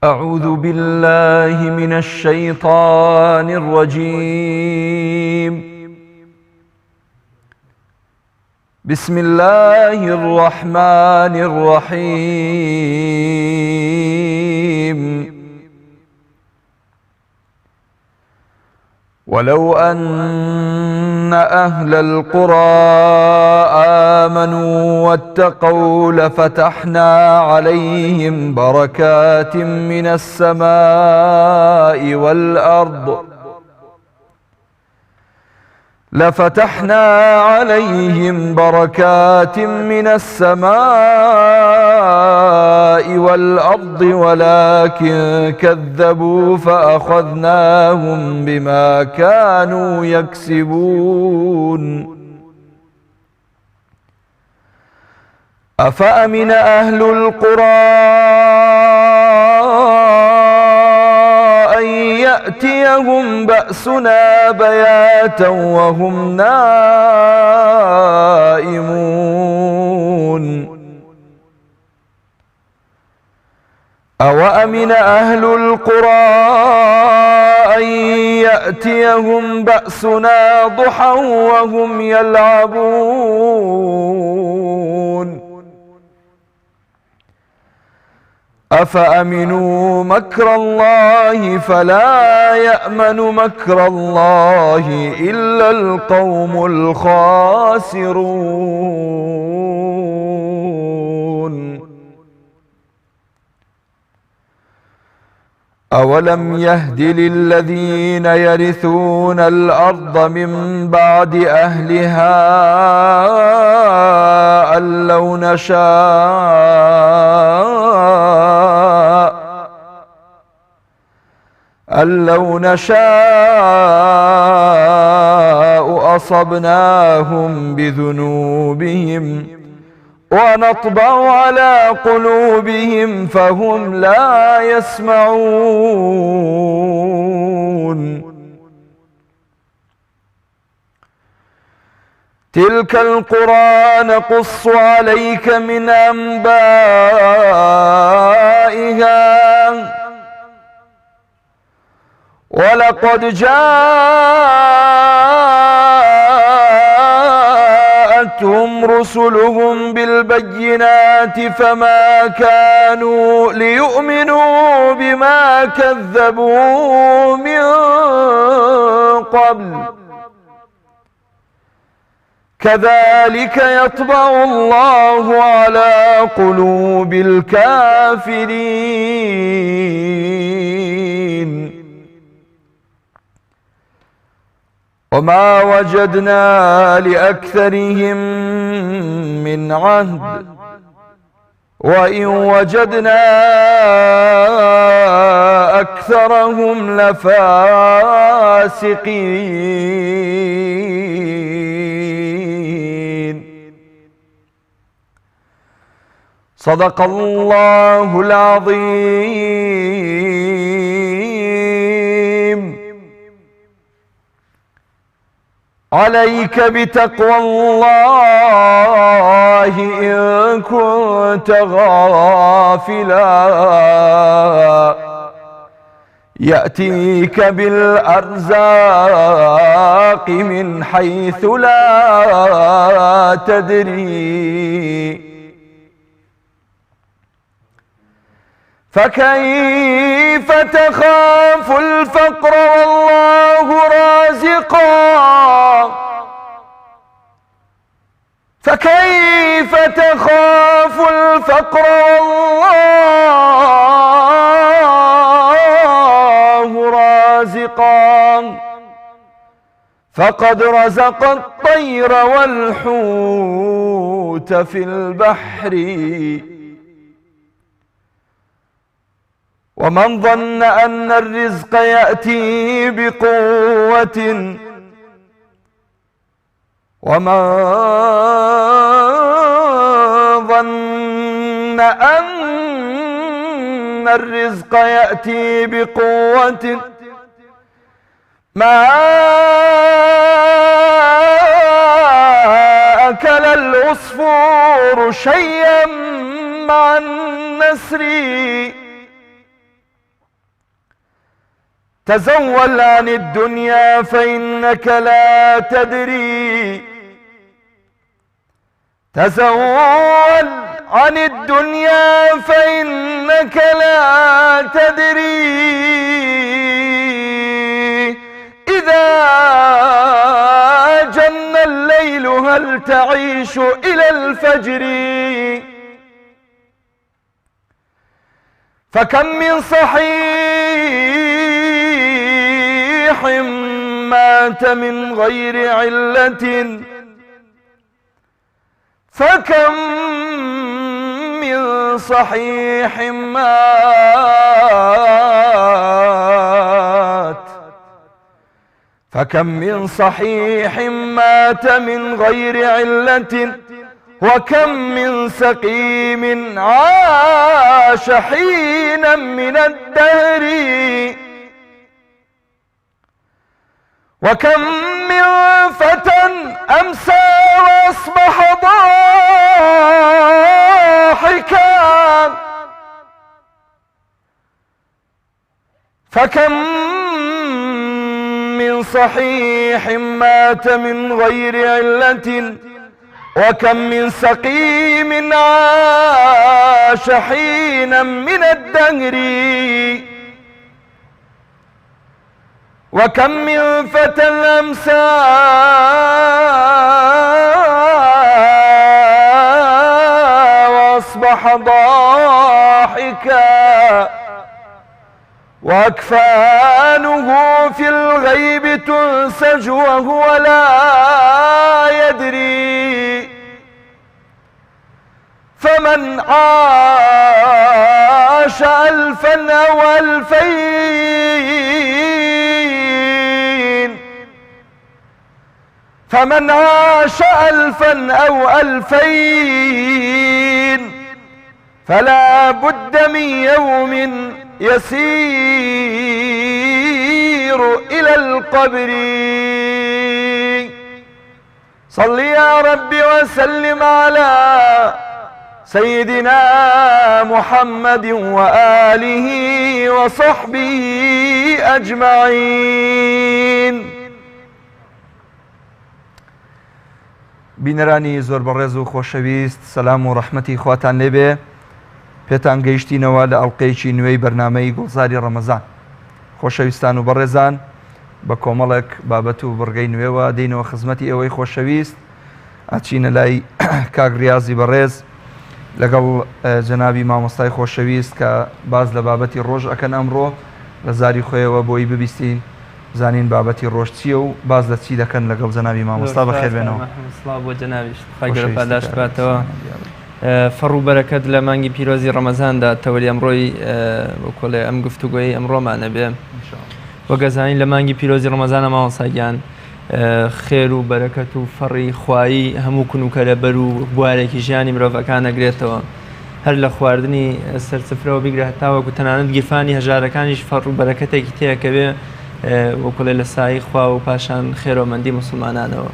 أعوذ بالله من الشيطان الرجيم. بسم الله الرحمن الرحيم. ولو أن أهل القرى آمنوا واتقوا لفتحنا عليهم بركات من السماء والأرض ولكن كذبوا فأخذناهم بما كانوا يكسبون. أفأمن أهل القرى أن يأتيهم بأسنا بياتا وهم نائمون. أوأمن أهل القرى أن يأتيهم بأسنا ضحى وهم يلعبون. أفأمنوا مكر الله فلا يأمن مكر الله إلا القوم الخاسرون. أولم يهد للذين يرثون الأرض من بعد أهلها أن لو نشاء أصبناهم بذنوبهم ونطبع على قلوبهم فهم لا يسمعون. تلك القرى نقص عليك من أنبائها ولقد جاءتهم رسلهم بالبينات فما كانوا ليؤمنوا بما كذبوا من قبل كذلك يطبع الله على قلوب الكافرين. وما وجدنا لأكثرهم من عهد وإن وجدنا أكثرهم لفاسقين. صدق الله العظيم. عليك بتقوى الله إن كنت غافلا يأتيك بالأرزاق من حيث لا تدري. فكيف تخاف الفقر والله رازقا فكيف تخاف الفقر والله رازقا فقد رزق الطير والحوت في البحر. ومن ظن أن الرزق يأتي بقوة ما أكل العصفور شيئا مع النسر تزول عن الدنيا فإنك لا تدري، تزول عن الدنيا فإنك لا تدري، إذا جن الليل هل تعيش إلى الفجر. فكم من صحيح مات من غير علة، فكم من صحيح مات، فكم من صحيح مات من غير علة، وكم من سقيم عاش حينا من الدهر، وكم من فتى أمسى وأصبح ضاحكا، فكم من صحيح مات من غير علة، وكم من سقيم عاش حينا من الدهر، وكم من فتى أمسى وأصبح ضاحكا، وأكفانه في الغيب تنسج وهو لا يدري، فمن عاش ألفا أو ألفين، فمن عاش ألفا أو ألفين، فلا بد من يوم يسير إلى القبر. صل يا رب وسلم على سيدنا محمد وآله وصحبه أجمعين. بینەرانی زۆر بەڕێز و خۆشەویست، سەلام و ڕەحمەتی خواتان لێبێ. پێتان گەیشتینەوە لە ئەڵقەیەکی نوێی بەرنامەی گوڵزاری ڕەمەزان. خۆشەویستان و بەڕێزان، بە کۆمەڵێک بابەت و بڕگەی نوێوە دێنەوە خزمەتی ئێوەی خۆشەویست. ئاچینە لای کاک ریازی بەڕێز لەگەڵ جەنابی مامۆستای خۆشەویست کە باز لە بابەتی ڕۆژ ئەکەن ئەمڕۆ لە زاری خۆیەوە بۆی ببیستین زانین بابەتی ڕۆژ چییە و باز لە چی دەکەن لەگەڵ جەنابی مامۆستا. بەخێربێنەوە. بۆ جەنابیش خی گەورە پاداش باتەوە. فەڕ و بەرەکەت لە مانگی پیرۆزی ڕەمەزاندا تەوەری ئەمڕۆی بۆ کۆڵێ ئەم گفتوگۆی ئەمڕۆمانە بێ. وەگەزانین لە مانگی پیرۆزی ڕەمەزانە مامۆستاگیان خێر و بەرەکەت و فەڕی خوایی هەموو کونوکە لەبەر و بوارێکی ژیانی مرۆڤەکان ئەگرێتەوە. هەر لە خواردنی سەرسفرەوە بیگرە هەتاوەکو تەنانەت گیرفانی هەژارەکانیش فەڕ و بەرەکەتێکی تەیەکە بێ وەکوڵێ لە سایی خوا و پاشان خێرۆمەندی مسلمانانەوە.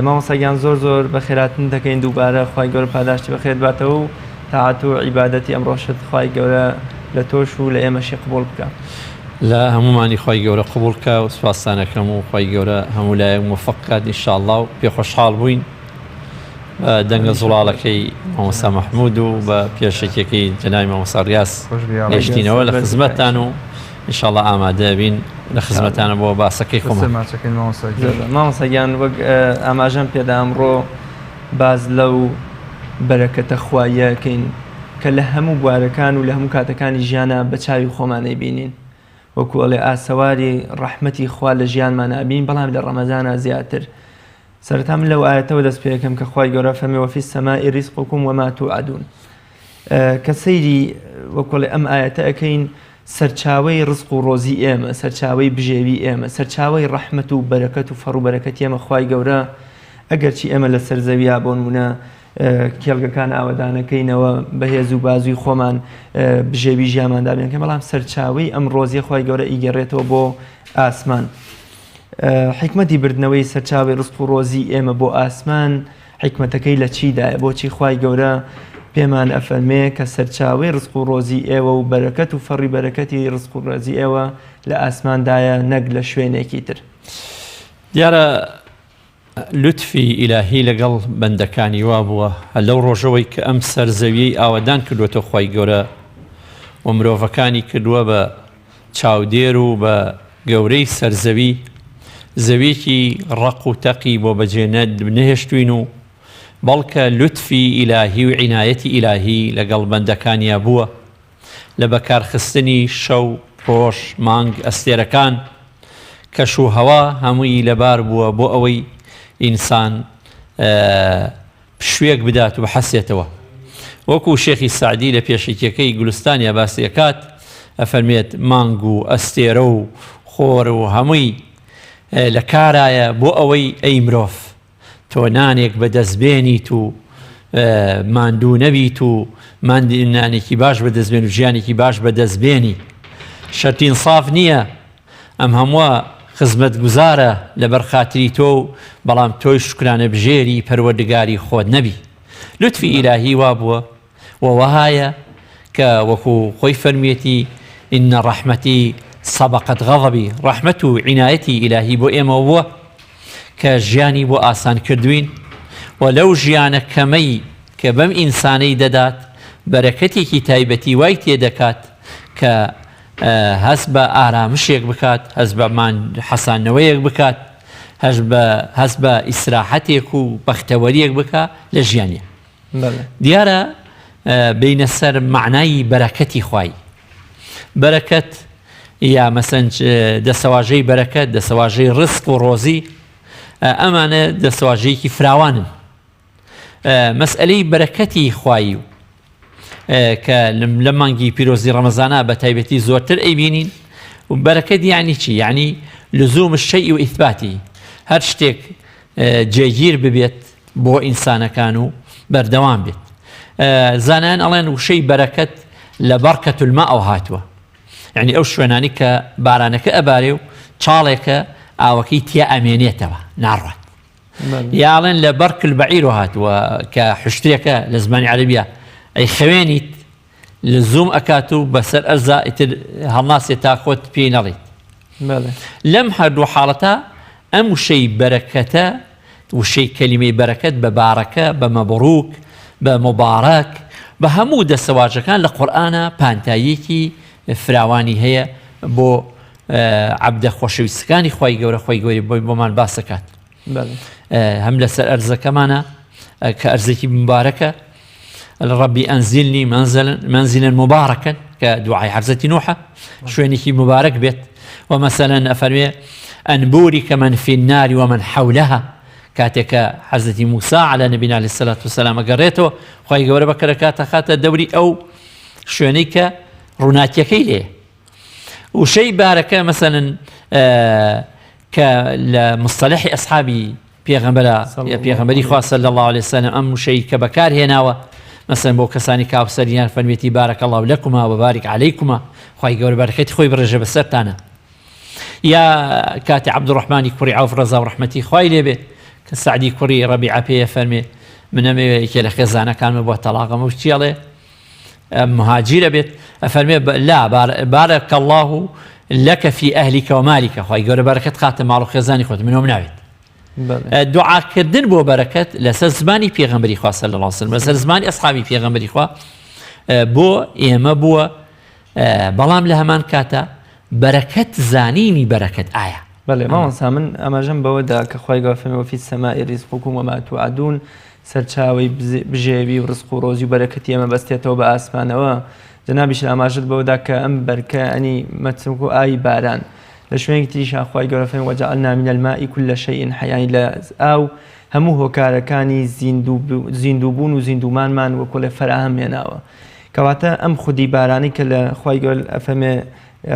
مامۆستاگیان زۆر زۆر بە خێراتن دەکەین دووبارە خوای گەورە پاداشتی بەخێر باتەوە و تاعات و عیبادەتی ئەمڕۆشت خوای گەورە لە تۆش و لە ئێمەشی قبوڵ بکە. لا هەمومانی خوای گەورە قبوڵ بکە و سوپاسانەکەم و خوای گەورە هەموو لایەک موفق بکات ئینشاءڵڵا و پێ خۆشحاڵ بووین دەنگە زوڵاڵەکەی مامۆستا مەحموود و بە پێشێکەکەی جەنابی مامۆستا ڕیاس گەیشتینەوە لە خزمەتتان و ئینشاءڵڵا ئامادە بین لە خزمەتانە بۆ باسەکەی خۆمان. مامۆستاگیان وەک ئاماژەم پێدا ئەمڕۆ باز لەو بەرەکەتە خواییەکەین کە لە هەموو بوارەکان و لە هەموو کاتەکانی ژیانە بە چاوی خۆمانەی بینین. وەکو ئەڵێ ئاسەواری ڕەحمەتی خوا لە ژیانمان ئابین، بەڵام لە ڕەمەزانە زیاتر. سەرەتا من لەو ئاەتەوە دەست پێ یەکەم کە خوای گەورە فەرمێ وەفی السەمائی ڕیزقکم وەما توعدون. کە سەیری وەکو ئەڵێ ئەم ئاەتە ئەکەین سەرچاوەی ڕزق و ڕۆزی ئێمە، سەرچاوەی بژێوی ئێمە، سەرچاوەی ڕەحمەت و بەرەکەت و فەڕ و بەرەکەتی ئێمە خوای گەورە ئەگەرچی ئێمە لە سەر زەویا بۆ نمونە کێڵگەکان ئاوەدانەکەینەوە بەهێز و بازووی خۆمان بژێوی ژیانماندا بێن، کە بەڵام سەرچاوەی ئەم ڕۆزیە خوای گەورە ئیگەڕێتەوە بۆ ئاسمان. حکمەتی بردنەوەی سەرچاوی ڕزق و ڕۆزی ئێمە بۆ ئاسمان حکمەتەکەی لە چیدایە؟ بۆچی خوای گەورە پێمان ئەفەرمێ کە سەرچاوی ڕزق و ڕۆزی ئێوە و بەرەکەت و فەڕی بەرەکەتی ڕزق و ڕۆزی ئێوە لە ئاسماندایە نەک لە شوێنێکی تر. دیارە لوتفی ئیلاهی لەگەڵ بەندەکانی وا بووە لەو ڕۆژەوەی کە ئەم سەرزەویەی ئاوادان کردوێتە خوای گەورە و مرۆڤەکانی کردووە بە چاودێر و بە گەورەی سەرزەوی زەویەکی ڕق و تەقی بۆ بەجێ نەهێشتوین و بەڵکە لوتفی ئیلاهی و عنایەتی ئیلاهی لەگەڵ بەندەکانیا بووە لە بەکارخستنی شەو ڕۆژ مانگ ئەستێرەکان کەش و هەوا هەمووی لەبار بووە بۆ ئەوەی ئینسان شوێک بدات و بەحەسێتەوە. وەکو شێخی سعدی لە پێشێکەکەی گولستانیا باسی دەکات ئەفەرمێت مانگ و ئەستێرە و خۆر و هەمووی لە کارایە بۆ ئەوەی ئەی مرۆڤ تۆ نانێک بەدەستبێنیت و ماندوو نەبیت و نانێکی باش بەدەستبێن و ژیانێکی باش بەدەستبێنی. شەرتی ئینساف نییە ئەم هەمووە خزمەت گوزارە لەبەر خاتری تۆ و بەڵام تۆی شکرانە بژێری پەروەردگاری خۆت نەبی. لوتفی ئیلاهی وا بووە وەهایە کە وەکو خۆی فەرمیەتی ئینە ڕەحمەتی سەبەقەت غەضەبی ڕەحمەت و عنایەتی ئیلاهی بۆ ئێمە بووە کە ژیانی بۆ ئاسان کردوین و لەو ژیانە کەمەی کە بەم ئینسانەی دەدات بەرەکەتێکی تایبەتی وای تێدەکات کە هەست بە ئارامشێک بکات هەست بە حەسانەوەیەک بکات هەست بە ئیسراحەتێک و بەختەوەریەک بکات لە ژیانە. دیارە بینە سەر معنای بەرەکەتی خوای بەرەکەت یا مەسەن دەسەواژەی بەرەکەت دەسەواژەی ڕزق و ڕۆزی ئەمانە دەسەواژەیەکی فراوانن. مەسئلەی بەرەکەتی خوایی کە لە مانگی پیرۆزی ڕەمەزانە بە تایبەتی زۆرتر ئەیبینین و بەرەکەت یعنی چی؟ یعنی لزوم الشەیء و ئیثباتی هەر شتێک جێگیر ببێت بۆ ئینسانەکان و بەردەوام بێت. زانایان ئەڵێن وشەی بەرەکەت لە بەرکەت الماء هاتووە، یعنی ئەو شوێنانی کە بارانەکە ئەبارێ و چاڵێکە ئاوەکەی تیا ئەمێنێتەوە ناڕات. یاڵێن لە بەرک البەعیر هاتووە کە حشتێکە لە زمانی عەرەبیە ئەی خوێنیت لزوم ئەکات و بەسەر ئەرزا ئیتر هەڵناسێت تا خۆت پێی نەڵێت. لەم هەردوو حاڵەتە ئەم وشەی بەرەکەتە وشەی کەلیمەی بەرەکەت بە بارەکە بە مەبڕووک بە مبارەک بە هەموو دەسەواژەکان لە قورئانە پانتاییەکی فراوانی هەیە بۆ عەبدە خۆشەویستەکانی خوای گەورە خۆی گەوری بۆمان باسەکات. هەم لەسەر ئەرزەکەمانە کە ئەرزێکی مبارەکە ربي أنزلني منزلا مباركا كدعاء حفظة نوحة شوينيكي مبارك بيت. ومثلا أفرمي أن بورك من في النار ومن حولها كاتك حفظة موسى على نبينا عليه الصلاة والسلام قريته خواهي قورة بكركات خات الدوري أو شوينيك روناتيكي ليه وشي بارك مثلا كمصطلح أصحابي بيغمبري خواه صلى الله عليه وسلم أم شيء كبكار هناوة مثلا بۆ کەسانی کاوسەریان فەرمیێتی بارەکە الله لەکما وبارك عليكما خوای گەورە بەرەکەتی خۆی بڕێژە بەسەرتانە. یا کاتی عەبدوڕەحمانی کوڕی عەوف ڕەزا و ڕەحمەتی خوای لێبێ کە سعدی کوڕی ڕەبیعە پێیە فەرمێ من ئەمەوێ یەکێ لە خێزانەکانمە بۆ تەلاقەمە و چیاڵێ مهاجرە بێت ئەفەرمێ لا بارك الله لك في أهلك ومالك خوای گەورە بەرەکەت خاتە ماڵ و خێزانی خۆت منۆم ناوێت. دوعاکردن بۆ بەرەکەت لەسەر زمانی پێغەمبەری خوا صلی الله علیه وسلم لەسەر زمانی ئەسحابی پێغەمبەری خوا بۆ ئێمە بووە، بەڵام لە هەمان کاتە بەرەکەت زانینی بەرەکەت ئایا. بەڵێ مامۆستا من ئەماژەم بەوەدا کە خوای گەورە فەرمێ وەفی السەماء ڕیزقکم وما توعدون سەرچاوەی بژێوی و ڕزق و ڕۆزی و بەرەکەتی ئێمە بەستێتەوە بە ئاسمانەوە. جەنابیش ئاماژەت بەوەدا کە ئەم بەرکە ئەنی مەچمک و ئاوی باران لە شوێنێکی تریشا خوای گەورە فەرمێ وجعلنا من الماء كل شيء حي، یعنی لە ئاو هەموو هۆکارەکانی زیندووبوون و زیندومانمان وەکو لە فەراهم هێناوە. کەواتە ئەم خودی بارانی کە لە خوای گەورە فەرمێ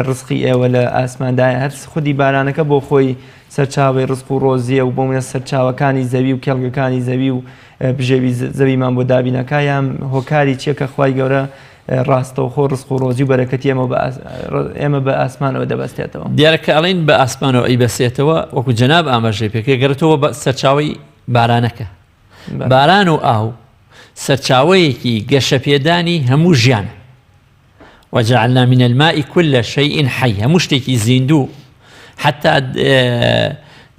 ڕزقی ئێوە لە ئاسماندایە هەر خودی بارانەکە بۆ خۆی سەرچاوی ڕزق و ڕۆزیە و بۆ منە سەرچاوەکانی زەوی و کێڵگەکانی زەوی و بژێوی زەویمان بۆ دابینەکەیان هۆکاری چیەکە خوای گەورە ڕاستەوخۆ ڕزق و ڕۆزی و بەرەکەتی ئێمە بە ئاسمانەوە دەبەستێتەوە. دیارەکە ئەڵێن بە ئاسمانەوە ئەیبەسێتەوە وەکو جەناب ئاماژەی پێکێ گەڕێتەوە بە سەرچاوی بارانەکە. باران و ئاو سەرچاوەیەکی گەشەپێدانی هەموو ژیانە وجعلنا من الماء كل شيء حي هەموو شتێکی زیندوو حتى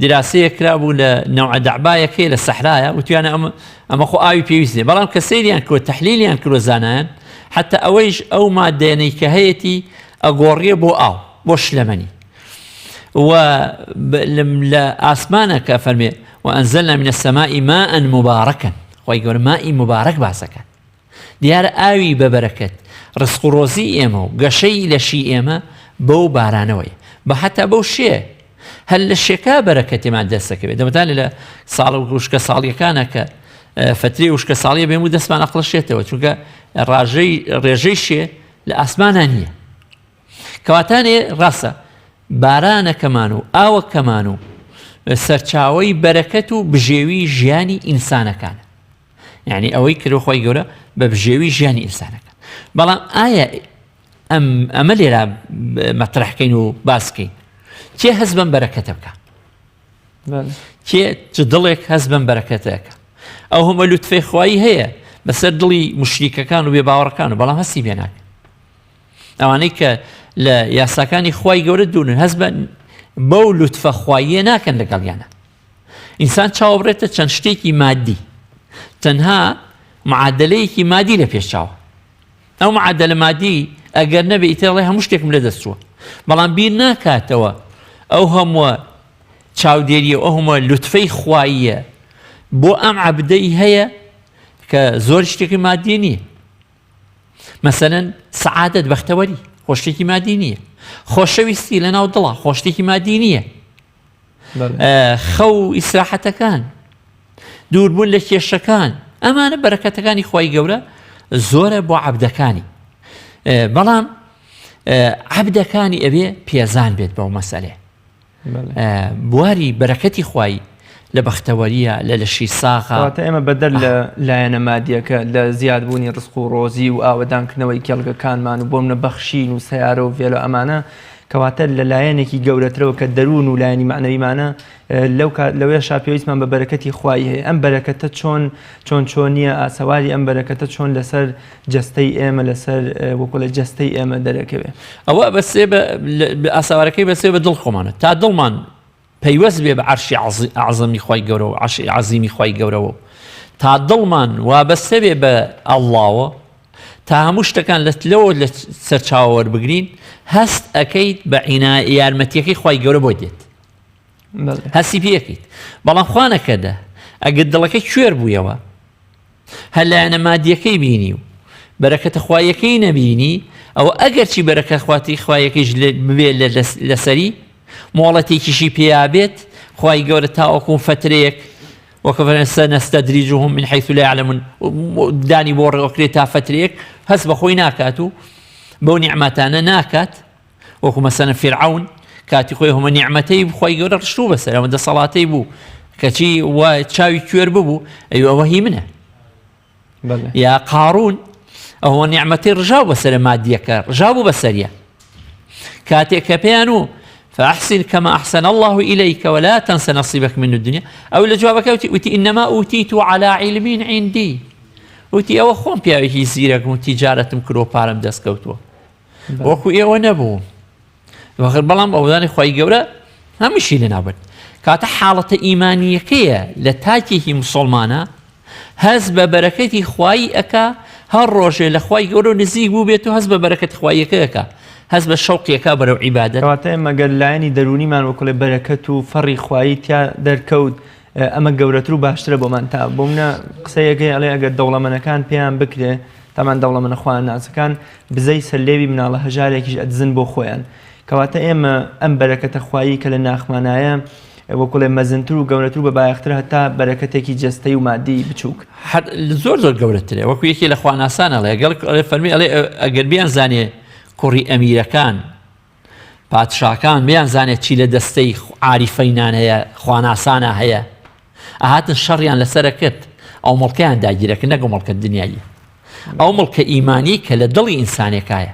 دراسەیە کرابوو لە نەوع دەعبایەکەی لە سەحرایە وتیانە ئەمە خۆ ئاوی پێویستێ بەڵام کە سەیریان کردوە تەحلیلیان کردوە زانایان حتى ئەوەیش ئەو مادەیەی کە هەیەی ئەگۆڕیە بۆ ئاو بۆ شلەمەنی و لە ئاسمانەکە فەرمێ وأنزلنا من السماء ماء مباركا خۆی گەورە مائی مبارەک باسەکە دیارە ئاوی بەبەرەکەت ڕزق و ڕۆزی ئێمە و گەشەی لەشی ئێمە بەو بارانەوەی بە حتا بەو شێ هەل لە شێکا بەرەکەتێمان دەستەکەوێت دەمەدان لە ساڵ و وشکە ساڵیەکانە کە فترەی وشکە ساڵیە بێم و دەستمان ئەقڵەشێتەوە چونکە ڕێژەی شێ لە ئاسمانە نییە کەواتانێ ڕاستە بارانەکەمان و ئاوەکەمان و سەرچاوەی بەرەکەت و بژێوی ژیانی ئینسانەکانە یعنی ئەوەی کردو خۆی گەورە بە بژێوی ژیانی ئینسانەکان بەڵام ئایا ئەمە لێرە مەترەحکەین و باسکەین کێ هەز بەم بەرەکەتە بکە کێ چ دڵێک هەز بەم بەرەکەتەکە ئەو هەمە لوتفەی خوایی هەیە بەسەر دڵی مشریکەکان و بێباوەڕەکان و بەڵام هەستی پێ ناکەن ئەوانەی کە لە یاساکانی خوای گەورە دوونن هەز بە بەو لوتفە خواییە ناکەن لەگەڵیانە ئینسان چاوەڕێتە چەند شتێکی مادی تەنها معادلەیەکی مادی لە پێشچاوە ئەو معادلە مادی ئەگەر نەبێ ئیترڵێ هەموو شتێکم لە دەستووە بەڵام بیر ناکاتەوە ئەو هەمووە چاودێریە ئەو هەمووە لوتفەی خواییە بۆ ئەم عەبدەی هەیە کە زۆر شتێکی مادی نییە مەسەلەن سەعادەت بەختەوەری خۆشتێکی مادی نییە خۆشەویستی لە ناو دڵە خۆشتێکی مادی نییە خەو ئیسراحەتەکان دووربوون لە کێشەکان ئەمانە بەرەکەتەکانی خوای گەورە زۆرە بۆ عەبدەکانی بەڵام عەبدەکانی ئەبێ پێزان بێت بەو مەسەلێ بواری بەرەکەتی خوای لە بەختەوەریە لە لەشی ساغا ئێمە بەدەر لە لایەنە مادیەکە لە زیادبوونی ڕزق و ڕۆزی و ئاوەدانکردنەوەی کێڵگەکانمان و بۆم نەبەخشین و سەیارە و vێلە ئەمانە کەواتە لە لایەنێکی گەورەترەوە کە دەروون و لایەنی معنەویمانە لەوێشا پێویستمان بە بەرەکەتی خوای هەیە ئەم بەرەکەتە چۆنیە ئاسەواری ئەم بەرەکەتە چۆن لەسەر جەستەی ئێمە لەسەر وەکو لە جەستەی ئێمە دەرەکەوێت ئەوە بەسێ ئاساوارەکەی بەسێ بە دڵ خۆمانە تا دڵمان پەیوەست بێ بە عەرشی عەزەمی خوای گەورە و عەرشی عەزیمی خوای گەورەوە تا دڵمان وابەستە بێ بە ئەڵڵاوە تا هەموو شتەکان لەوە لە سەرچاوە وەربگرین هەست ئەەکەیت بە یارمەتیەکەی خوای گەورە بۆ دێت هەستی پێەکەیت بەڵام خوا نەکەدە ئەگەر دڵەکەی کوێر بوویەوە هەر لایەنە مادیەکەی بینی و بەرەکەتە خوایەکەی نەبینی ئەوە ئەگەر چی بەرەکەت خواتی خوایەکەیش ببێت لەسەری مۆڵەتێکیشی پێیابێت خوای گەورە تاوەکو فترەیەک وەکە سەنەستەدریجهم من حيث لا يعلمون دانی بۆ ڕێوەکرێت تا فترەیەک هەست بەخۆی ناکات و بەو نیعمەتانە ناکات وەکو مەسەلەن فیرعەون کاتی خۆی هەموو نیعمەتەی خوای گەورە ڕشتوو بەسەر ئەوە دەسەڵاتەی بوو کەچی وای چاوی کوێر ببوو ئەوە هی منە یا قارون ئەوە نیعمەتەی ڕژاو بەسەر مادیەکە ڕژاو بوو بەسەریە کاتێک کە پێیان و فأحسن كما أحسن الله إليك ولا تنس نصيبك من الدنيا أو لجوابك وتي إنما أوتيت على علم عندي وتي أو خوم بياوي زيرك وتجارة مكرو بارم دست كوتوا وكو إيوه نبو وخير بلام أوداني خواهي قورا هم شي لنابد كاتا حالة إيمانية كيا لتاكيه مسلمانا هز ببركة خواهي أكا هر روجه لخواهي قورا نزيق بو بيتو هز ببركة خواهي أكا هەز بە شەوقیەکە بەرەو عیبادەت کەواتە ئێمە گەر لایەنی دەرونیمان وەکڵێ بەرەکەت و فەڕی خوایی تیا دەرکەوت ئەمە گەورەتر و باشترە بۆمان تا بۆ منە قسەیەکەی ئەڵێ ئەگەر دەوڵەمەنەکان پێیان بکرێ تامان دەوڵەمەنە خوان ناسەکان بزەی سەرلێوی مناڵە هەژارێکیش ئەدزن بۆ خۆیان کەواتە ئێمە ئەم بەرەکەتە خوایی کە لە ناخمانایە وەکڵێ مەزنتر و گەورەتر و بە بایەختر هەتا بەرەکەتێکی جەستەی و مادی بچووک زۆر گەورەترێ وەکو یەکی لە خواناسانە ئەڵێ فەرمی ئەڵێ ئەگەر بیان زانێ کوڕی ئەمیرەکان پادشاکان بیان زانێت چی لە دەستەی عاریفەینان هەیە خواناسانە هەیە ئاهاتن شەڕیان لەسەرە کرد ئەو مڵکەیان داگیرەکە نەگە مڵکە دنیایی ئەو مڵکە ئیمانی کە لە دڵی ئینسانێکایە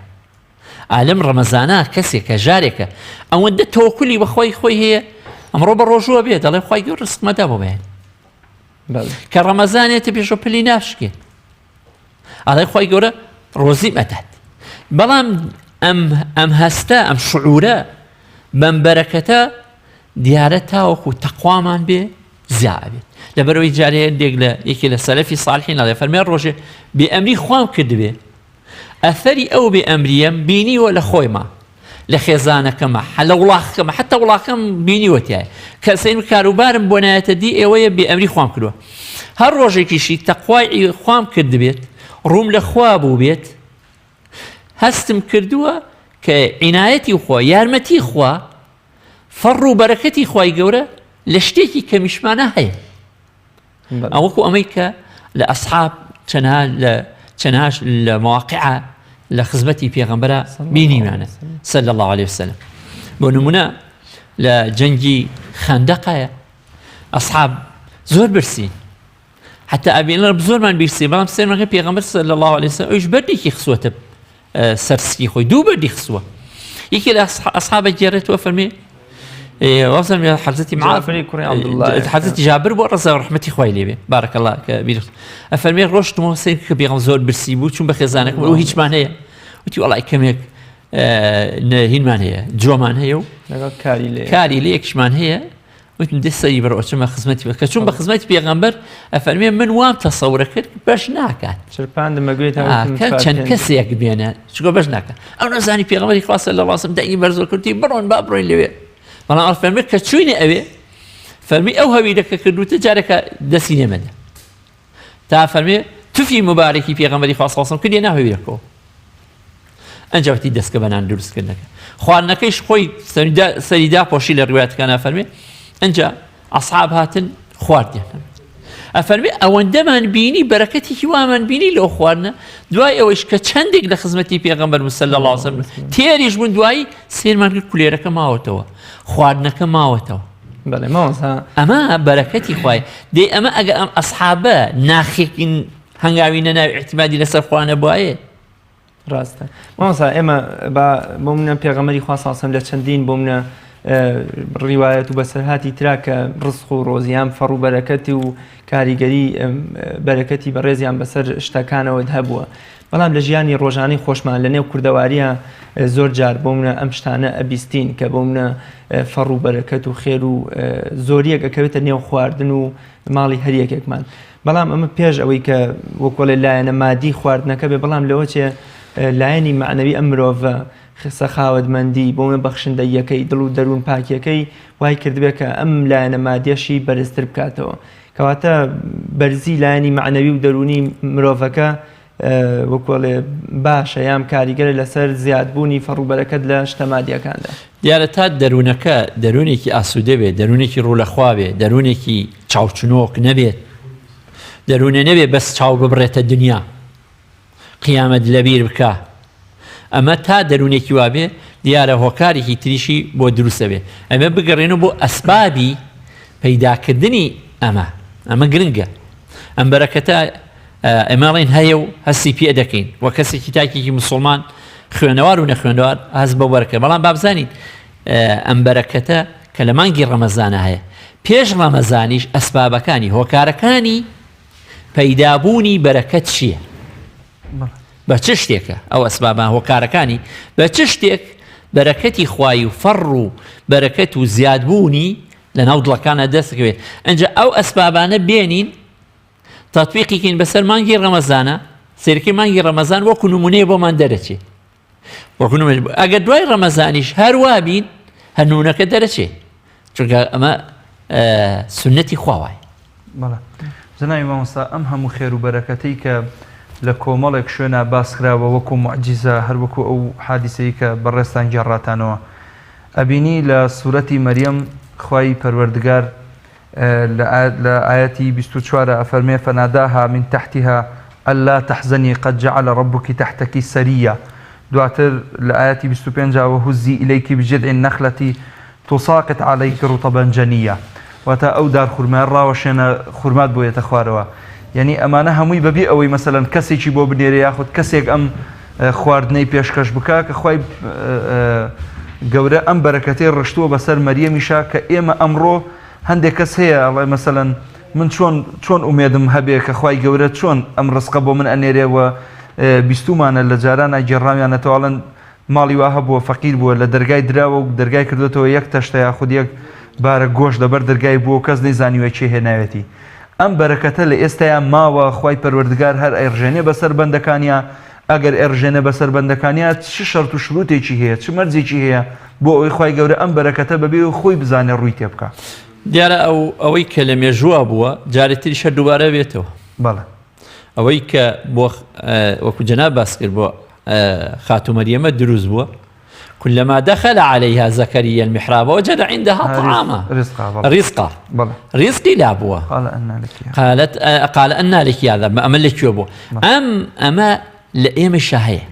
ئالم ڕەمەزانە کەسێک کە ژارێکە ئەوەندە تەوەکولی بەخۆی خۆی هەیە ئەمڕۆ بە ڕۆژووە بێت دەڵێ خوای گەورە ڕزقمەدا بۆ بێن کە ڕەمەزانێتە پێشۆ پلی ناشکێت ئاڵێ خۆی گەورە ڕۆزیم ئەدات بەڵام ئەم هەستە ئەم شعورە بەم بەرەکەتە دیارە تاوەکو تەقوامان بێ زیابێت لەبەرەوەی جارەیە دێک لە یەکی لە سەلەفی ساڵحین ئەڵێ فەرمێ ڕۆژێ بێئەمری خوام کردبێ ئەثەری ئەو بێئەمریەم بینیوە لە خۆیما لە خێزانەکەمە لە وڵاقەکەمە حتا وڵاقەم بینیوەتیایە کەسین کاروبارم بۆ نایەتە دی ئێوەیە بێئەمری خوام کردووە هەر ڕۆژێکیشی تەقوای خوام کردبێت ڕووم لە خوا بوو بێت هەستم کردووە کە عنایەتی خوا یارمەتی خوا فەڕ و بەرەکەتی خوای گەورە لە شتێکی کەمیشمانە هەیە ئەوەکو ئەمەی کە لە ئەسحاب چەناش لە مواقعە لە خزمەتی پێغەمبەرە بینیمانە صلی الله عليه وسلم بۆ نمونە لە جەنگی خەندەقەیە ئەسحاب زۆر برسین حتى ئەبینە زۆرمان بیرسی بەڵام سێرمەکە پێغەمبەر صلی الله عليه وسلم ئەویش بەردێکی خسووەتە سەرسکی خۆی دوو بەردی خسووە یەکی لە ئەسحابە گێڕێتەوە فەرمێ وصل حضرتي معاذ حضرتي جابر بو رضا رحمتي خوي لي بارك الله كبير افرمي روشت مو سين كبير زور برسيبو چون بخزانك و هیچ معنی وتي والله كم هين معنی جو معنی كاري لي اكش معنی وتم دسي برو چون خدمتي چون بخدمتي پیغمبر افرمي من وام تصورك باش ناكات شرپاند مگويت كان كسيك بينا شو باش ناكات او نزاني پیغمبر خاص الله الله سم دعي برزو كنتي برون بابرين لي بەڵام فەرمێ کە چوینە ئەوێ فەرمی ئەو هەویدەکە کردوتە جارێکە دەستی نێمەدە تا فەرمێ توفی مبارەکی پێغەمبەری خوا صلی الله علیه و سلم کردێ ناو هەویدەکەوە ئەنجاوەتی دەستکە بەنان دروستکردنەکە خواردنەکەیش خۆی سەریدا پۆشی لە ڕوایەتەکانە فەرمێ ئەنجا ئەسحاب هاتن خواردیان ئەفەرمێ ئەوەندەمان بینی بەرەکەتێکی وامان بینی لەو خواردنە دوای ئەوەش کە چەندێک لە خزمەتی پێغەمبەر صلی الله علیه و سلم تێریش بوون دوایی سێرمان کرد کولێرەکە ماوەتەوە خواردنەکە ماوەتەوە بەڵێ ماوەسا ئەمە بەرەکەتی خوای دێ ئەمە ئەگە ئەم ئەسحابە ناخێکین هەنگاوی نەناوی احتیمادی لەسەر خوانە بوایە ڕاستە ماوەسا ئێمە بۆ منە پێغەمبەری خوا صلی الله علیه و سلم لە چەندین بۆ منە ڕیوایەت و بەسەرهاتی ترا کە ڕزق و ڕۆزیان فەڕ و بەرەکەتی و کاریگەری بەرەکەتی بەڕێزیان بەسەر شتەکانەوە هەبووە بەڵام لە ژیانی ڕۆژانەی خۆشمان لە نێو کوردەواریە زۆر جار بۆ منە ئەم شتانە ئەبیستین کە بۆ منە فەڕ و بەرەکەت و خێر و زۆریەک ئەکەوێتە نێو خواردن و ماڵی هەریەکێکمان بەڵام ئەمە پێش ئەوەی کە وەکۆڵێ لایەنە مادی خواردنەکە بێ بەڵام لەوە چێ لایەنی معنەوی ئەم مرۆڤە سەخاوەتمەندی بۆ منە بەخشندەیەکەی دڵ و دەروون پاکیەکەی وای کردبێت کە ئەم لایەنە مادیەشی بەرزتر بکاتەوە کەواتە بەرزی لایەنی معنەوی و دەرونی مرۆڤەکە وەکۆڵێ باشە یام کاریگەرە لەسەر زیادبوونی فەڕوبەرەکەت لە شتە مادیەکاندا دیارە تا دەروونەکە دەروونێکی ئاسوودە بێت دەروونێکی ڕوولەخوا بێت دەروونێکی چاوچنۆک نەبێت دەروونە نەبێت بەس چاو ببڕێتە دنیا قیامەت لەبیر بکە ئەمە تا دەروونێکی وابێ دیارە هۆکارێکی تریشی بۆ دروستە بێ ئەمە بگەڕێنەوە بۆ ئەسبابی پەیداکردنی ئەمە گرنگە ئەم بەرەکەتە ئەمەڵین هەیە و هەستی پێ دەکەین وە کەسێکی تاکێکی مسلمان خوێنەوار و نەخوێنەوار هەست بە وەرەکە بەڵام بابزانین ئەم بەرەکەتە کە لە مانگی ڕەمەزانە هەیە پێش ڕەمەزانیش ئەسبابەکانی هۆکارەکانی پەیدابوونی بەرەکەت چییە بە چ شتێکە ئەو ئەسبابان هۆکارەکانی بە چ شتێک بەرەکەتی خوای و فەڕ و بەرەکەت و زیادبوونی لە ناو دڵەکانە دەستەکەوێت ئەنجا ئەو ئەسبابانە بێنین تاتبیقیکەین بەسەر مانگی ڕەمەزانە سێرەکەی مانگی ڕەمەزان وەکو نمونەیە بۆمان دەرەچێت وەکو نمونە ئەگەر دوای ڕەمەزانیش هەروە بین هەر نمونەکە دەرەچێت چونکە ئەمە سنەتی خواوایە بەڵێ جەنابی مامۆستا ئەم هەموو خێر و بەرەکەتەی کە لە کۆمەڵێک شوێنە باسکراوە وەکو معجیزە هەر وەکو ئەو حادیسەی کە بەڕێستان گێڕاتانەوە ئەبینی لە سوورەتی مەریەم خوای پەروەردگار لە ئاەتی 24 ئەفەرمێ فەناداها من تحتها ألا تحزني قد جعل ربك تحتك سريا دواتر لآياتي 25 وهزي إليك بجذع النخلة تساقط عليك رطبا جنيا واتا أو دار خرمان راوشنا خرمات بو يتخواروا يعني أمانة هموي ببي أوي مثلا كسي بو بنيري ياخد كسيك أم خواردني بيشكش بكاك خواي گەورە ئەم بەرەکەتەی ڕشتووە بەسەر مەریەمیشا کە ئێمە ئەمڕۆ هەندێک کەس هەیە ئەڵێ مەسەلەن من چۆن ئومێدم هەبێ کە خوای گەورە چۆن ئەم ڕزقە بۆ من ئەنێرێەوە بیستومانە لە جارانە گێڕامیانەتەواڵەن ماڵی وا هەبووە فەقیر بووە لە دەرگای دراوە و دەرگای کردوێتەوە یەک تەشتە یا خود یەک بارە گۆشت لەبەر دەرگای بووە کەس نەیزانیوە چێ هێناوێتی ئەم بەرەکەتە لە ئێستایا ماوە خوای پەروەردگار هەر ئەیڕژێنێ بەسەر بەندەکانیە ئەگەر ئەڕژێنە بەسەر بەندەکانیە چ شەرت و شروتێکی هەیە چ مەرجێکی هەیە بۆ ئەوەی خوای گەورە ئەم بەرەکەتە بەبێ و خۆی بزانێ ڕووی تێ بکە دیارە ئەوەی کە لە مێژووە بووە جارێتری شەر دووبارە بێتەوە بەڵێ ئەوەی کە بۆ وەکو جەناب باس کرد بۆ خاتو مەریەمە دروست بووە كلما دخل عليها زكريا المحراب وجد عندها طعاما رزقا رزقي لا بوا قال أن لك هذا ما أملك يبو أما لئيم الشهية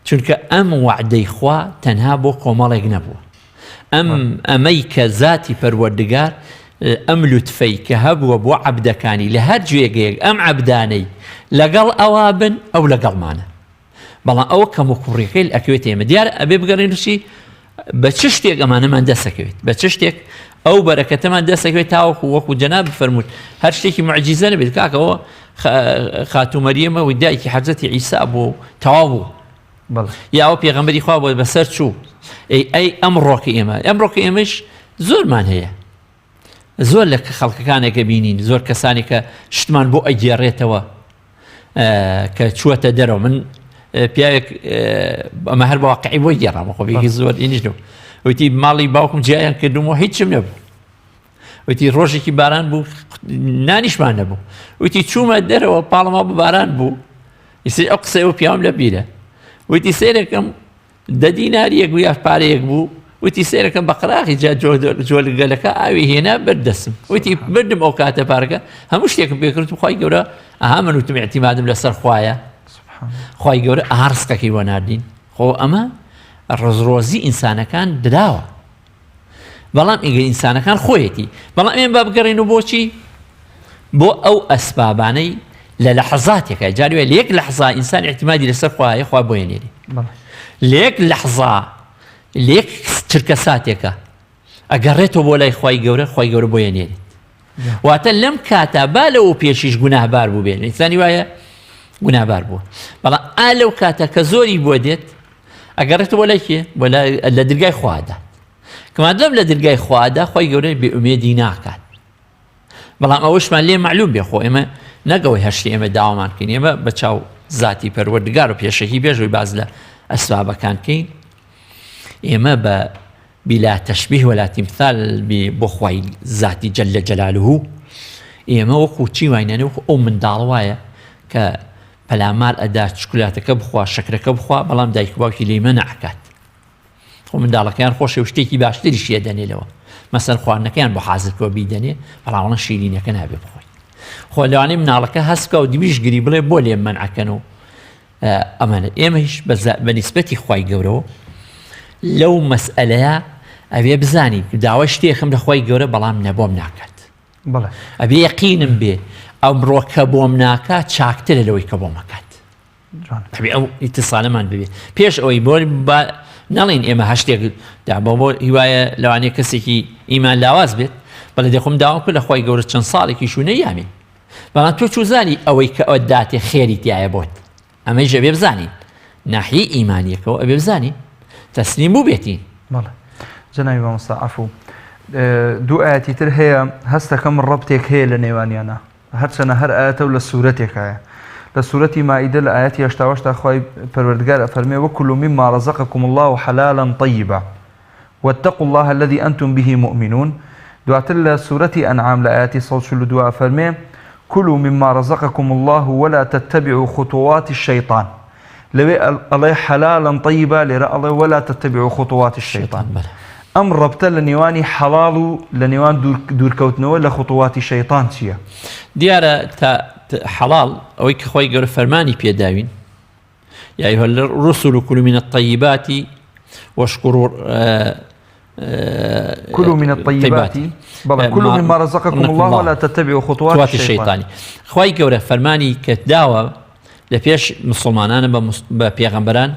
چونك أم وعدي خوا تنهابو قومالك نبو أميك ذاتي پروردگار أم لطفي كهبو بو عبدكاني لهر جويق أم عبداني لقل أوابن أو لقل مانا بەڵام ئەوە کەم و کوڕیەکەی ئەکەوێت ئێمە دیارە ئەبێ بگەڕێنشی بە چ شتێک ئەمانەمان دەسەکەوێت بە چ شتێک ئەو بەرەکەتەمان دەسەکەوێت تاوەکو وەکو جەناب بفەرمووت هەر شتێکی معجیزە نەبێت کاکەەوە خاتو مەریەمە و دایکی حەزەتی عیسا بوو تەواو بوو یا ئەو پێغەمبەری خوا بۆ بەسەر چوو ئەی ئەمڕۆکە ئێمە ئێمەش زۆرمان هەیە زۆر لە خەڵکەکانێکە بینین زۆر کەسانی کە شتمان بۆ ئەگێڕێتەوە کە چووەتە دەرەوە من پیاوێک ئەمە هەر بەواقعی بۆی گێڕامە خۆبێکی زۆر ئینیشتم وتی ماڵی باوکم جیایان کردومەوە هیچم نەبوو وتی ڕۆژێکی باران بوو نانیشمان نەبوو وتی چوومە دەرەوە پاڵما بە باران بوو ئیسی ئەو قسەیەوە پیاوم لە بیرە وتی سێرەکەم دە دیناریەک بوو یا پارەیەک بوو وتی سێرەکەم بە قراقی جا جۆلگەلەکە ئاوی هێنا بەردەسم وتی بردم ئەو کاتە پارەکە هەموو شتێکم پێکردم خوای گەورە ئەها من وتم ئیعتیمادم لەسەر خوایە خوای گەورە ئارسکەکەی وەناردین خۆ ئەمە ڕۆزڕۆزی ئینسانەکان دراوە بەڵام ئیگە ئینسانەکان خۆیەتی بەڵام ئێمە با بگەڕین و بۆچی بۆ ئەو ئەسبابانەی لە لەحەزاتێکە جاروێ لە یەک لەحزا ئینسان ئیعتیمادی لەسەر خوایە خوا بۆیەنێری لە یەک لەحزا لە یەک چرکە ساتێکە ئەگەڕێتەوە بۆ لای خوای گەورە بۆیەنێری واتە لەم کاتە با لەوە پێشیش گوناهبار بوو بێن ئینسانی وایە گوناهبار بووە بەڵام لەو کاتە کە زۆری بۆ دێت ئەگەڕێتەوە لای کێ لە دەرگای خوادا کەمادەم لە دەرگای خوادا خۆی گەورەی بێئومێدی ناکات بەڵام ئەوەشمان لێ معلوم بێ خۆ ئێمە نەگەوەی هەشتی ئێمە داوامان کەین ئێمە بە چاو ذاتی پەروەردگار و پێشەکی بێژەوەی باز لە ئەسبابەکان کەین ئێمە بە بلا تەشبیه ولا تیمثال بۆ خوای ذاتی جەل جەلالوه ئێمە وەکو چی واینانێ وەکو ئەو منداڵ وایە کە پەلامار ئەدا چکولاتەکە بخوا شەکرەکە بخوا بەڵام دایک و باوکی لێمە نەعکات خۆ منداڵەکەیان خۆشە و شتێکی باشتری شیە دەنێلەوە مەسەر خواردنەکەیان بۆ حازرکەوە بیدەنێ بەڵام شیرینەکە نابێ بخۆی خۆ لەوانەی مناڵەکە هەستکە و دیبیشگری بڵێ بۆ لێم مەنعەکەن و ئەمانە ئێمە هیچ بە نیسبەتی خوای گەورەوە لەو مەسئلەیە ئەوێ بزانین داوای شتێکم لە خوای گەورە بەڵام نەبۆم ناکات ئەبێ یەقینم بێ ئەمڕۆ کە بۆم ناکات چاکترە لەوەی کە بۆم ئەکات ئەبێ ئەو ئیتیصالەمان ببێ پێش ئەوەی بۆ نەڵێن ئێمە هەشتێک بۆ هیوایە لەوانەیە کەسێکی ئیمان لاواز بێت بەڵێ دەخۆم داوام کرد لە خوای گەورە چەند ساڵێکی شوونە یامی بەڵام تۆ چوزانی ئەوەی کە ئەوە داتێ خێری تایە بۆت ئەمەی ژەبێ بزانین ناحیە ئیمانیەکەەوە ئەبێ بزانین تەسلیم بوو بێتین جەنابی مامۆستا عەفو دوو ئاەتی تر هەیە هەستەکەم ڕەبتێک هەیە لە نێوانیانە هەرچەنە هەر ئاەتە و لە سوورەتێکایە لە سوورەتی مائیدە لە ئاەتی 88 خوای پەروەردگار ئەفەرمێ وەکولوا مما رزقكم الله حلالا طيبا واتقوا الله الذي أنتم به مؤمنون دواتر لە سوورەتی ئەنعام لە ئاەتی 142 ئەفەرمێ كلوا مما رزقكم الله ولا تتبعوا خطوات الشيطان لەوێ ئەڵێ حلالا طيبا لێرە ئەڵێ ولا تتبعوا خطوات الشيطان ئەم ڕەبتە لە نێوانی حەڵاڵ و لە نێوان دوورکەوتنەوە لە خطواتی شەیطان چییە؟ دیارە حەڵاڵ ئەوەی کە خۆی گەورە فەرمانی پێداوین یا أيها الرسل كلوا من الطيبات واشكروا كلوا من الطيبات كلوا مما رزقكم الله ولا تتبعوا خطوات الشيطان خۆی گەورە فەرمانی کە داوە لە پێش مسلمانانە بە پێغەمبەران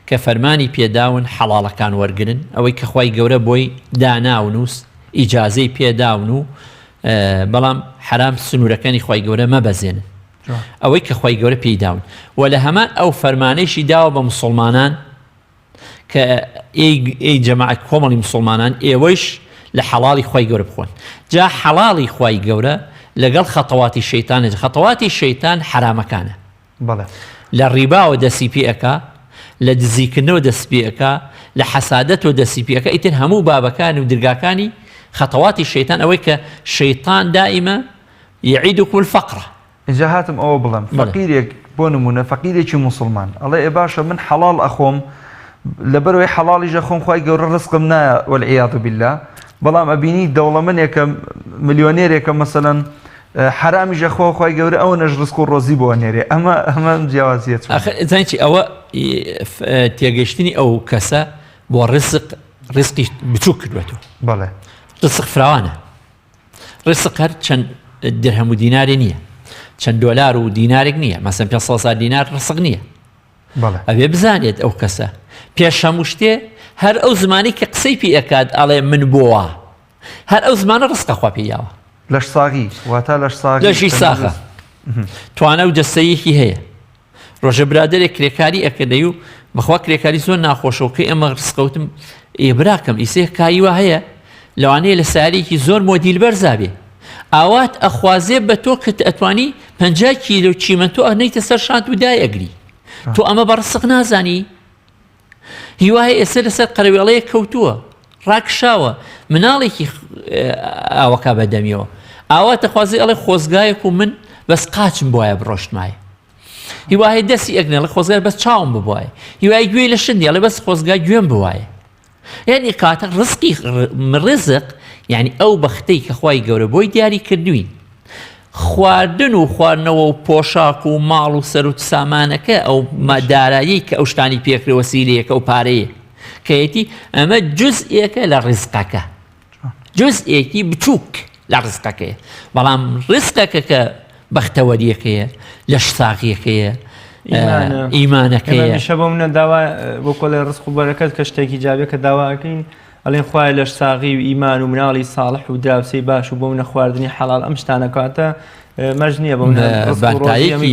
کە فەرمانی پێداون حەڵاڵەکان وەرگرن ئەوەی کە خوای گەورە بۆی داناون و ئیجازەی پێداون و بەڵام حرام سنوورەکانی خی گەورە مەبەزێنن ئەوەی کە خی گەورە پێیداون و لە هەمان ئەو فەرمانەیشی داوە بە مسلمانان کە ئەی جەماعەت کۆمەڵی مسلمانان ئێوەش لە حەڵاڵی خی گەورە بخۆن جا حەڵاڵی خی گەورە لەگەڵ خەتەواتی شەیتانە خەتەواتی شەیتان حرامەکانە لە ڕیباوە دەسی پێەکە لە دزیکردنەوە دەست پێەکە لە حەسادەتەوە دەسی پێەکە ئیتر هەموو بابەکانی و درگاکانی خەتەواتی شەیتان ئەوەی کە شەیتان دائیمە یعیدکم الفەقرە اینجا هاتم ئەوە بڵم فەقیرێک بۆ نمونە فەقیرێکی موسڵمان ئەڵێ ئێ باشە من حەڵاڵ ئەخۆم لەبەرەوەی حەڵاڵیش ئەخۆم خی گەورە ڕزقم نایە وەالعیاذ بالله بەڵام ئەبینی دەوڵەمەندێکە ملیۆنێرێکە مەسەلەن حرامی ژەخۆ خی گەورە ئەوە نەژ ڕزق و ڕۆزی بۆ نێرێ ئەمە جیاوازیت زانیی ئەوە تێگەشتنی ئەو کەسە بۆ ڕزقی بچوو کردوێتەوە بەڵێ ڕزق فراوانە ڕزق هەر چەند درهەم و دینارێ نییە چەند دۆلار و دینارێک نییە مەسەن 500 دینار ڕزق نییە ئەوێ بزانێت ئەو کەسە پێش هەموو شتێ هەر ئەو زمانی کە قسەی پێ ئەکات ئەڵێ من بووە هەر ئەو زمانە ڕزقە خوا پێیاوە لەش ساغی واتە لەش ساغی لەشی ساخە توانە و دەستەیەکی هەیە ڕۆژە برادێک کرێکاری ئەکەدەی و بەخوا کرێکاری زۆر ناخۆشەوەکەی ئەمە ڕزقەوتم ئێبراکەم ئیسێ کاییوە هەیە لەوانەیە لە ساریکی زۆر مۆدیل بەرزابێ ئاوات ئەخوازێ بە تۆ کە ئەتوانی 50 کیلۆ چیمە تۆ ئەنەیتە سەر شانت و دایەگری تۆ ئەمە بە ڕزق نازانی هیوای ئێستا لەسەر قەرەوێڵەیە کەوتووە ڕاکشاوە مناڵێکی ئاوەکە بەدەمیەوە ئاواتە خوازی ئەڵێ خۆزگایەک و من بەس قاچم بواە بڕۆشتمایە هیوای دەستی ئەگنێ لە خۆزگای بەس چاوم ببواە هیوای گوێی لە شندی ئەڵێ بەس خۆزگای گوێم بواە یعنی کاتە ڕزقی ڕزق یعنی ئەو بەختەی کە خوای گەورە بۆی دیاری کردوین خواردن و خواردنەوە و پۆشاک و ماڵ و سەر و سامانەکە ئەو دارایی کە ئەو شتانی پێکرێەوە سیلەیەکە و پارەیە کەیەتی ئەمە جزئێکە لە ڕزقەکە جزئێکی بچووک لە ڕزقەکەیە بەڵام ڕزقەکە کە بەختەوەریەکەیە لەش ساغیەکەیە ئیمانەکەیە شە بۆ منە داوا بۆ کۆڵێ ڕزق و بەرەکەت کە شتێکی جابێت کە داواکەین ئەڵێن خوای لەش ساغی و ئیمان و مناڵی ساڵح و دراوسەی باش و بۆ منە خواردنی حەڵال ئەم شتانە کاتە مەرج نییە بۆ منە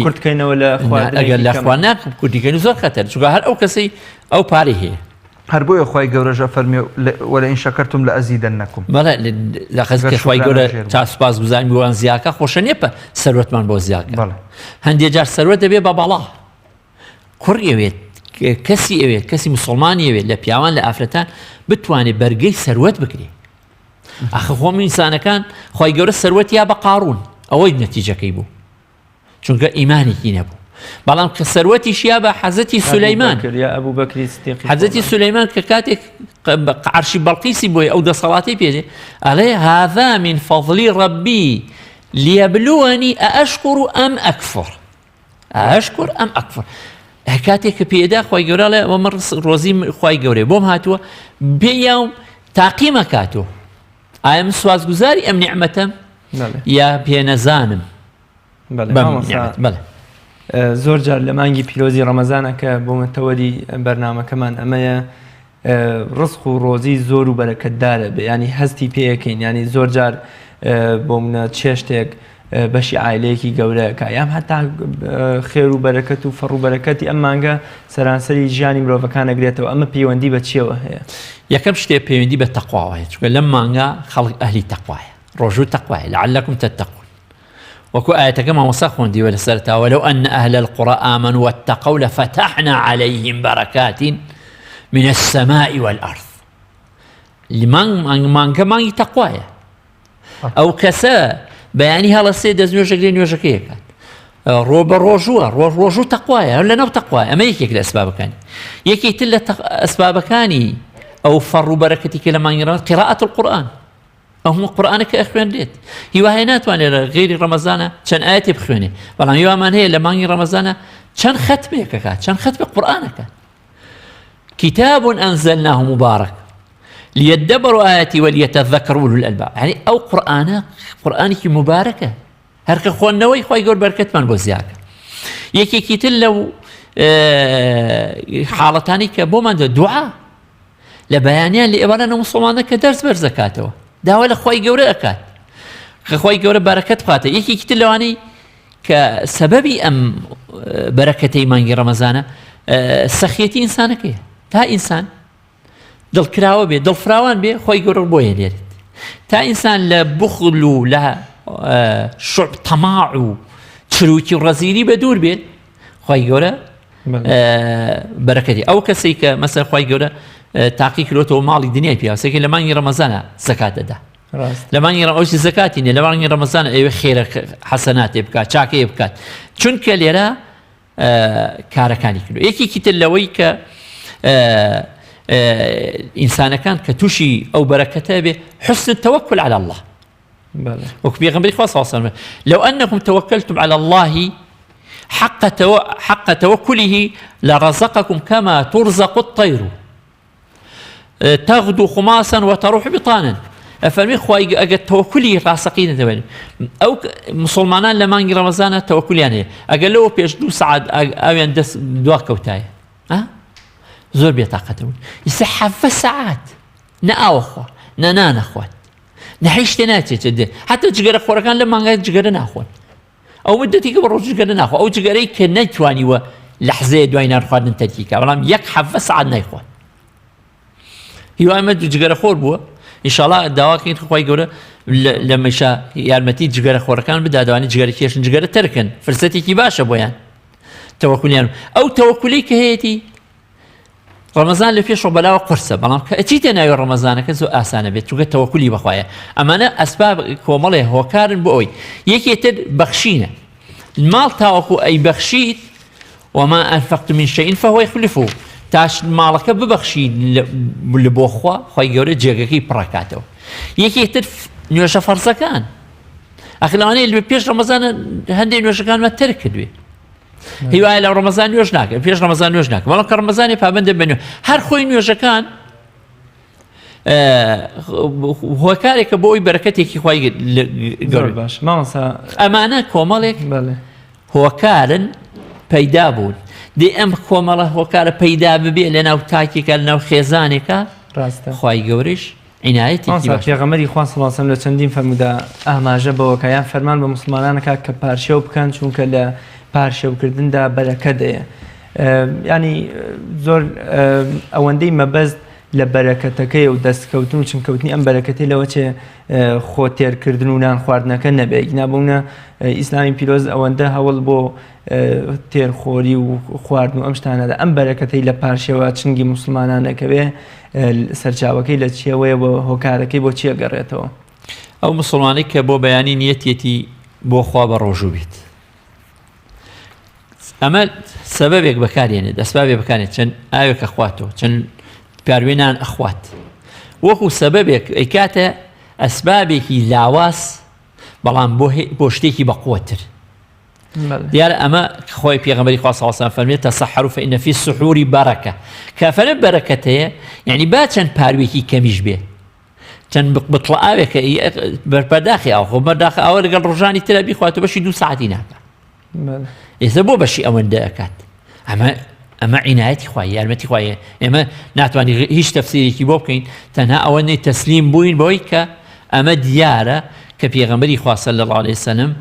کورتکەینەوە لە ئەگەر لە خواناک کوردیکەین زۆر خەتەر چونکە هەر ئەو کەسەی ئەو پارەی هەیە هەر بۆیە خی گەورەژە فەرمی وەلە ئین شەکەرتم لە ئەزیدەنەکم بەڵێ لە خەزکە خی گەورە تا سوپاس گوزاری بۆوان زیاکە خۆشە نیە سەروەتمان بۆ زیاکە هەندێک جار سەروەت دەبێ بە بەڵا کوڕ ئەوێت کەسی ئەوێت کەسی مسلمانی ئەوێت لە پیاوان لە ئافرەتان بتوانێت بەرگەی سەروەت بکرێ ئەخە خۆم ئینسانەکان خی گەورە سەروەت یا بە قاڕون ئەوەی نەتیجەکەی بوو چونکە ئیمانێکی نەبوو بەڵام کە سەروەتیش یا بە حەزەتی سولەیمان حەزەتی سولەیمان کە کاتێک عەرشی بەڵقیسی بۆی ئەو دەسەڵاتی پێدێ ئەڵێ هذا من فضلی ڕەبی لیەبلوەنی ئەشکر ئەم ئەکفر ئەشکر ئەم ئەکفر کاتێک کە پێدا خی گەورە لە ئەوە ڕۆزی خی گەورەی بۆم هاتووە بێیاوم تاقیمە کاتۆ ئایا من سوازگوزاری ئەم نیعمەتەم یا پێنەزانم زۆر جار لە مانگی پیرۆزی ڕەمەزانە کە بۆ متەوەری بەرنامەکەمان ئەمەیە ڕزق و ڕۆزی زۆر و بەرەکەتدارە بێ ینی هەستی پێەکەین ینی زۆر جار بۆ منە چێشتێک بەشی ئایلەیەکی گەورەکە یام هەتا خێر و بەرەکەت و فەڕ و بەرەکەتی ئەم مانگە سەرانسەری ژیانی مرۆڤەکان ئەگرێتەوە ئەمە پەیوەندی بە چیەوە هەیە یەکەم شتێ پەیوەندی بە تەقواوەیە چونکە لەم مانگە خەڵک ئەهلی تەقوایە ڕۆژوو تەقوایە لعلەکم تتەقون وەکو ئاەتەکە مامۆستا خوێندیوە لەسەرتاوە لەو ئەن ئەهل القرى آمنوا واتقوا لفتحنا عليهم بركات من السماء والأرض مانگە مانگی تەقوایە ئەو کەسە بەیانی هەڵەسێ دەست نوێژەگرێ نوێژەکەیەکات ڕۆ بە ڕۆژووە ڕۆژوو تەقوایە لە نەو تەقوایە ئەمە یەکێک لە ئەسبابەکانی یەکێتر لە ئەسبابەکانی ئەو فەڕ و بەرەکەتی کە لە مانگیڕەوە قیراءەت القورئان ئەو هەموو قورئانێک کە ئەخوێندرێت هیوای ناتوانێت لە غێری ڕەمەزانە چەند ئاەتی بخوێنێ بەڵام هیوامان هەیە لە مانگی ڕەمەزانە چەند ختمێکەکات چەند ختمێ قورئانەکە كتاب أنزلناه مبارك ليدبروا آياتي وليتذكروا أولو الألباب يعني أو قرآنك مباركة هرك خوان نوي خوي يقول بركة من بوزياك يكي كيتل لو حالتاني كبوما دعاء لبيانيان لإبرانا مسلمانا كدرس برزكاته داولا خوي يقول أكاد خۆی گەورە بەرەکەت بخاتە. یەکێکی تر لەوانەی کە سەبەبی ئەم بەرەکەتەی مانگی ڕەمەزانە سەخیەتی ئینسانەکەیە. تا ئینسان دڵکراوە بێ، دڵفراوان بێ، خۆی گەورە بۆیە لێرێت. تا ئینسان لە بخل و لە تەماع و چروکی و ڕەزیلی بە دوور بێت، خۆی گەورە بەرەکەتی. ئەو کەسێک کە مەسەر خۆی گەورە تاقی کردوتەوە ماڵی دنیای پیاوەسێکی لە مانگی ڕەمەزانە زەکات دەدا. لە مانگی ئەوشی زەکاتی نیە، لە مانگی ڕەمەزانە ئەوێ خێرە حەسەناتێ بکات، چاکەیە بکات، چونکە لێرە کارەکانی کردو. یەکێکی تر لەوەی کە ئینسانەکان کە تووشی ئەو بەرەکەتە بێ حسن التوكل على الله. وەکو پێغەمبەری خوا صلی الله عليه وسلم لو أنكم توكلتم على الله حق توكله لرزقكم كما ترزق الطير تغدو خماسا وتروح بطانا. فەرمی خوای ئەگەر تەوەکولی ڕاستەقینە دەبێت. ئەو مسلمانان لە مانگی ڕەمەزانە تەوەکولیان هەیە، ئەگەر لەوە پێش 2 ساعات ئەویان دەست دوا کەوتایە زۆر بێتاقەتە بوون. ئیسا 7 ساعات نە ئاوەخوا، نە نانەخوات، نە هیچ شتێ ناچێت دێ، حتا جگەرە خۆرەکان لە مانگای جگەرە ناخۆن. ئەو مدەتی کە بە ڕۆژ جگەرە ناخۆ، ئەو جگەرەی کە نەیتوانیوە لەحزەیە دوای نانخواردن تەرکیکە، بەڵام یەک 7 ساعات نایخوات. هیوای ئەمە جگەرە خۆر بووە. ئینشاءڵڵا داواکەین خۆی گەورە لە مەشا یارمەتی جگەرە خۆرەکان بدا، دەوانێت جگەرە کێشن جگەرە تەرکن، فرسەتێکی باشە بۆیان تەوەکولیان. ئەو تەوەکولی کە هەیەی ڕەمەزان لە پێشەوە بەلاوە قورسە، بەڵام کە ئەچیتە ناوی ڕەمەزانەکە زۆر ئاسانە بێت، چونکە تەوەکولی بەخوایە. ئەمانە ئەسباب کۆمەڵێ هۆکارن بۆ ئەوی. یەکێتر بەخشینە، ماڵ تاوەکو ئەی بەخشیت وما أنفقتم من شيء فهو يخلفه، تاش ماڵەکە ببەخشی لە بۆ خوا، خۆی گەورە جێگەکەی پڕەکاتەوە. یەکێتر نوێژە فەرزەکان، ئەخلانەیە لە پێش ڕەمەزانە هەندێک نوێژەکانمە تەرک کردوێ، هیوایە لە ڕەمەزان نوێژ ناکە، پێش ڕەمەزان نوێژ ناکە، بەڵام کە ڕەمەزانی پابەندە بە نوێ. هەر خۆی نوێژەکان هۆکارێکە بۆ ئەوی بەرەکەتێکی خۆی گەورە باش. مامۆستا ئەمانە کۆمەڵێک هۆکارن پەیدا بوون. دێ ئەم کۆمەڵە هۆکارە پەیدا ببێ لە ناو تاکێکە، لە ناو خێزانێکە، ڕاستە خی گەورەش عنایەتی پێغەمبەری خوا صلی الله علیه و سلم لە چەندین فەرموودا ئاماژە بەوەکەیان فەرمان بە مسلمانانەکە کە پارشێو بکەن، چونکە لە پارشێوکردندا بەرەکە دەیە. ینی زۆر ئەوەندەی مەبەست لە بەرەکەتەکەی و دەستکەوتن و چنکەوتنی ئەم بەرەکەتی لەوە چێ خۆ تێرکردن و نان خواردنەکە نەبێ. نابوونە ئیسلامی پیرۆز ئەوەندە هەوڵ بۆ تێرخۆری و خواردن و ئەم شتانەدا ئەم بەرەکەتەی لە پارشێوە چنگی مسلمانانەکەوێ سەرچاوەکەی لە چیەوەیە بۆ هۆکارەکەی بۆ چیە گەڕێتەوە. ئەو مسلمانی کە بۆ بەیانی نیەتێتی بۆ خوا بە ڕۆژوو بیت، ئەمە سەبەبێک بەکارێنێت، ئەسبابێک بەکارێت، چەند ئاوێکە خواتەوە، چەند پیاوێنان ئەخوات، وەکو سەبەبێک ئەیکاتە ئەسبابێکی لاواز، بەڵام بۆ شتێکی بەقووەتر. دیارە ئەمە خۆی پێغەمبەری خوا صلی الله علیه و سلم فەرمێت تەسەحەروا فإن فی السحور بەرەکە، کە فەرمێ بەرەکەتەیە، یعنی با چەند پاروێکی کەمیش بێ، چەند بتڵە ئاوێکە بەرداخی ئاو، خۆ بەرداخی ئاوە لەگەڵ ڕۆژانی ترە بیخواتەوە بەشی 2 ساعتی ناکە. ئێستا بۆ بەشی ئەوەندە ئەکات. ئەمە عنایەتی خوای، یارمەتی خوایە. ئێمە ناتوانین هیچ تەفسیرێکی بۆ بکەین، تەنها ئەوەندەی تەسلیم بووین بۆی کە ئەمە دیارە کە پێغەمبەری خوا صلی الله علیه و سلم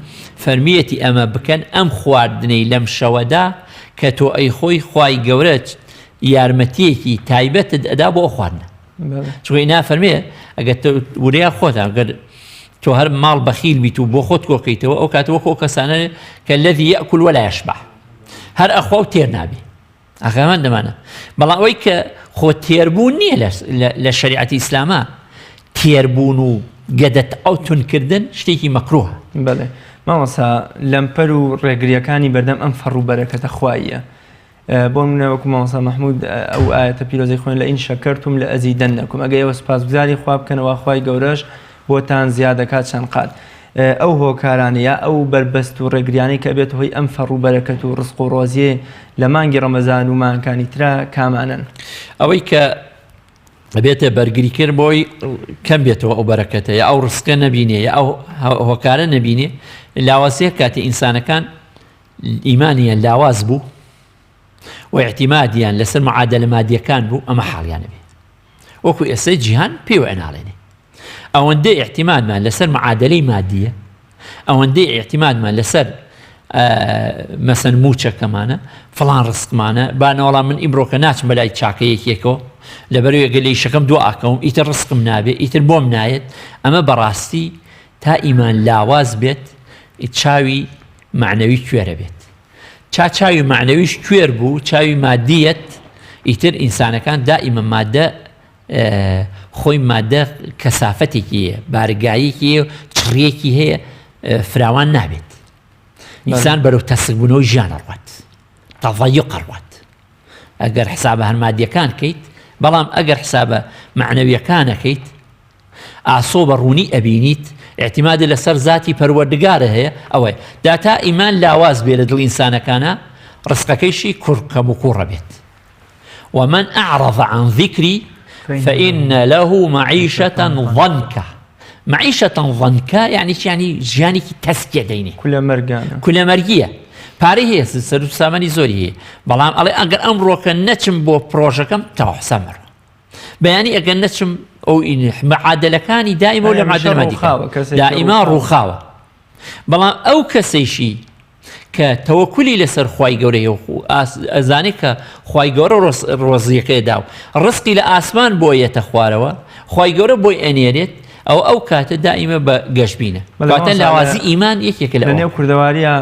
فەرمیەتی ئەمە بکەن ئەم خواردنەی لەم شەوەدا کە تۆ ئەی خۆی خوای گەورە یارمەتیەکی تایبەتت ئەدا بۆ خواردنە. چونکە ئینا فەرمێ ئەگەر وریا خۆتە، ئەگەر تۆ هەر ماڵ بەخیل بیت و بۆ خۆت کۆکەیتەوە، ئەو کاتەوە خۆ کەسانە کە الذي يأكل ولا يشبع، هەر ئەخوا و تێر نابێ. ئەخەمان دەمانە، بەڵام ئەوەی کە خۆ تێربوون نییە لە شەریعەتی ئیسلامە، تێربوون و گەدەت ئەوتونکردن شتێکی مەکروهە. بەڵێ مامۆستا لەمپەر و ڕێگریەکانی بەردەم ئەم فەڕ و بەرەکەتە خواییە. بۆ نمونە وەکو مامۆستا مەحموود ئەو ئایەتە پیرۆزەی خوێن لئین شەکەرتم لەئەزیدەنەکم، ئەگەر ئێوە سوپاسگوزاری خوا بکەنەوە خوای گەورەش بۆتان زیاد دەکات چەند قات. ئەو هۆکارانە یا ئەو بربەست و ڕێگریانەی کە بێت هۆی ئەم فەڕ و بەرەکەت و ڕزق و ڕۆزیێ لە مانگی ڕەمەزان و مانگەکانی ترا کامانن؟ ئەوەی کە بێتە بەرگریکرد بۆی کەم بێتەوە ئەو بەرەکەتە، یا ئەو ڕزقە نەبینێ، یا ئەو هۆکارە نەبینێ، لاوازەیە کاتی ئینسانەکان ئیمانیان لاواز بوو و اعتیمادیان لەسەر معادلە مادیەکان بوو، ئەمە حاڵیانە بێ. وەکو ئێستا جیهان پێوە ئەناڵێنێ، ئەوەندەی احتیمادمان لەسەر معادلەی مادیە، ئەوەندەی احتیمادمان لەسەر مەسەن موچەکەمانە فڵان ڕستمانە بانەوەڵام من ئیمڕۆکە ناچم بەلای چاکەیەکێکەوە لەبەرەوەی ئەگەر لەی شەکەم دو ئاکەوم ئیتر ڕستم نابێت ئیتر بۆم نایەت. ئەمە بەڕاستی تا ئیمان لاواز بێت چاوی معنەوی کوێرە بێت. چاوی معنەویش کوێر بوو، چاوی مادیەت ئیتر ئینسانەکان دائیمە مادە خۆی مادە کەسافەتێکی هەیە، بارگاییکی هەیە، چڕیەکی هەیە، فراوان نابێت. ئینسان بەرەو تەسکبوونەوەی ژیان ئەڕوات، تەضەیق ئەڕوات ئەگەر حسابە هەر مادیەکان کەیت. بەڵام ئەگەر حسابە معنەویەکانەکەیت ئاسۆ بە ڕوونی ئەبینیت، اعتیمادی لەسەر ذاتی پەروەردگارە هەیە. ئەوەی داتا ئیمان لاواز بێ لە دڵ ئینسانەکانە ڕزقەکەیشی کوڕکەم و کوڕە بێت. ومن أعرض عن ذكري فإن له معيشة ضنكا. معيشة ضنكا يعني ژیانی تەسکیە دەینێ، کولە مەرگیە، پارەی هەیە، سەر و سامانی زۆری هەیە. بەڵام ئەڵێ ئەگەر ئەمڕۆکە نەچم بۆ پرۆژەکەم تەواو حساب مەڕۆ. بەیانی ئەگەر نەچم ئەو معادلەکانی دائیمە و لە معادلە مادیەکان دائیما ڕووخاوە. بەڵام ئەو کەسەیشی کە تەوەکولی لەسەر خوای گەورەیە و ئەزانێت کە خوای گەورە ڕۆزیەکەی داو ڕزقی لە ئاسمان بۆ یەتە خوارەوە، خوای گەورە بۆی ئەنێرێت، ئەو کاتە دائیمە بە گەشتبینە. کاتە لاوازی ئیمان یەکێکە لە نێو کوردەواریە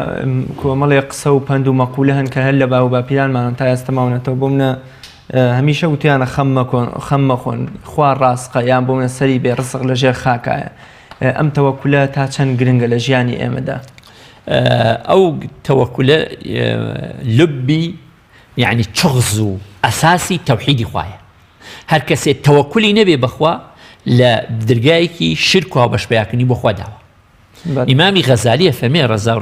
کۆمەڵێ قسە و پند و مەقولە هەن کە هەر لە باو باپیرانمان تا ئێستا ماونەتەوە بۆ منە هەمیشە وتیانە خەم مەخۆن، خوا ڕاستقە یان بۆ منە سەری بێ ڕزق لەژێر خاکایە. ئەم تەوەکولە تا چەند گرنگە لە ژیانی ئێمەدا؟ ئەو تەوەکولە لبی یعنی چغز و ئەساسی تەوحیدی خوایە. هەر کەسێ تەوەکولی نەبێ بەخوا لە دەرگایەکی شرک و بەشبەیاکردنی بۆ خوا داوە. ئیمامی غەزالیە فەرمێ ڕەزا و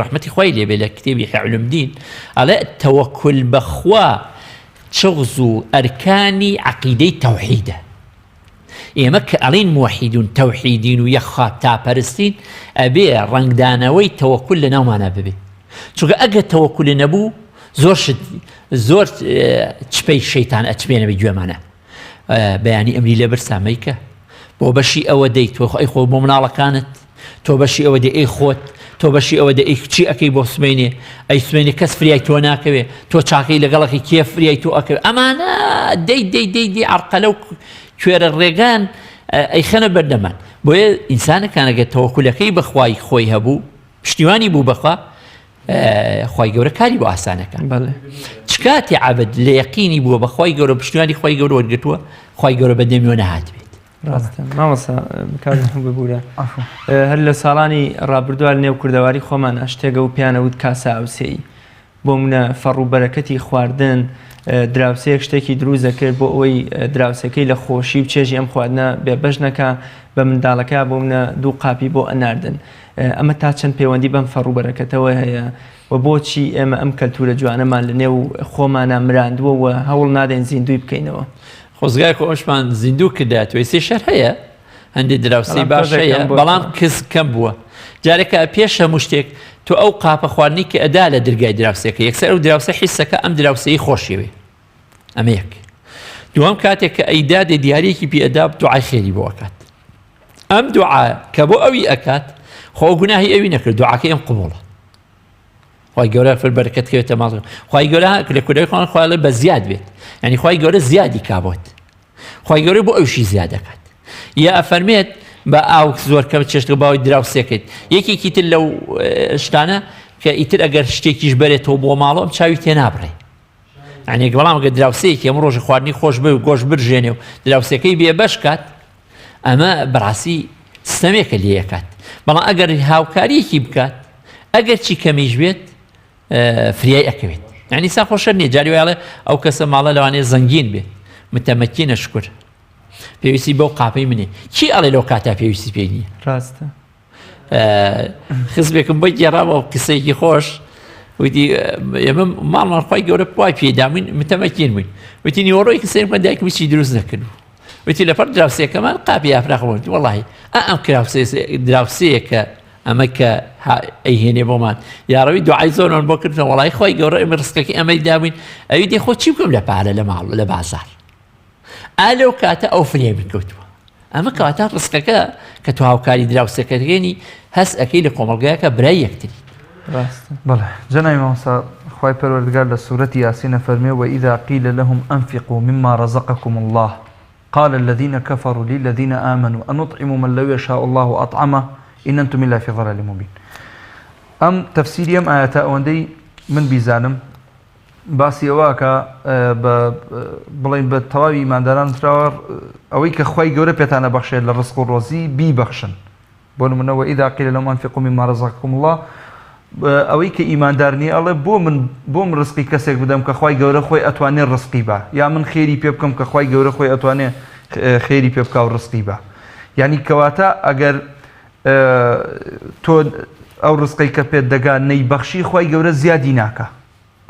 ڕەحمەتی خوای لێبێ لە کتێبی إحیاء علوم الدین ئەڵێ تەوەکل بەخوا چغز و ئەرکانی عەقیدەی تەوحیدە. ئێمە کە ئەڵێن موحیدون تەوحیدین و یەخوا تاپەرستین ئەبێ ڕەنگدانەوەی تەوەکل لە ناومانە ببێ. چونکە ئەگەر تەوەکل نەبوو زۆر چپەی شەیتان ئەچبێنە بە گوێمانە. بەیانی ئەمری لە برسامەیکە بۆ بەشی ئەوە دەیت تۆ ئەی خۆ بۆ مناڵەکانت، تۆ بەشی ئەوە دەی ئەی خۆت، تۆ بەشی ئەوە دەی چی ئەەکەی بۆ سمێنێ، ئەی سمێنێ کەس فریای تۆ ناکەوێ، تۆ چاکەی لەگەڵەکەی کێ فریای تۆ ئەکەوێ. ئەمانە دەی عەرقەلە و کوێرە ڕێگان ئەی خەنە بەردەمان. بۆیە ئینسانەکانەگە تەوەکولەکەی بەخوای خۆی هەبوو، پشتیوانی بوو بەخوا، خوای گەورە کاری بۆ ئاسانەکان. چ کاتی عەبد لە یەقینی بووە بەخوای گەورە پشتیوانی خوای گەورە وەرگرتووە، خوای گەورە بەدەمیەوە نەهات بێت. ڕاستە مامۆستا کارم ببوورە. هەر لە ساڵانی ڕابردووە لە نێو کوردەواری خۆمانە شتێگە و پیانەوت کاسە ئاوسێی بۆ منە فەڕوو بەرەکەتی خواردن دراوسەیەک شتێکی دروست دەکرد بۆ ئەوەی دراوسەکەی لە خۆشی و چێژی ئەم خواردنە بێبەش نەکا بە منداڵەکە بۆ منە دوو قاپی بۆ ئەناردن. ئەمە تا چەند پەیوەندی بەم فەڕوو بەرەکەتەوە هەیە و بۆچی ئێمە ئەم کەلتورە جوانەمان لە نێو خۆمانە مراندووە و هەوڵ نادەین زیندوی بکەینەوە؟ خۆزگای خۆشمان زیندوو کرداتوە سێ شەر هەیە، هەندێک دراوسی باش هەیە، بەڵام کەس کەم بووە. جارێکە پێش هەموو شتێک تۆ ئەو قاپە خواردنی کە ئەدا لە دەرگای دراوسەکە یەکسەر ئەو دراوسە حیسەکە ئەم دراوسەی خۆشیوێ. ئەمە یەک. دووەم کاتێک کە ئەیدادێ دیارەیەکی پێ ئەدا دوعای خێری بۆ ئەکات. ئەم دوعا کە بۆ ئەوی ئەکات خۆ گوناهی ئەوی نەکرد، دوعاکەی ئەم قبوڵە. خوای گەورە بەرەکەت کەوێتە ماڵ. خوای گەورە لە کوردەوەی خۆیان خوای بە زیاد بێت، یعنی خوای گەورە زیادی کابوت. خوای گەورە بۆ ئەوشی زیاد دەکات. یا ئەفەرمێت بە ئاو زۆر کەم چێشت باوی دراوسێکێت. یەکێکی تر لەو شتانە کە ئیتر ئەگەر شتێکیش بەرێتەوە بۆ ماڵەوە چاوی تێ نابڕێ. یعنی بەڵام ئەگەر دراوسەیەکی ئەم ڕۆژە خواردنی خۆش بێ و گۆشت برژێنێ و دراوسەکەی بێ بەش کات، ئەمە بەڕاستی سیستەمێکە لێ یەکات. بەڵام ئەگەر هاوکاریەکی بکات، ئەگەر چی کەمیش بێت فریای ئەکەوێت. یعنی سا خۆشە نییە. جاری وایڵێ ئەو کەسە ماڵە لەوانەیە زەنگین بێت، متەمەکینە شکر، پێویستی بەو قاپەی منێ. چی ئەڵێ لەو کاتا پێویستی پێی نییە؟ ڕاستە. خزمێکم بۆی گێڕاوە قسەیەکی خۆش، وتی ئێمە ماڵمان خوای گەورە پوای پێدامین متەمەکین بووین. وتی نیوەڕۆی کەسێک من دایکم هیچی دروست نەکردو. وتی لەپەر دراوسەکەمان قاپی ئافراخەوە. وەڵاهی ئەم دراوسەیە کە ئەمە کە ئەیهێنێ بۆمان یاڕەوی دوعای زۆرمان بۆ کردن، وەڵای خوای گەورە ئێمە ڕزقەکەی ئەمەی دابووین، ئەوی دێ خۆ چی بکەم لە پارە لە ماڵ لە بازار. ئالەو کاتە ئەو فریای بکەوتووە. ئەمە کەواتە ڕزقەکە کە تو هاوکاری دراوسەکەگەێنی هەست ئەەکەی لە کۆمەڵگایەکە برای یەکتری. بەڵێ جەنای مامۆستا خوای پەروەردگار لە سوورەتی یاسینە فەرمێ وإذا قيل لهم أنفقوا مما رزقكم الله قال الذين كفروا للذين آمنوا أنطعم من لو يشاء الله أطعمه إن أنتم إلا في ضلال مبين. ئەم تەفسیری ئەم ئاەتە ئەوەندەی من بیزانم باسی ئەوەکە بڵێن بە تەواوی ئیمانداران تراوە ئەوەی کە خوای گەورە پێتانە بەخشێت لە ڕزق و ڕۆزی بیبەخشن. بۆ نمونەوە وإذا قيل لهم أنفقوا مما رزقكم الله ئەوەی کە ئیماندارنی ئەڵێ بۆم ڕزقی کەسێک بدەم کە خوای گەورە خۆی ئەتوانێت ڕزقی بە، یا من خێری پێ بکەم کە خوای گەورە خۆی ئەتوانێت خێری پێ بکە و ڕزقی بە. یعنی کەواتە ئەگەر تۆ ئەو ڕزقی کە پێت دەگات نەیبەخشی خوای گەورە زیادی ناکە.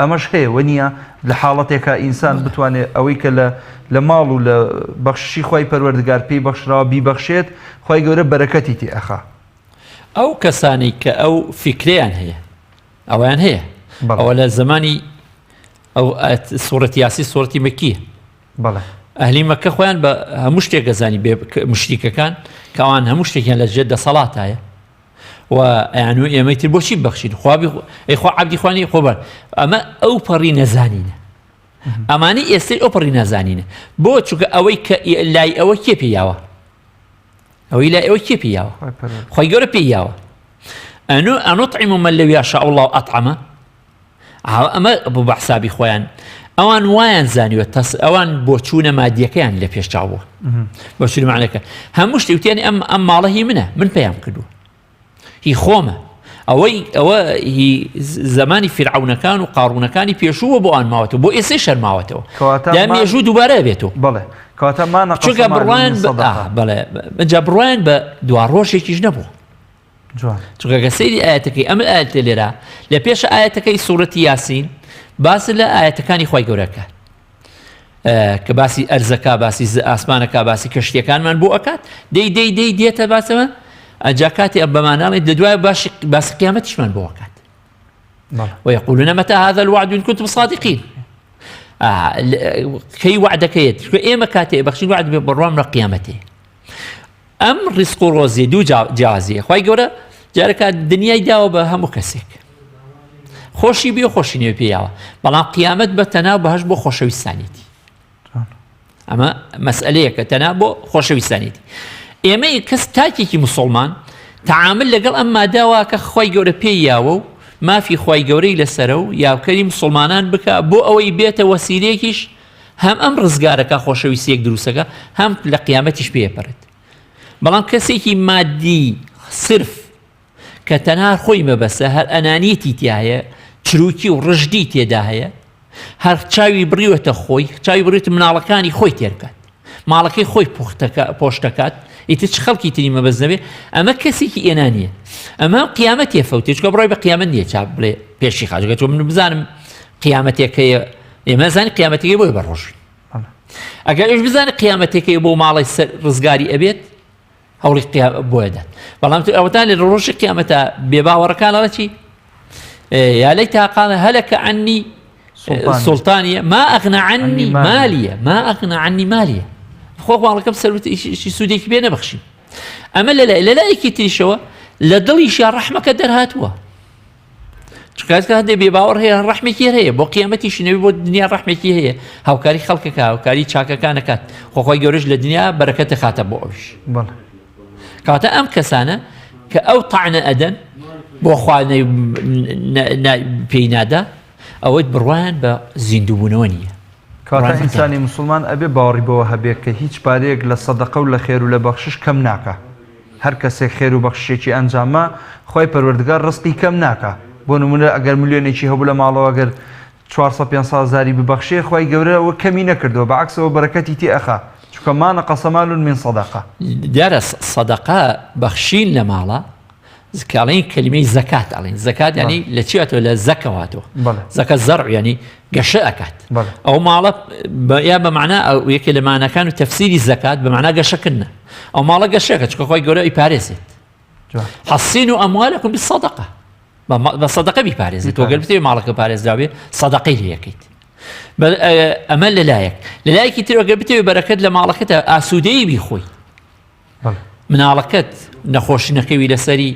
ئەمەش هەیە وەنیە لە حاڵەتێکە ئینسان بتوانێت ئەوەی کە لە ماڵ و لە بەخشی خوای پەروەردگار پێی بەخشراوە بیبەخشێت خوای گەورە بەرەکەتی تێ ئەخا. ئەو کەسانی کە ئەو فیکریان هەیە ئەویان هەیە ئەوە لە زمانی ئەو سوورەتی یاسی سوورەتی مەکیە. بەڵێ ئەهلی مەکە خۆیان بە هەموو شتێک گەزانی مشریکەکان کە ئەوان هەموو شتێکیان لە جێ دەسەڵاتایە و ئەیانوە ئێمەی تر بۆچی بەخشین خوا عەبدی خوانی خۆبەر ئەمە ئەو پەڕی نەزانینە ئەمانی ئێستای ئەو پەڕی نەزانینە بۆ چونکە ئەوەی کە لای ئەوە کێ پێیاوە ئەوەی لای ئەوە کێ پێیاوە خوای گەورە پێیاوە ئەنوطعم من لو يشاء الله أطعمه ئەمە بۆ بە حسابی خۆیان ئەوان وایان زانیوە ئەوان بۆ چوونە مادیەکەیان لە پێشچاو بووە بۆ چوونە معنەکە هەموو شتێ وتیانی ئەم ماڵە هی منە من پێیان کردووە هی خۆمە ئەوە هی زمانی فرعونەکان و قاڕونەکانی پێشووە بۆ ئەوان ماوەتەوە بۆ ئێستەی شەرماوەتەوە یا مێژوو دووبارە بێتەوە. بەڵێ کەواتە چونکە بڕوان بڕوان بە دوا ڕۆژێکیش نەبوو چونکە کە سەیری ئاەتەکەی ئەمە ئاەتە لێرە لە پێشە ئاەتەکەی سوورەتی یاسین باس لە ئاەتەکانی خوای گەورەکە کە باسی ئەرزەکە باسی ئاسمانەکە باسی کەشتیەکانمان بۆ ئەکات دەی دێتە باسەوە ئەجا کاتی بەماناڵی دەدوایە باسی قیامەتیشمان بۆ ئەکات ويقولون متى هذا الوعد إن كنتم صادقين. كي وعدكيت إما كاتي بخشين وعد ببرام قيامته أم رزق روزي دو جازية خواهي قورا جارك الدنيا داو بها مكسك خوشي بيو خوشي نيو بياوا بلان قيامت بتناو بهاش بو خوشوي السانيتي أما مسألة كتناو خوشوي السانيتي إما كس تاكي مسلمان تعامل لقل أما داوا كخواهي قورا بياوا ما في خواهي قوري لسرو يا كريم مسلمانان بكا بو أوي بيت وسيليكيش هم أم رزقارك خوشوي سيك دروسك هم لقيامتش بيبرد بلان كسيكي مادي صرف كتنها خوي مبسه هر أنانيتي تياهي چروكي ورجدي تيداهي هر چاوي بريوة خوي چاوي بريوة منالكاني خوي تيركات مالكي خوي پوشتكات يتش خلقي تني مبزنبه أما كسيكي أنانية أما قيامتي فوتي چكا براي بقيامت نية چاب بلي بيشي خاجة چو من بزانم قيامتي كي ما زاني قيامتي كي بوي بروش أقل إيش بزاني قيامتي كي بو مالي رزقاري أبيت هولي قيام بويدات والله أوتاني الروش قيامتها بباوركان على شيء يا ليتها قال هلك عني سلطانية ما أغنى عني مالية ما أغنى عني مالية خوخ والله كم سلوت شيء سوديك بينا بخشي أما لا يكتري شوا لدلي شيء الرحمة كدر هاتوا شو كانت هذا بباور هي الرحمة كي هي بو قيامتي شنو بو الدنيا الرحمة كي هي هاوكاري خلقك هاوكاري شاكا كانت خوخوي جورج للدنيا بركة خاتم بوش كاتا أم كسانة كأو طعن أدن بو أخواني بينادا أود بروان بزندوبونونية كاتا إنساني مسلمان أبي باوري بوها بيك هيج باريك للصدقة ولا خير ولا بخشش كم ناكا هر كسي خير وبخششي أنجاما خوي پروردگار رزقي كم ناكا بو نمونه اگر مليوني چي هبو لمالو اگر 400-500 زاري ببخشي خوي گوره وكمي نكردو بعكس وبركتي تي أخا چونکە ما نقص مال من صدقة دیارە صدقة بخشين لمالا كالين كلمة زكاة علين زكاة يعني لتشياتو لزكواتو زكاة زرع يعني قشأكات أو مالا يا بمعنى أو يكل معنى كانوا تفسير الزكاة بمعنى قشكنا أو مالا قشأكات شكو خوي يقولوا يباريزت حصينوا أموالكم بالصدقة بالصدقة بيباريزت وقلبتي مالك باريز دابي صدقي لي أكيد أمل للايك يترى قلبتي بركات لمالكتها أسودي بيخوي مناڵەکەت نەخۆشی نەکەوی لەسەری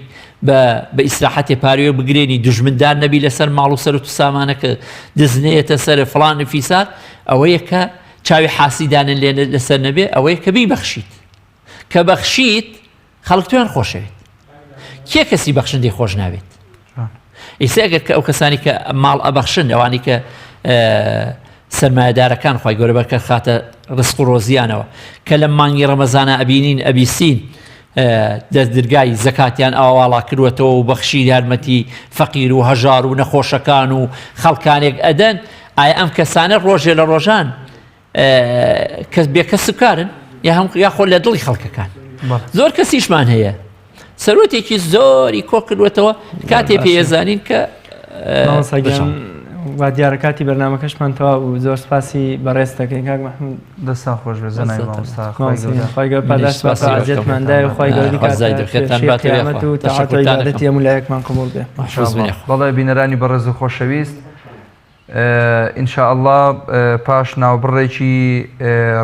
بە ئیسراحەتێ پارێ بگرێنی دژمندار نەبی لەسەر ماڵ و سەر و سامانەکە دزنێتە سەر فڵان نفیسات ئەوەیە کە چاوی حاسیدانن لێ لەسەر نەبێ ئەوەیە کە بیبەخشیت کە بەخشیت خەڵک تویان خۆشەوێت کێ کەسی بەخشندەی خۆش ناوێت ئیسا ئەگەر کە ئەو کەسانی کە ماڵ ئەبەخشن ئەوانی کە سەرمایەدارەکان خۆی گەورە بەرکە خاتە ڕزق و ڕۆزیانەوە کە لە مانگی ڕەمەزانە ئەبینین ئەبیسین دەستدرگای زەکاتیان ئاواڵا کردوێتەوە و بەخشی یارمەتی فەقیر و هەژار و نەخۆشەکان و خەڵکانێک ئەدەن ئایا ئەم کەسانە ڕۆژێ لە ڕۆژان کەس بێکەسبکارن یا خۆ لە دڵی خەڵکەکان زۆر کەسیشمان هەیە سەرۆتێکی زۆری کۆ کردوێتەوە کاتێ پێزانین کە وا دیارەکاتی بەرنامەکەشمان تەوا و زۆر سپاسی بەڕێز دەکەین کاک مەحموود دەستان خۆش بێزانای مامۆستا خۆی گەورە پاداش ئازیەتماندای و خۆی گەوری قیامەت و تاعات و عیبادەتی هەموو لایەکمان قبوڵ بێ بەڵێ بینەرانی بەڕێز و خۆشەویست ئینشاءالله پاش ناوبڕێکی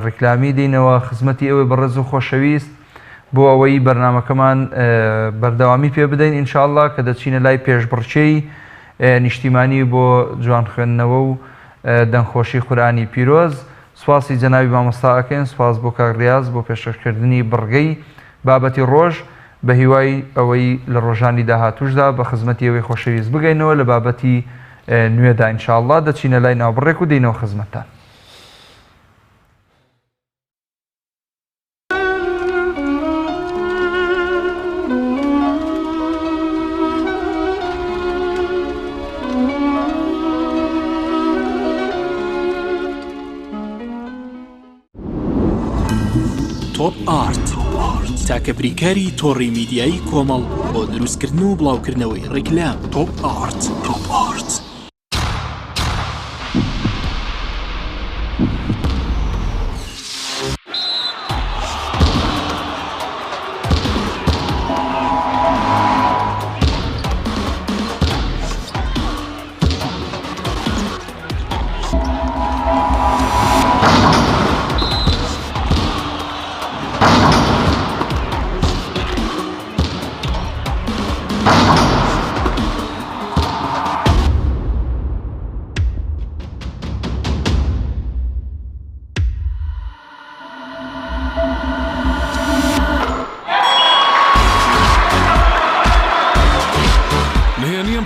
ڕیکلامی دێنەوە خزمەتی ئەوەی بەڕێز و خۆشەویست بۆ ئەوەی بەرنامەکەمان بەردەوامی پێ بدەین ئینشاءالله کە دەچینە لای پێشبڕچەی نیشتیمانی بۆ جوان خوێندنەوە و دەنگخۆشی قورئانی پیرۆز سواسی جەنابی مامۆستا ئەکەین سواس بۆ کاک ریاض بۆ پێشکەشکردنی بڕگەی بابەتی ڕۆژ بە هیوای ئەوەی لە ڕۆژانی داهاتوشدا بە خزمەتی ئەوەی خۆشەویست بگەینەوە لە بابەتی نوێدا ئینشاءالله دەچینە لای ناوبڕێک و دێینەوە خزمەتتان تۆپ ئارت تاکە بریکاری تۆڕی میدیایی کۆمەڵ بۆ دروستکردن و بڵاوکردنەوەی ڕیکلام تۆپ ئارت.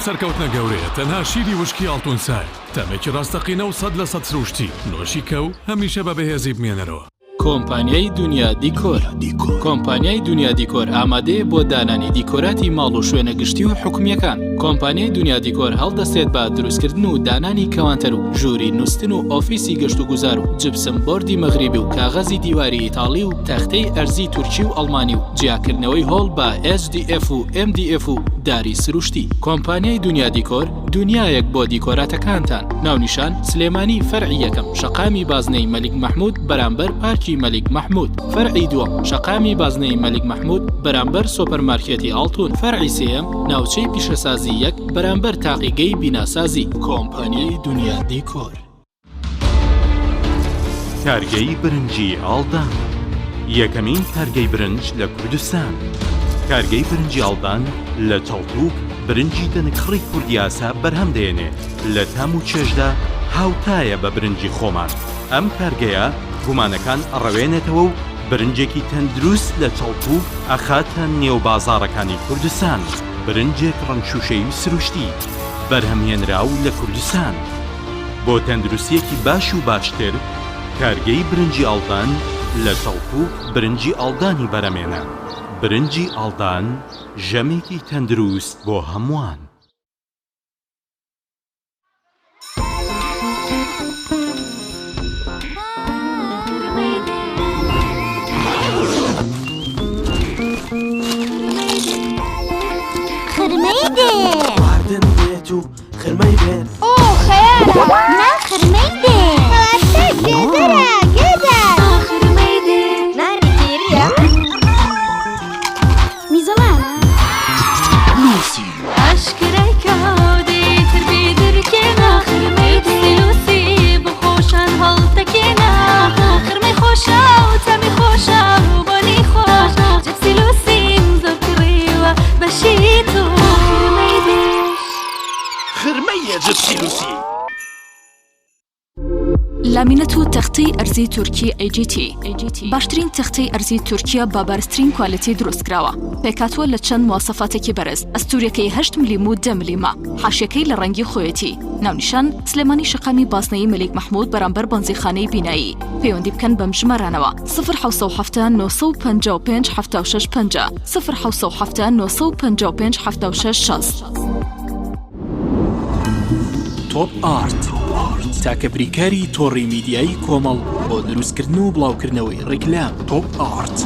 سەرکەوتنە گەورەیە تەنها شیری وشکی ئاڵتونسای تەمێکی ڕاستەقینە و 100 لە 100 سروشتی نۆشی کەو هەمیشە بە بەهێزی بمێنەرەوە. کۆمپانیای دنیا دیکۆر. کۆمپانیای دنیا دیکۆر ئامادەیە بۆ دانانی دیکۆراتی ماڵ و شوێنە گشتی و حکومیەکان. کۆمپانیای دنیا دیکۆر هەڵدەستێت بە دروستکردن و دانانی کەوانتەر و ژووری نووسن و ئۆفیسی گەشت و گوزار و جبسم بۆردی مەغریبی و کاغەزی دیواری ئیتاڵی و تەختەی ئەرزی تورکی و ئەڵمانی و جیاکردنەوەی هۆڵ بە HDF و MDF و داری سروشتی. کۆمپانیای دنیا دیکۆر دنیایەک بۆ دیکۆراتەکانتان. ناونیشان سلێمانی فەرعی یەکەم شەقامی بازنەی مەلیک مەحموود بەرامبەر پارکی مەلیک مەحموود. فەرعی دووەم شەقامی بازنەی مەلیک مەحموود بەرامبەر سۆپەرمارکێتی ئاڵتون. فەرعی سێیەم ناوچەی پیشەسازی یەک بەرامبەر تاقیگەی بیناسازی. کۆمپانیای دنیا دیکۆر. کارگەی برنجی ئاڵدان یەکەمین کارگەی برنج لە کوردستان. کارگەی برنجی ئاڵدان لە تەڵتوک برنجی دەنکڕی کوردی ئاسا بەرهەم دێنێ لە تام و چێژدا هاوتایە بە برنجی خۆمان. ئەم کارگەیە گومانەکان ئەڕەوێنێتەوە و برنجێکی تەندروست لە تەڵتوک ئەخاتە نێو بازاڕەکانی کوردستان. برنجێک ڕەنگشوشەی و سروشتی بەرهەمهێنراو لە کوردستان بۆ تەندروستیەکی باش و باشتر. کارگەی برنجی ئاڵدان لە تەڵتوک برنجی ئاڵدانی بەرەمێنە. برنجی ئاڵدان ژەمێکی تەندروست بۆ هەمووان. خرمەی دێ واردن بێت و خرمەی بێت. ئۆ خەیارە نا خرمەی دێ هەواتە گێدەرە گێدەر خرمەی دێ نانی تێریە میزەڵانە نووسی عەشقە لامینەت و تەختەی ئەرزی تورکی AGT باشترین تەختەی ئەرزی تورکیا با بارزترین کوالیتی دروستکراوە پێکاتوە لە چەند مواصفاتێکی بەرز ئەستوورەکەی 8 ملم و 10 ملیمە حاشیەکەی لە ڕەنگی خۆیەتی ناونیشان سلێمانی شەقامی باسنەی مەلیک محمود بەرامبەر بەنزیخانەی بینایی پەیوەندی بکەن بەم ژمارانەوە 0 955 76 50 0 955 76 60 تۆپ ئارت تاکە بریکاری تۆڕی میدیایی کۆمەڵ بۆ دروستکردن و بڵاوکردنەوەی ڕیکلام تۆپ ئارت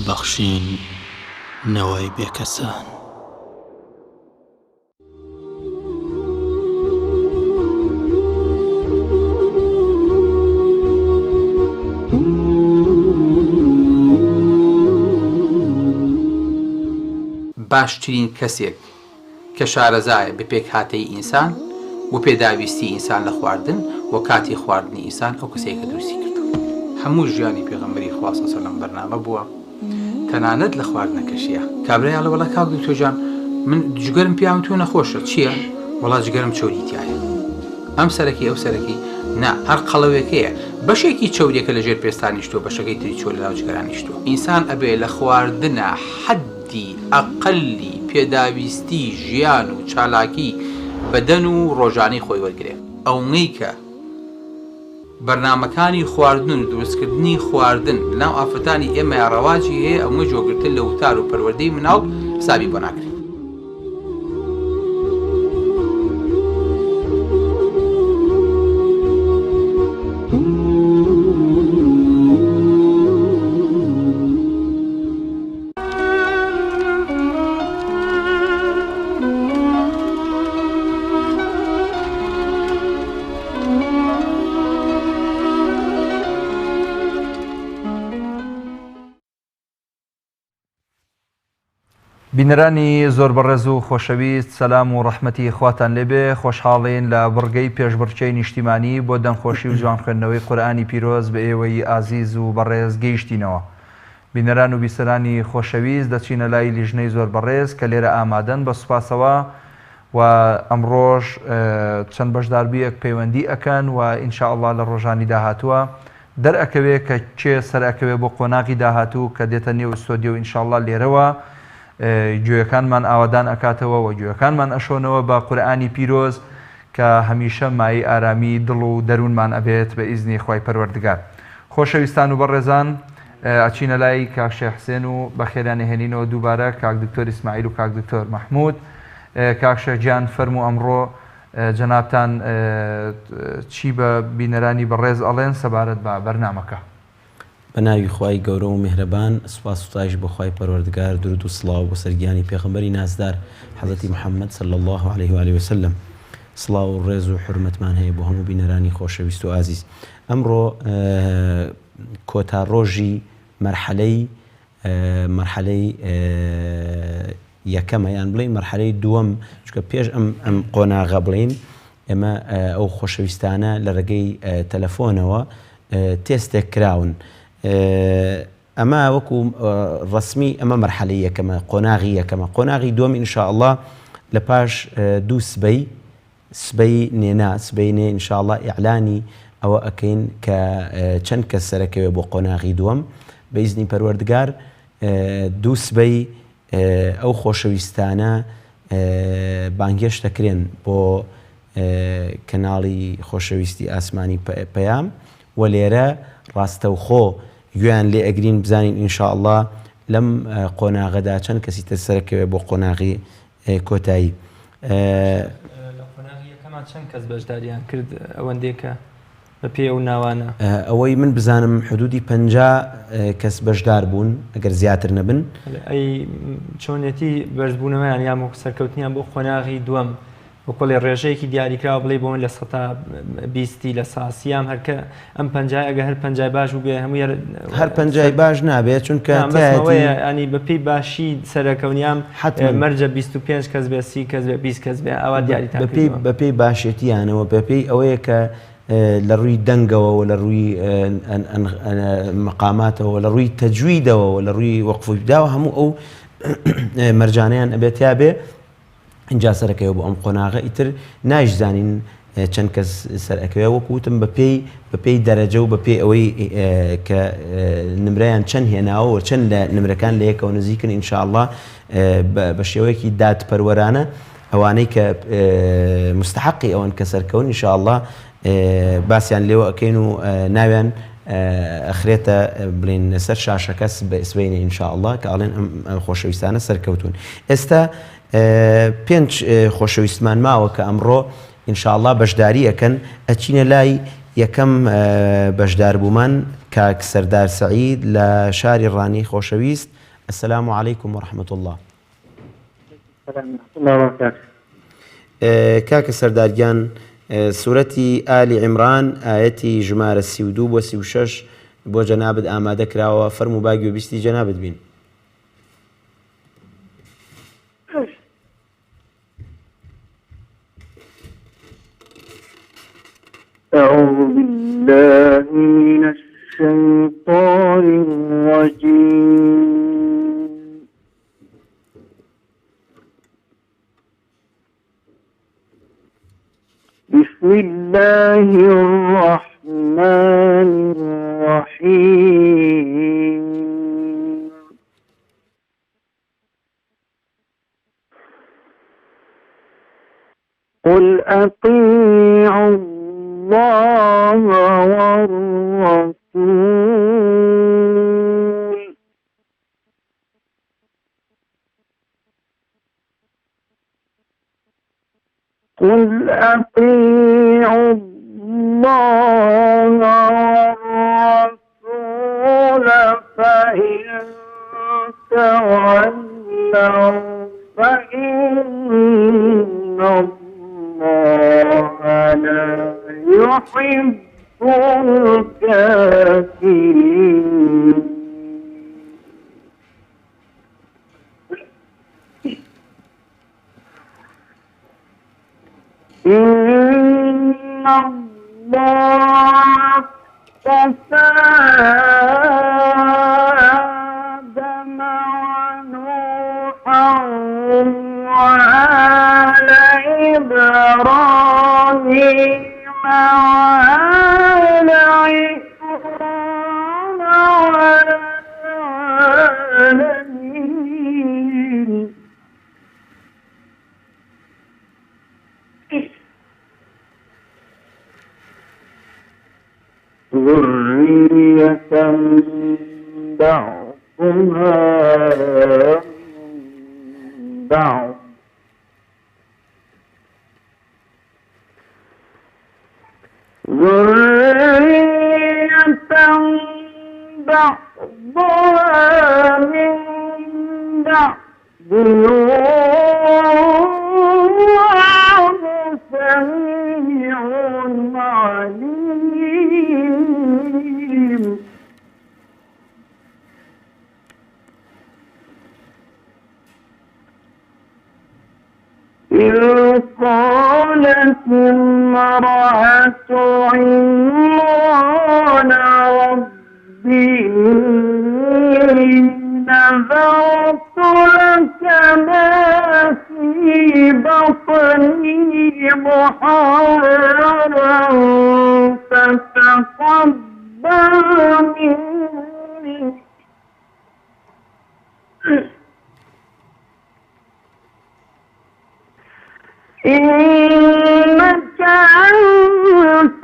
بەخشین نەوەی بێکەسان باشترین کەسێک کە شارەزایە بە پێک هاتەی ئینسان و پێداویستی ئینسان لە خواردن و کاتی خواردنی ئینسان ئەو کەسێک کە دروستی کردو هەموو ژیانی پێغەمبەری خوا صلی الله علیه و سلم بەرنامە بووە تەنانەت لە خواردنەکەشیە کابرایە لە وەڵا کاک دکتۆر جان من جگەرم پیاوە تۆ نەخۆشە چییە؟ وەڵا جگەرم چۆریتیایە ئەم سەرەکی ئەو سەرەکی نا هەر قەڵەوێکەیە بەشێکی چەورێکە لە ژێر پێستانیشتۆ بەشەکەی تری چۆ لەناو جگەرانیشتۆ ئینسان ئەبێ لە خواردنە حەدی ئەقەلی پێداویستی ژیان و چالاکی بەدەن و ڕۆژانەی خۆی وەرگرێ ئەوەی کە بەرنامەکانی خواردن و دروستکردنی خواردن لەناو ئافرەتانی ئێمە یا ڕەواجی هەیە ئەومە جۆگرتن لە وتار و پەروەردەی مناڵ حسابی بۆ ناکرێت بینەرانی زۆر بەڕێز و خۆشەویست سەلام و ڕەحمەتی خواتان لێبێ خۆشحاڵین لە بڕگەی پێشبڕکێی نیشتیمانی بۆ دەمخۆشی و جوان خوێندنەوەی قورئانی پیرۆز بە ئێوەی ئازیز و بەڕێز گەیشتینەوە بینەران و بیسەرانی خۆشەویست دەچینە لای لیژنەی زۆر بەڕێز کە لێرە ئامادەن بە سوپاسەوە و ئەمڕۆژ چەند بەشداربیەک پەیوەندی ئەکەن و ئینشاءالله لە ڕۆژانی داهاتووە دەرئەکەوێت کە چێ سەرئەکەوێت بۆ قۆناغی داهاتوو کە دێتە نێو ئستۆدیۆ ئینشاءالله لێرەوە گوێەکانمان ئاوادان ئەکاتەوە و گوێەکانمان ئەشۆنەوە بە قورئانی پیرۆز کە هەمیشە مای ئارامی دڵ و دەروونمان ئەبێت بە ئیزنی خوای پەروەردگار خۆشەویستان و بەڕێزان ئەچینە لای کاک شێخ حسێن و بەخێرانە هێنینەوە دووبارە کاک دکتۆر ئیسماعیل و کاک دکتۆر محمود کاک شێخ گیان فەرموو ئەمڕۆ جەنابتان چی بە بینەرانی بەڕێز ئەڵێن سەبارەت بە بەرنامەکە بەناوی خوای گەورە و میهرەبان سوپاس و ستایش بۆ خوای پەروەردگار درود و سڵاو بۆ سەرگیانی پێغەمبەری نازدار حەزەتی محەممەد صلی الله عليه و آله وسلم سڵاو و ڕێز و حورمەتمان هەیە بۆ هەموو بینەرانی خۆشەویست و ئازیز ئەمڕۆ کۆتا ڕۆژی مەرحەلەی یەکەمە یان بڵێین مەرحەلەی دووەم چونکە پێش ئەم قۆناغە بڵین ئێمە ئەو خۆشەویستانە لە ڕێگەی تەلەفۆنەوە تێستێک کراون ئەمە وەکو ڕسمی ئەمە مەرحەلەی یەکەمە قۆناغی یەکەمە قۆناغی دووەم ئینشاءالله لە پاش دوو سبەی نێنا سبەی نێ ئینشاءالله ئیعلانی ئەوە ئەکەین کە چەند کەس سەرەکەوێ بۆ قۆناغی دووەم بەئیزنی پەروەردگار دوو سبەی ئەو خۆشەویستانە بانگێش دەکرێن بۆ کەناڵی خۆشەویستی ئاسمانی پەیام و لێرە ڕاستەوخۆ گوێیان لێ ئەگرین بزانین ئینشاءالله لەم قۆناغەدا چەند کەسی تر سەرەکەوێ بۆ قۆناغی کۆتایی لە قۆناغی یەکەمان چەند کەس بەشداریان کرد ئەوەندەی کە بە پێ ئەو ناوانە ئەوەی من بزانم حدودی 50 کەس بەشدار بوون ئەگەر زیاتر نەبن ئەی چۆنێتی بەرزبوونەوەیان یان سەرکەوتنیان بۆ قۆناغی دووەم وەکۆڵی ڕێژەیەکی دیاریکراوە بڵێ بۆن لە 120 لە ساسیام هەرکە ئەم 50 ئەگە هەر 50 باش بوو بێ هەموو هەر 50 باش نابێت چونکە ینی بەپی باشی سەرەکەونیام مەرجە 25 کەس بێ 30 کەس بێ 20 کەس بێ ئەوە دیاریتان بەپی باشێتیانەوە بەپی ئەوەیە کە لە ڕووی دەنگەوە و لە ڕووی مەقاماتەوە لە ڕووی تەجویدەوە و لە ڕووی وەقفداوە هەموو ئەو مەرجانەیان ئەبێت یا بێ اینجا سەرەکەوە بۆ ئەم قۆناغە ئیتر نایشزانین چەند کەس سەرەکەوێ وەکوتم بەپێی دەرەجە و بەپێی ئەوەی کە نمرەیان چەند هێناوە و چەند لە نمرەکان لە یەکەوە نزیکن ئینشاءالله بە شێوەیەکی دادپەروەرانە ئەوانەی کە مستحقی ئەوەن کە سەرکەون ئینشاءالله باسییان لێوە ئەەکەین و ناویان ئەخرێتە بڵین سەر شاشەکە سبەینە ئینشاءالله کە ئاڵێن ئەم خۆشەویستانە سەرکەوتون ئێستا 5 خۆشەویستمان ماوە کە ئەمڕۆ ئینشاءالله بەشداری ئەەکەن ئەچینە لای یەکەم بەشداربوومان کاک سەردار سەعید لە شاری ڕانی خۆشەویست السلام علیکم ورحمة الله کاکە سەردارگیان سورەتی ئالی عیمران ئاەتی ژمارە 32 بۆ 36 بۆ جەنابەت ئامادە کراوە فەرموو با گوێبیستی جەنابەت بین أعوذ بالله من الشيطان الرجيم بسم الله الرحمن الرحيم قل أطيعوا الله والرسول قل أطيعوا الله والرسول فإن تولوا فإن الله لا يحب الكافرين إن الله اصطفى آدم ونوحا وآل إبراهيم وآل عمران وآل العالمين ذرية بعضها من بعض ذرية بعضها من بعض والله سميع عليم إذ قالت امرأة عمران نذرت لك ما في بطني محررا فتقبل مني إنك أنت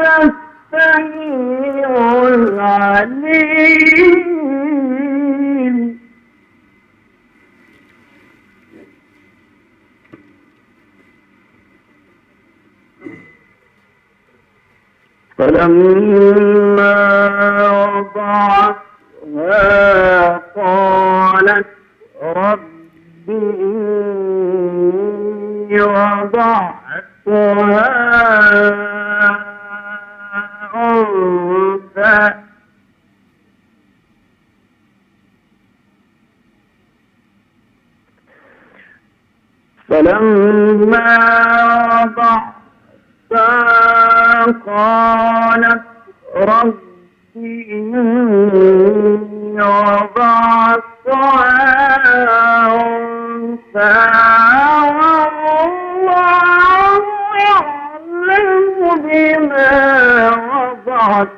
السميع العليم فلما وضعتها قالت رب إني وضعتها أنثى فلما وضعتها قالت رب إني وضعتها أنثى والله يعلم بما وضعت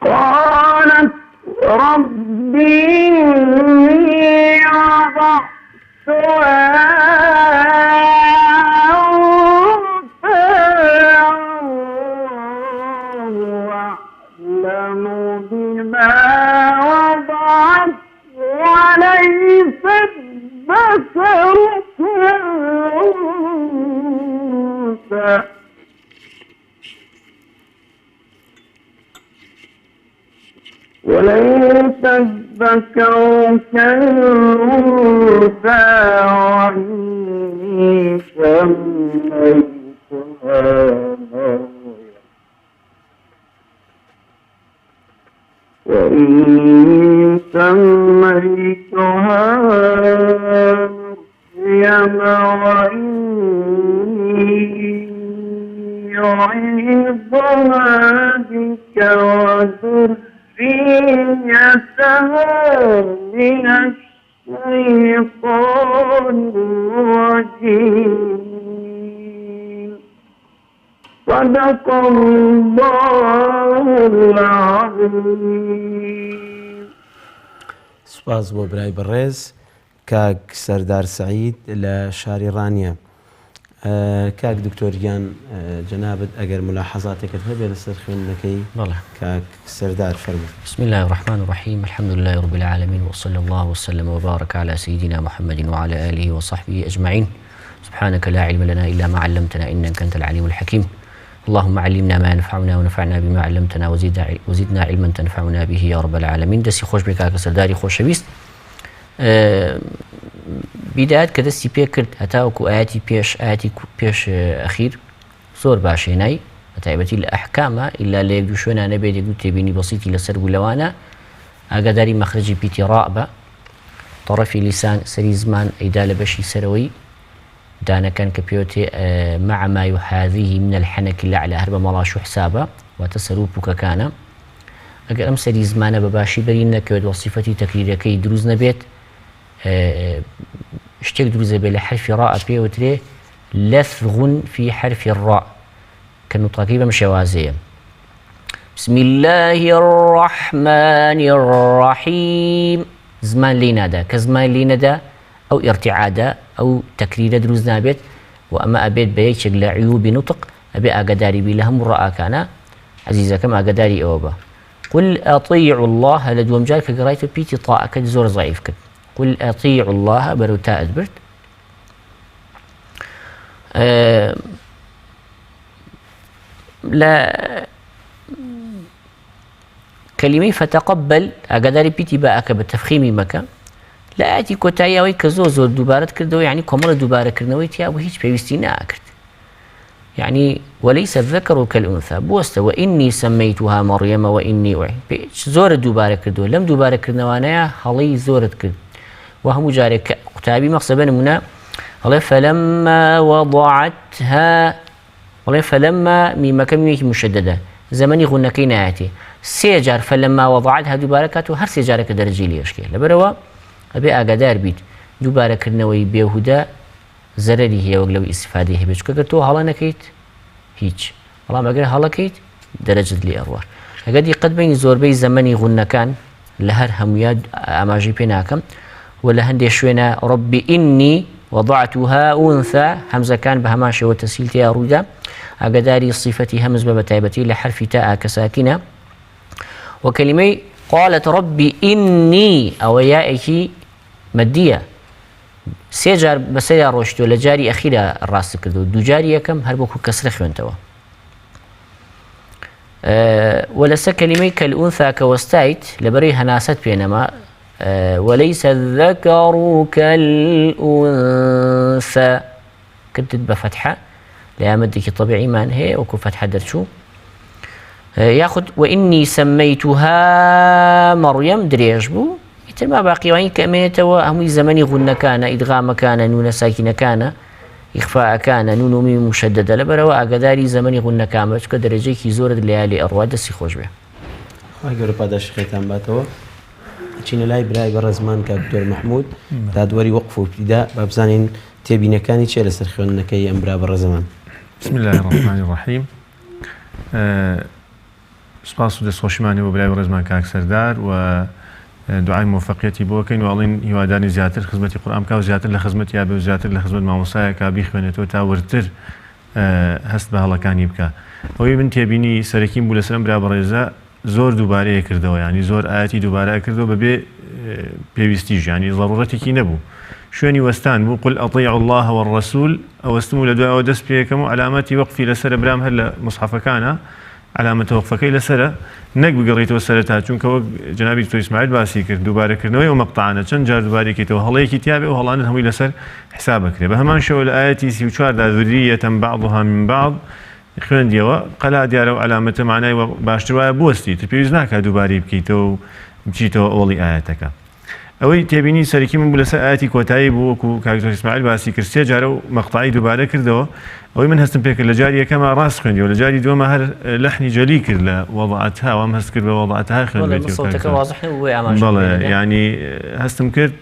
قالت رب إني وضعتها وليس الذكر كالأنثى وليس الذكر كالأنثى وإني سميتها وإني سميتها مريم وإني أعيذها بك وذريتها من الشيطان الرجيم صدق الله العظيم. سپاس بۆ برای بەڕێز کاک سەردار سەعید لە شاری ڕانیە. کاک دکتۆریان جەنابەت ئەگەر ملاحەزاتێکت هەبێت لەسەر خوێندنەکەی کاک سەردار فەرموو. بسم الله الرحمن الرحيم الحمد لله رب العالمين وصلى الله وسلم وبارك على سيدنا محمد وعلى آله وصحبه أجمعين. سبحانك لا علم لنا إلا ما علمتنا إنك أنت العليم الحكيم. اللهم علمنا ما ينفعنا ونفعنا بما علمتنا وزدنا علما تنفعنا به يا رب العالمين. دەستی خۆش بێ کاکە سەرداری خۆشەویست. بیدایەت کە دەستی پێ کرد هەتاوەکو ئاەتی پێش ئەخیر زۆر باشێنای بە تایبەتی لە ئەحکامە ئیلا لە یەک دوو شوێنە نەبێت یەک دوو تێبینی بەسیتی لەسەر بوو لەوانە ئاگاداری مەخرەجی پیتیڕاء بە طرفی لیسان سەری زمان ئەیدا لە بەشی سەرەوەی دانەکان کە پێوتێ مع ما يحاذيه من الحنك الأعلى هەر بە مەڵاش و حسابە واتە سەر و پووکەکانە ئەگەر ئەم سەری زمانە بە باشی بەری نەکەوێت وەسیفەتی تەکریرەکەی دروست نەبێت شتێک دروست دەبێت لە حرفی ڕاء پێوترێ لەفغ في حرف الراء کە نوتەکەی بەم شێوازەیە. بسم الله الرحمن الرحيم زمان لێ نادا کە زمان لێ نەدا ئەو ئیرتیعادە ئەو تەکریرە دروست نابێت و ئەمە ئەبێت بە یەکێک لە عیوبی نوتق ئەبێ ئاگاداری بی لە هەموو ڕائەکانە. عەزیزەکەم ئاگاداری ئەوە بە قل ئەطیعوا الله لە دووەم جار کە گەڕایتە پیتی تاءەکەت زۆر ضعیف کرد. قل ئەطیعوا الله بەرەو تاءت برد. لە کەلیمەی فتەقەبەل ئاگاداری پیتی باءەکە بە تەفخیمی مەکە لە ئاەتی کۆتاییەوەی کە زۆر دووبارەت کردەوە یعنی کۆمەڵە دووبارەکردنەوەی تیا بۆ هیچ پێویستی ناکرد. يعني وليس الذكر كالأنثى بوست وإني سميتها مريم وإني زور دوبارة كردو لم دوبارة كردوانيا هلي زورت كرد وهم جارك كتابي مقصبا منا فلما وضعتها والله فلما ميمەکە میمێکی مشددە زەمەنی غونەکەی نایەتێ سێ جار فلما وضعتها دووبارە کات و هەر سێ جارێکە دەرەجەی لێشکێ لەبەرەوە ئەبێ ئاگادار بیت دووبارەکردنەوەی بێهودە زەرەری هەیە وەک لەوەی ئیستیفادەی هەبێت چونکە ئەگەر تۆ هەڵە نەکەیت هیچ بەڵام ئەگەر هەڵەکەیت دەرەجەت لێ ئەڕوە ئەگەر دیقەت بینی زۆربەی زەمەنی غونەکان لە هەر هەموویان ئاماژەی پێ ناکەم و لە هەندێک شوێنە رب إني وضعتها أنثى همزة كان بهما شو تسهيلتها رودا أقداري صفتي همز بتايبتي لحرف تاء كساكنة وكلمة قالت ربي إني أو يائك مدية سيجار بسيا روشتو لجاري أخيرا الراس كردو دو جاري كم هربوكو كسر خوانتوا ولس كلمة كالأنثى كوستايت لبري هناست بينما وليس الذكر كالأنثى كنت بفتحة لأمدك طبيعي ما هي وكو فتحة درشو ياخد وإني سميتها مريم دريجبو يتما باقي وين كميتوا هم زمني غن كان إدغام كان نون ساكن كان إخفاء كان نون ميم مشددة لبروا أقداري زمني غن كان بس كدرجة كي زورد ليالي أرواد السخوش به. أقول بعدش ختام باتوا. چینە لای برای بەڕێزمان کە دکتۆر محمود دادوەری وەقف و ابتیدا با بزانین تێبینەکانی چێ لەسەر خوێندنەکەی ئەم برا بەڕێزەمان. بسم الله الرحمن الرحیم. سپاس و دەستخۆشیمانی بۆ برای بەڕێزمان کاک سەردار و دوعای موفقیەتی بۆ بکەین و ئەڵێن هیواداری زیاتر خزمەتی قورئان بکە و زیاتر لە خزمەت یا بێ و زیاتر لە خزمەت مامۆستایەکە بیخوێنێتەوە تا وەرتر هەست بە هەڵەکانی بکە. ئەوەی من تێبینی سەرەکیم بوو لەسەر ئەم برا بەڕێزە زۆر دووبارەیە کردەوە ینی زۆر ئاەتی دووبارە کردەوە بەبێ پێویستیش ینی ضرورەتێکی نەبوو شوێنی وەستان بوو قل ئەطیعوا الله والرسول ئەوەستم و لە دوایەوە دەست پێکەم و علامەتی وەقفی لەسرە برام هەر لە مصحفەکانە علامەتە وەقفەکەی لەسرە نەک بگەڕیتەوە سەرەتا چونکە وەک جەنابی دکتۆر ئیسماعیل باسی کرد دووبارەکردنەوەی ئەو مەقطعانە چەند جار دووبارەکەیتەوە هەڵەیەکی تیابێ و هەڵانت هەمووی لەسەر حساب بکرێ بە هەمان شێوە لە ئاەتی 34 دا ذریەة بعضها من بعض خوێندیەوە قەلا دیارە و علامەتە معنای باشتر وایە بوەستی تر پێویست ناکات دووبارەی بکەیتەوە و بچیتەوە ئەوڵی ئاەتەکە ئەوەی تێبینی سەرەکی من بوو لەسەر ئاەتی کۆتایی بوو وەکو کاک دکتۆر ئیسماعیل باسی کرد سێ جارە و مەقطعی دووبارە کردەوە ئەوەی من هەستم پێ کرد لە جاری یەکەمە ڕاست خوێندیەوە لە جاری دووەمە هەر لەحنی جەلی کرد لە وەضعەتها وام هەست کرد بە وەضعەتها خوێنبێتەوە بەڵێ ینی هەستم کرد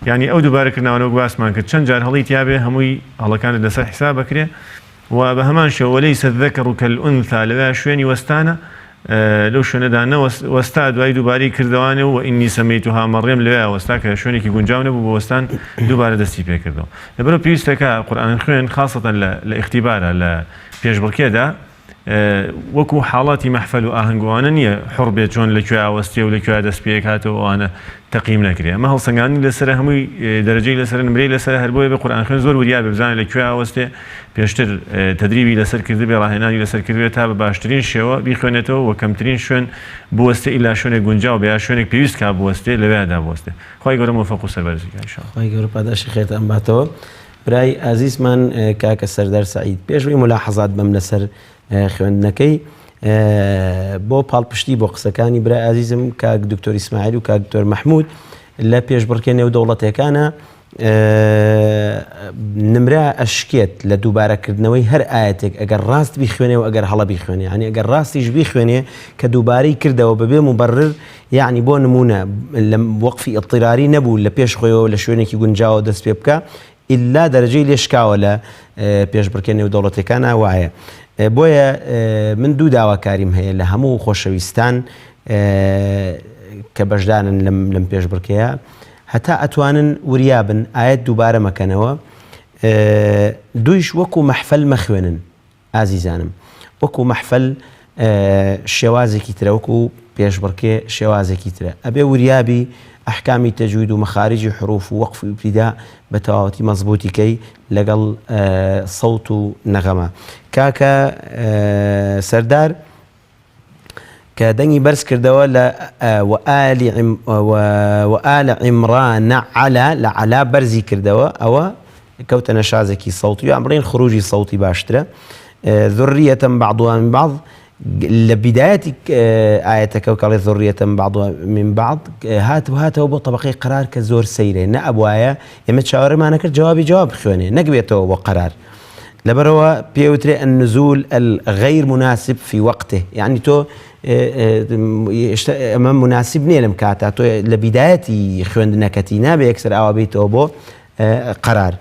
ینی ئەو دووبارەکردنەوە باسمان کرد چەند جار هەڵی تیابێ هەمووی هەڵەکانت لەسەر حساب بکرێ و بە هەمان شێوە وليس الذكر كالأنثى لەوێ شوێنی وەستانە لەو شوێنەدا وەستا دوای دووبارەی کردەوانێ و ئینی سەمەیتوها مەڕێم لەوێ وەستا کە شوێنێکی گونجاو نەبوو بە وەستان دووبارە دەستی پێکردەوە لەبەرەوە پێویستەکە قورئان خوێن خاصەتەن لە ئیختیبارە لە پێشبڕکێدا وەکو حاڵاتی مەحفەل و ئاهەنگوانە نییە حڕ بێت چۆن لەکوێ ئاوەستێ و لەکوێ دەست پێک هاتەوە ئەوانە تەقیم نەکرێ ئەمە هەڵسەنگانی لەسەر هەمووی دەرەجەی لەسەر نمرەی لەسەر هەر بۆیە بە قورئان خوێن زۆر وریا بێ بزانێت لەکوێ ئاوەستێ پێشتر تدریبی لەسەر کردی بێ ڕاهێنانی لەسەر کردوێت تا بە باشترین شێوە بیخوێنێتەوە و کەمترین شوێن بوەستێ ئیلا شوێنێک گونجاو بێ یا شوێنێک پێویست کا بوەستێ لەوێدا بوەستێ خوای گەورە موفق و سەربەرزی ئینشاءالله خوای گەورە پاداشی خێرت ئەم باتەوە برای ئازیزمان کاکە سەردار سەعید پێشوەی ملاحەزات بەم لەسەر خوێندنەکەی بۆ پاڵپشتی بۆ قسەکانی برای ئازیزم کاک دکتۆر ئیسماعیل و کاک دکتۆر مەحموود لە پێشبڕکێ نێودەوڵەتیەکانە نمرە ئەشکێت لە دووبارەکردنەوەی هەر ئاەتێک ئەگەر ڕاست بیخوێنێ و ئەگەر هەڵە بیخوێنێ ینی ئەگەر ڕاستیش بیخوێنێ کە دووبارەی کردەوە بەبێ مبرر یعنی بۆ نمونە لە وەقفی ئەضطراری نەبوو لە پێش خۆیەوە لە شوێنێکی گونجاوە دەست پێ بکە ئیلا دەرەجەی لێشکاوە لە پێشبڕکێ نێودەوڵەتیەکانە وایە بۆیە من دوو داواکاریم هەیە لە هەموو خۆشەویستان کە بەشدارن لەم پێشبڕکەیە هەتا ئەتوانن وریابن ئاەت دووبارە مەکەنەوە دویش وەکو مەحفەل مەخوێنن ئازیزانم وەکو مەحفەل شێوازێکی ترە وەکو پێشبڕکێ شێوازێکی ترە ئەبێ وریابی ئەحکامی تەجوید و مەخارجی حروف و وەقف و ئیبتیدا بە تەواوەتی مەزبوطیکەی لەگەڵ سەوت و نەغەمە کاکە سەردار کە دەنگی بەرز کردەوە لە وآل عیمڕان عەلا لە عەلا بەرزی کردەوە ئەوە کەوتە نەشازێکی سەوتی و ئەمڕێن خروجی سەوتی باشترە ذریەة بعضها من بعض لە بدایەتی ئاەتەکە و کەڵێ ذریەة بعضها من بعض هاتەوە بۆ طەبەقەی قەرار کە زۆر سەیرێ نە ئەبوایە ئێمە چاوەڕێمان نەکرد جوابی جواب بخوێنێ نەکبێتەوە بۆ قەرار لبروا بيوتري النزول الغير مناسب في وقته، يعني تو أمام مناسب نيلم كاتا تو لبداية خوندنا كتينا بيكسر أوابيت أبو قرار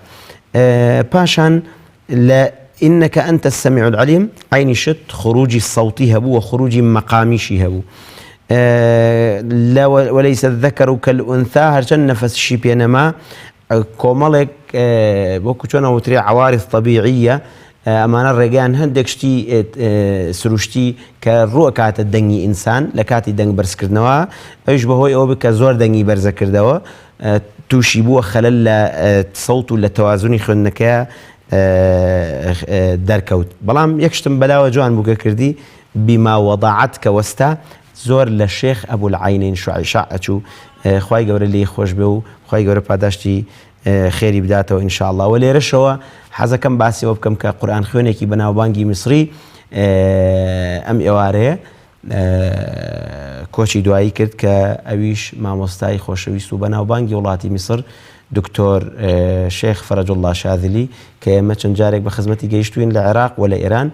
باشان لا إنك أنت السميع العليم عين شت خروج الصوت هبو وخروج مقاميش هبو لا وليس الذكر كالأنثى هرشن نفس الشي بينما كومالك بوكو شونا وتري عوارض طبيعية أمانة الرجال هندك شتي سروشتي كروه كات الدنيا إنسان لكاتي دنج برز كردنوا إيش بهوي أو بك زور دنجي برز كردوا توشيبوه خلال صوت ولا توازني خنكا دركوت بلام يكشتم بلا وجوان بوكا كردي بما وضعتك وستا زور للشيخ أبو العينين شعشو خواي قبر اللي خوش بو خواي قبر باداشتي خيري بداته إن شاء الله ولي رشوا حزا كم باسي وبكم كقرآن خيونيكي بناو بانجي مصري أم إواريه كوشي دوایی کرد کە ئەویش مامۆستای خۆشەویست و بەناوبانگی وڵاتی میسر دکتۆر شێخ فەرەج الله شاذلی کە ئێمە چەند جارێک بە خزمەتی گەیشتوین لە عێراق و لە ئێران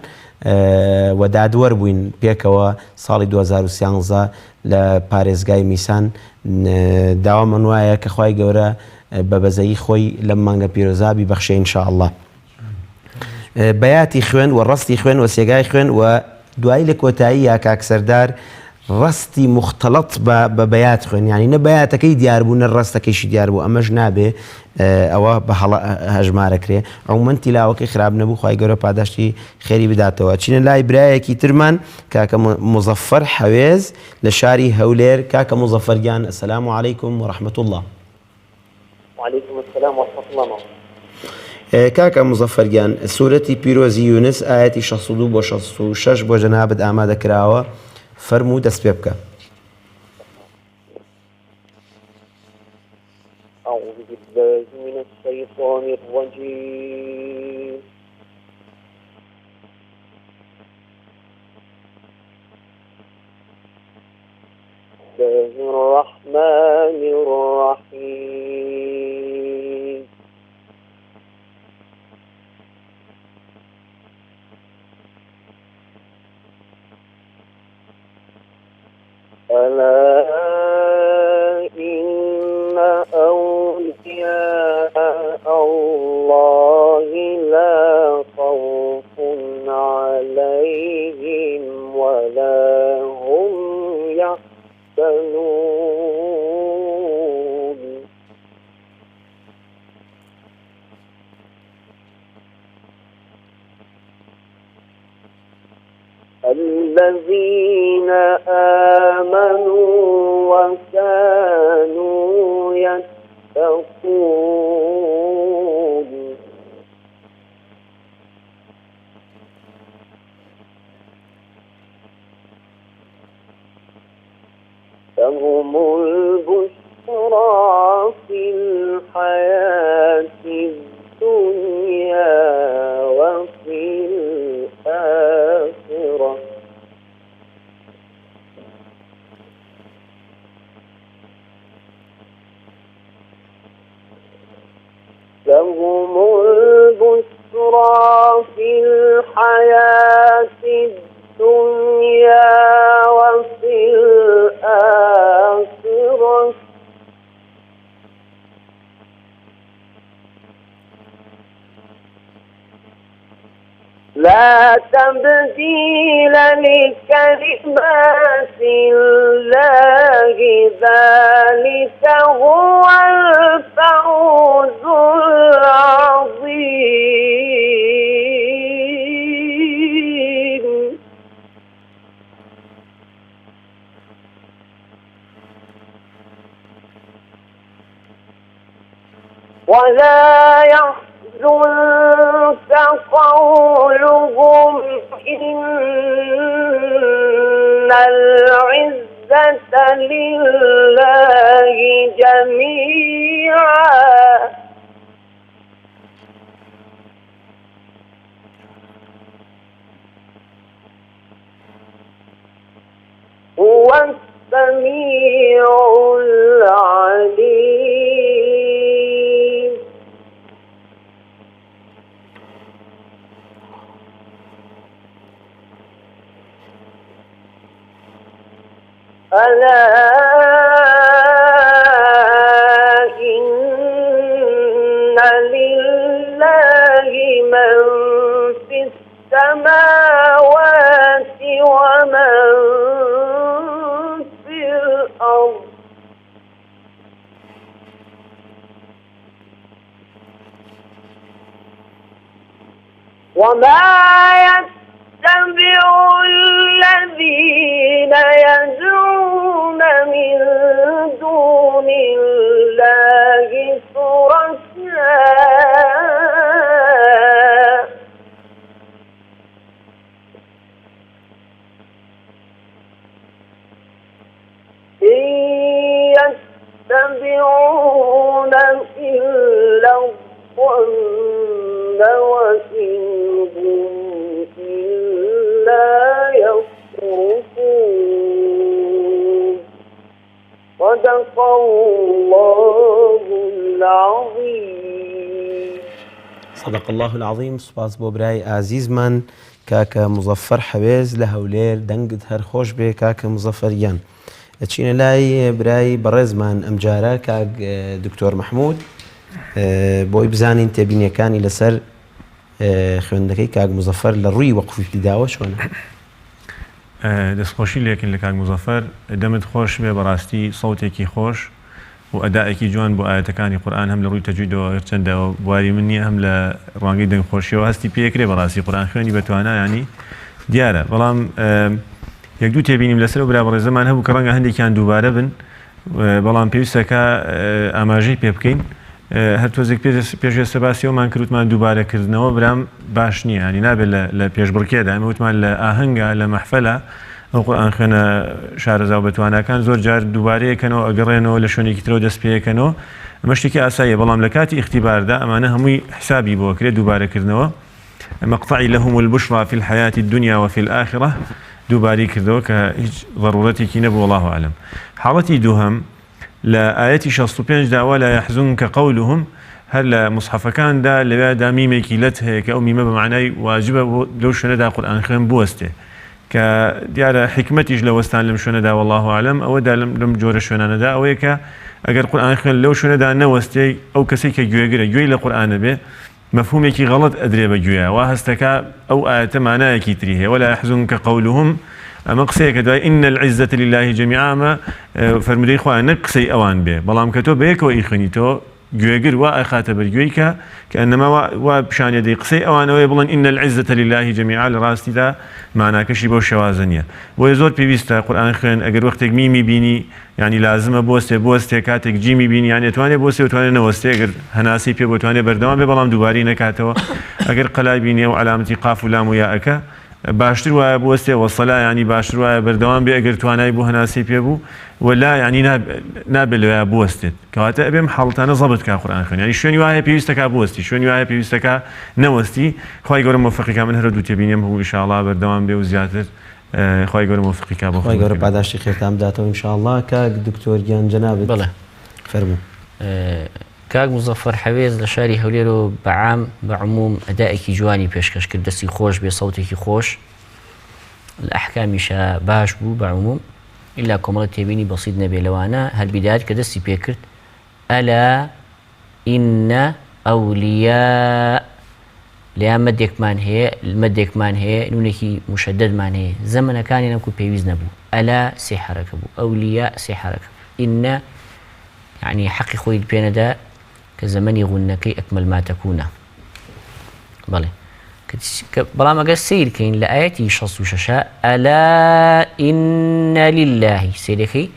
و دادوەر بووین پێکەوە ساڵی 2013 لە پارێزگای میسان داوامەن وایە کە خوای گەورە بە بەزەیی خۆی لەم مانگە پیرۆزابی بەخشێ ئینشاء الله بەیاتی خوێن و ڕستی خوێن و سێگای خوێن و دوایی لە کۆتایی یا کاک سەردار ڕستی مختلط بە بەیات خوێن یعنی نە بەیاتەکەی دیار بوو نە ڕستەکەیشی دیار بوو ئەمەش نابێ ئەوە بە هەژمارەکرێ عمومەن تیلاوەکەی خراپ نەبوو خوای گەورە پاداشتی خێری بداتەوە چینە لای برایەکی ترمان کاکە مزەفەر حەوێز لە شاری هەولێر کاکە مزەفەرگیان السلام عەلەیکم وڕەحمەت الله. وعليكم السلام ورحمة الله. کاکە مزەفەرگیان سوورەتی پیرۆزی یونس ئاەتی 62 بۆ 66 بۆ جەنابەت ئامادە کراوە فەرموو دەست پێ بکە. أعوذ بالله من الشيطان الرجيم. بسم الله الرحمن الرحيم. ألا إن أولياء الله لا خوف عليهم ولا هم يحزنون. الذين آمنوا وكانوا يتقون. لهم البشرى في الحياة الدنيا وفي الآخرة. لهم البشرى في الحياة الدنيا وفي الآخرة. لا تبديل لكلمات الله ذلك هو الفوز العظيم. ولا يحزنك قولهم إن العزة لله جميعا هو السميع العليم. ألا إن لله من في السماوات ومن في الأرض وما يتبع الذين يدعون من دون الله شركاء إن يتبعون إلا الظن وإن هم إلا يخرصون صدق الله العظيم. صدق الله العظيم. سپاس بۆ برای ئازیزمان کاکە مزەفەر حەوێز لە هەولێر دەنگت هەر خۆش بێ کاکە مزەفەریان. ئەچینە لای برای بەڕێزمان ئەمجارە کاک دکتۆر محمود بۆی بزانین تێبینیەکانی لەسەر خوێندەکەی کاک مزەفەر لە ڕووی وەقفی ابتیداوە چۆنە. دەستخۆشی لێکن لە کاک مزەفەر دەمت خۆش بێ بەڕاستی سەوتێکی خۆش و ئەدائێکی جوان بۆ ئاەتەکانی قورئان هەم لە ڕووی تەجویدەوە چەندەوە بواری من نییە هەم لە ڕوانگەی دەنگخۆشیەوە هەستی پێکرێ بەڕاستی قورئان خوێنی بەتوانایانی دیارە بەڵام یەک دوو تێبینیم لەسەر و برا بەڕێزەمان هەبوو کە ڕەنگە هەندێکیان دووبارە بن بەڵام پێویستەکە ئاماژەی پێ بکەین هەر تۆزێک پێشێستا باسیەوەمان کردوتمان دووبارەکردنەوە برام باش نییە ینی نابێت لە پێشبڕکێدا ئەمە وتمان لە ئاهەنگە لە مەحفەلە ئەو قورئان خوێنە شارەزا و بەتوانەکان زۆر جار دووبارەیەکەنەوە ئەگەڕێنەوە لە شوێنێکی ترەوە دەست پێیەکەنەوە ئەمە شتێکی ئاساییە بەڵام لە کاتی اختیباردا ئەمانە هەمووی حسابی بۆ کرێت دووبارەکردنەوە مقطعی لهم البشرى في الحياة الدنيا وفي الآخرة دووباری کردەوە کە هیچ ضرورەتێکی نەبوو والله أعلم. حاڵەتی دووهەم لە ئاەتی 65 داوا لا يحزنك قولهم هەر لە مصحفەکاندا لەوێدا میمێکی لەت هەیە کە ئەو میمە بە معنای واجبە لەو شوێنەدا قورئان خوێن بوەستێ کە دیارە حکمەتیش لە وەستان لەم شوێنەدا والله أعلم ئەوەدا لەم جۆرە شوێنانەدا ئەوەیە کە ئەگەر قورئان خوێن لەو شوێنەدا نەوەستێ ئەو کەسێک کە گوێگرە گوێی لە قورئانە بێ مفهومێکی غەڵەت ئەدرێ بە گوێ وا هەستەکە ئەو ئاەتە مانایەکی تری هەیە ولا يحزنك قولهم ئەمە قسەیەکە دوای إن العزة لله جميعا ئەمە فەرمودەی خوایە نەک قسەی ئەوان بێ بەڵام کە تۆ بەیەکەوە ئیخوێنی تۆ گوێگر وا ئەخاتە بەرگوێی کە ئەنەما وا پیشانێدەی قسەی ئەوانەوەی بڵێن إن العزة لله جميعا لە ڕاستیدا ماناکەشی بۆ شێوازە نییە بۆیە زۆر پێویستە قورئان خوێن ئەگەر وەختێک میمی بینی ینی لازمە بوەستێ کاتێک جیمی بینی یان ئەتوانێ بوەستێ وتوانێت نەوەستێ ئەگەر هەناسی پێ بتوانێت بەردەوام بێ بەڵام دووباری نەکاتەوە ئەگەر قەلای بینێ و علامەتی قاف و لام و یاەکە باشتر وایە بوەستێ وەسەلا ینی باشتر وایە بەردەوام بێ ئەگەر توانای بۆ هەناسی پێ بوو ولا ینی نابێت لەوەیە بوەستێت کەواتە ئەبێم حاڵتانە زەبط کا قورئان خوێن ینی شوێنی وایە پێویستەکە بوەستی شوێنی وایە پێویستەکە نەوەستی خوای گەورە موفقیکە من هەر دوو تێبینیم هەبوو ئینشاءڵڵا بەردەوام بێ و زیاتر خوای گەورە موفقیکە بۆ خوای گەورە پاداشتی خێرتان بداتەوە ئینشاءڵڵا کاک دکتۆر گیان جەنابێت بەڵێ فەرموو. کاک مزەفەر حەوێز لە شاری هەولێر و بەعام بەعموم ئەدائێکی جوانی پێشکەش کرد دەستی خۆش بێ سەوتێکی خۆش لە ئەحکامیشە باش بوو بەعموم ئیلا کۆمەڵە تێبینی بەسیط نەبێ لەوانە هەر بیدایەت کە دەستی پێ کرد ئەلا ئینە ئەولیا لەیان مەدێکمان هەیە نونێکی مشەددمان هەیە زەمنەکانی نەکو پێویست نەبوو ئەلا سێ حەرەکە بوو ئەولیا سێ حەرەکە ئینە یعنی حەقی خۆی پێنەدا کە زەمەنی غونەکەی ئەکمەل ما تەکوونە بەڵێ بەڵام ئەگەر سیرکەین لە ئاەتی 66 ئەلا ئینە للهی سیرەکەی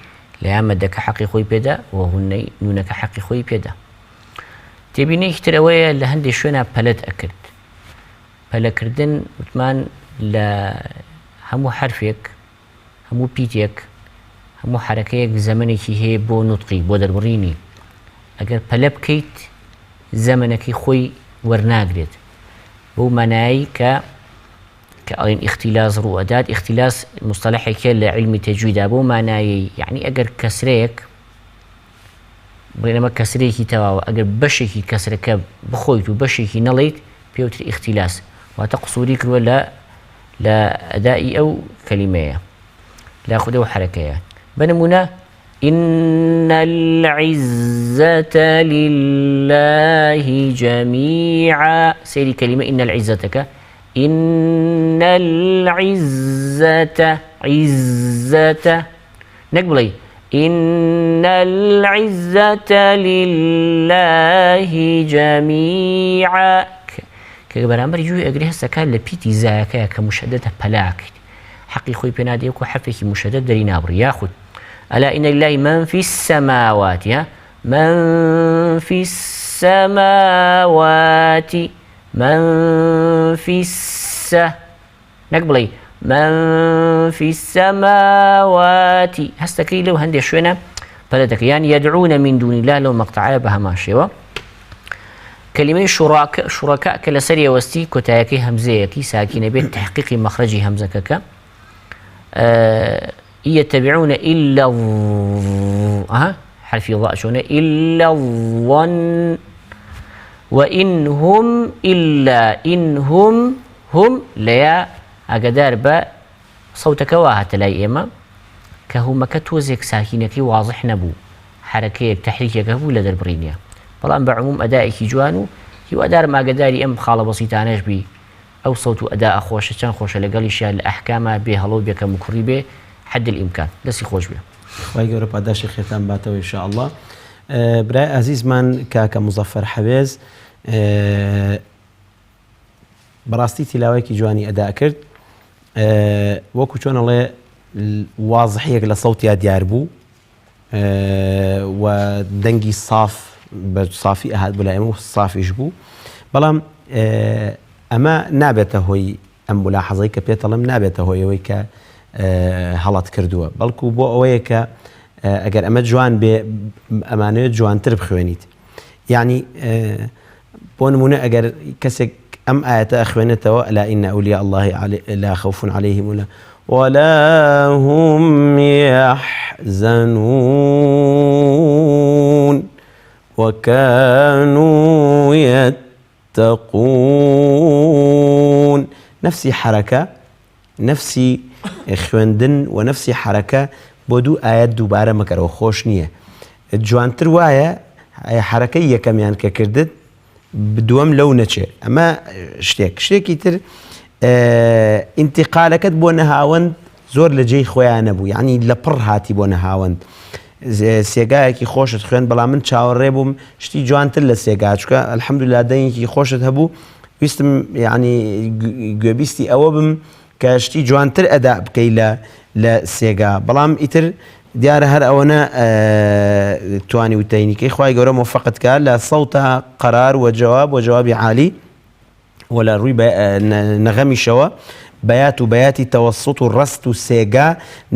لەیان مەدەکە حەقی خۆی پێدا و غونەی نونەکە حەقی خۆی پێدا. تێبینەیەکی تر ئەوەیە لە هەندێک شوێنە پەلەت ئەکرد پەلەکردن وتمان لە هەموو حرفێک هەموو پیتێک هەموو حرەکەیەک زەمنێکی هەیە بۆ نوتقی بۆ دەربڕینی ئەگەر پەلە بکەیت زەمنەکەی خۆی وەرناگرێت بۆ مانایی کە ئەڵین ئیختیلاس ڕوئەدات ئیختیلاس مستەلەحێکە لە علمی تەجویدا بۆ مانایی یعنی ئەگەر کەسرەیەک بڵێنەمە کەسرەیەکی تەواوە ئەگەر بەشێکی کەسرەکە بخۆیت و بەشێکی نەڵیت پێوتر ئیختیلاس واتە قسووری کردوە لە ئەدای ئەو کەلیمەیە لا خودە و حرەکەیە بنمونا إن العزة لله جميعا سيري كلمة إن العزتك إن العزة عزة نقبلي إن العزة لله جميعا كبرامبر يجوي أجري هسا كان لبيتي زاكا كمشددة بلاك حقي خوي بنادي وكو حرفك مشدد دري نابر ياخد ألا إن لله من في السماوات من في السماوات من في نقبلي من في السماوات هستكي له هندي شوينا بلدك يعني يدعون من دون الله لو مقطعها بها ماشي كلمة شركاء كلا سرية وستي كتاكي همزيكي ساكنة بيت تحقيق مخرج همزكك يتبعون إلا حرف الضاء شونه إلا الظن وإن هم إلا إن هم ليا أقدار با صوتك واهت لا إما كهما كتوزك ساكنك واضح نبو حركيك تحريكك هو لدى برينيا بلان بعموم أدائك جوانو هو أدار ما قداري أم خالة بسيطانش بي أو صوت أداء خوشة كان خوشة لقال إشياء الأحكام به هلو بك مكري به حد الإمكان دسي خوش به خواهي قرب أداش ختام باتو إن شاء الله براي عزيز من كاكا مظفر حبيز براستي تلاويكي جواني أداء كرد وەکو چۆن ئەڵێ وازحەیەک لە سەوتیا دیار بوو و دەنگی صاف بە صافی ئەهات بۆ لای ئێمە و صافیش بوو بەڵام ئەمە نابێتە هۆی ئەم ملاحەزەی کە پێت دەڵێم نابێتە هۆی ئەوەی کە هەڵەت کردووە بەڵکو بۆ ئەوەیە کە ئەگەر ئەمە جوان بێ ئەمانەوێت جوانتر بخوێنیت یعنی بۆ نمونە ئەگەر کەسێک أم آية أخوانته ألا إن أولياء الله لا خوف عليهم ولا هم يحزنون وكانوا يتقون نفسي حركة نفسي خوندن ونفسي حركة بودو آيات دوباره مكرو خوش نیه جوان ترواية حركية كمان ككردت بدوام لو نچه اما شتێکی تر انتقالەکەت بۆ نەهاوەند زۆر لە جێی خۆیان نەبوو یعنی لە پڕ هاتی بۆ نەهاوەند سێگایەکی خۆشت خوێن بەڵام من چاوەڕێ بووم شتی جوانتر لە سێگا چکە الحەمدوللا دەنگێکی خۆشت هەبوو ویستم یعنی گوێبیستی ئەوە بم کە شتی جوانتر ئەدا بکەی لە سێگا بەڵام ئیتر دیارە هەر ئەوەنە توانی وتەینیکەی خوای گەورە موفقت کە لە سەوتە قەرار و جوابی عالی و لە ڕووی نەغەمیشەوە بەیات و بەیاتی تەوەسوت و ڕەست و سێگا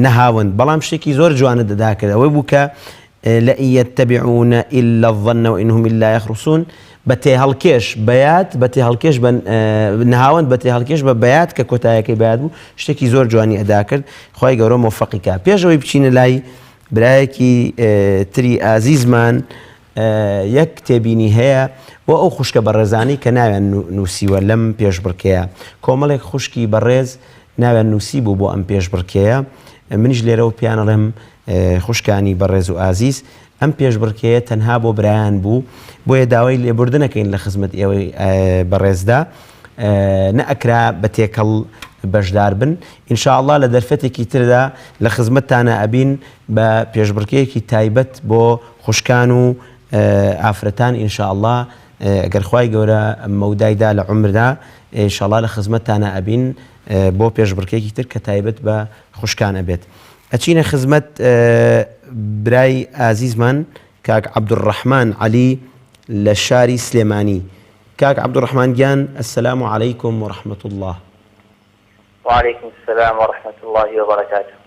نەهاوند بەڵام شتێکی زۆر جوانە دەدا کرد ئەوەی بوو کە لە يتبعون إلا الظن وإنهم إلا يخرصون بەتێ هەڵکێش بەیات بەتێ هەڵکێش نەهاوند بەتێ هەڵکێش بە بەیات کە کۆتایەکەی بەیات بوو شتێکی زۆر جوانی ئەدا کرد خوای گەورە موفقی کە پێشەوەی بچینە لای برایەکی تری ئازیزمان یەک کتێبینی هەیە و ئەو خوشکە بەڕێزانی کە ناویان نووسیوە لەم پێشبڕکەیە کۆمەڵێک خوشکی بەڕێز ناویان نووسی بوو بۆ ئەم پێشبڕکەیە منیش لێرەوە پیانەڵێم خوشکانی بەڕێز و ئازیز ئەم پێشبڕکەیە تەنها بۆ برایان بوو بۆیە داوای لێبوردنەکەین لە خزمەت ئێوەی بەڕێزدا نەئەکرا بە تێکەڵ بەشدار بن ئینشاءالله لە دەرفەتێکی تردا لە خزمەتتانە ئەبین بە پێشبڕکەیەکی تایبەت بۆ خوشکان و ئافرەتان ئینشاءالله ئەگەر خوای گەورە مەودایدا لە عومردا ئینشاءالله لە خزمەتتانە ئەبین بۆ پێشبڕکەیەکی تر کە تایبەت بە خوشکان ئەبێت ئەچینە خزمەت برای ئازیزمان کاک عەبدوڕەحمان عەلی لە شاری سلێمانی کاک عەبدوڕەحمان گیان ئەسسەلامو عەلەیکم وەڕەحمەت الله وعليكم السلام ورحمة الله وبركاته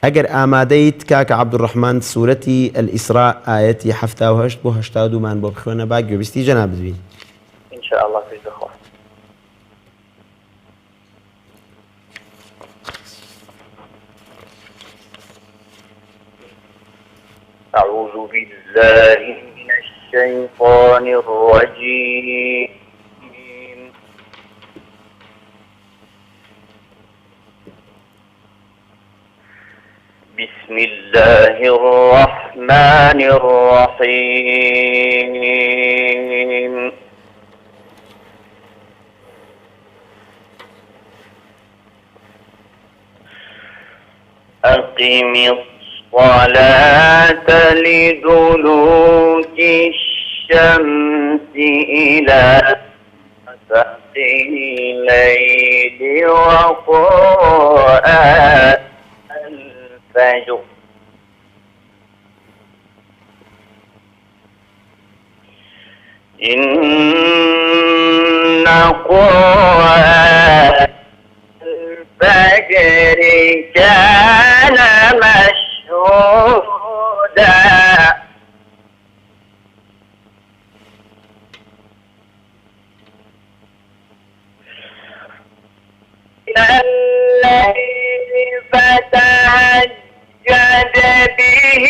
ئەگەر ئامادەیت کاکە عەبدوڕەحمان سوورەتی الئیسراء ئایەتی 78 بۆ 82 مان بۆ بخوێنە با گوێبیستی جەناب ببین إن شاء الله في الزخوة أعوذ بالله من الشيطان الرجيم بسم الله الله الرحمن الرحيم أقم الصلاة لدلوك الشمس إلى غسق الليل وقرآن الفجر إن قرآن الفجر كان مشهودا الليل فتهجد به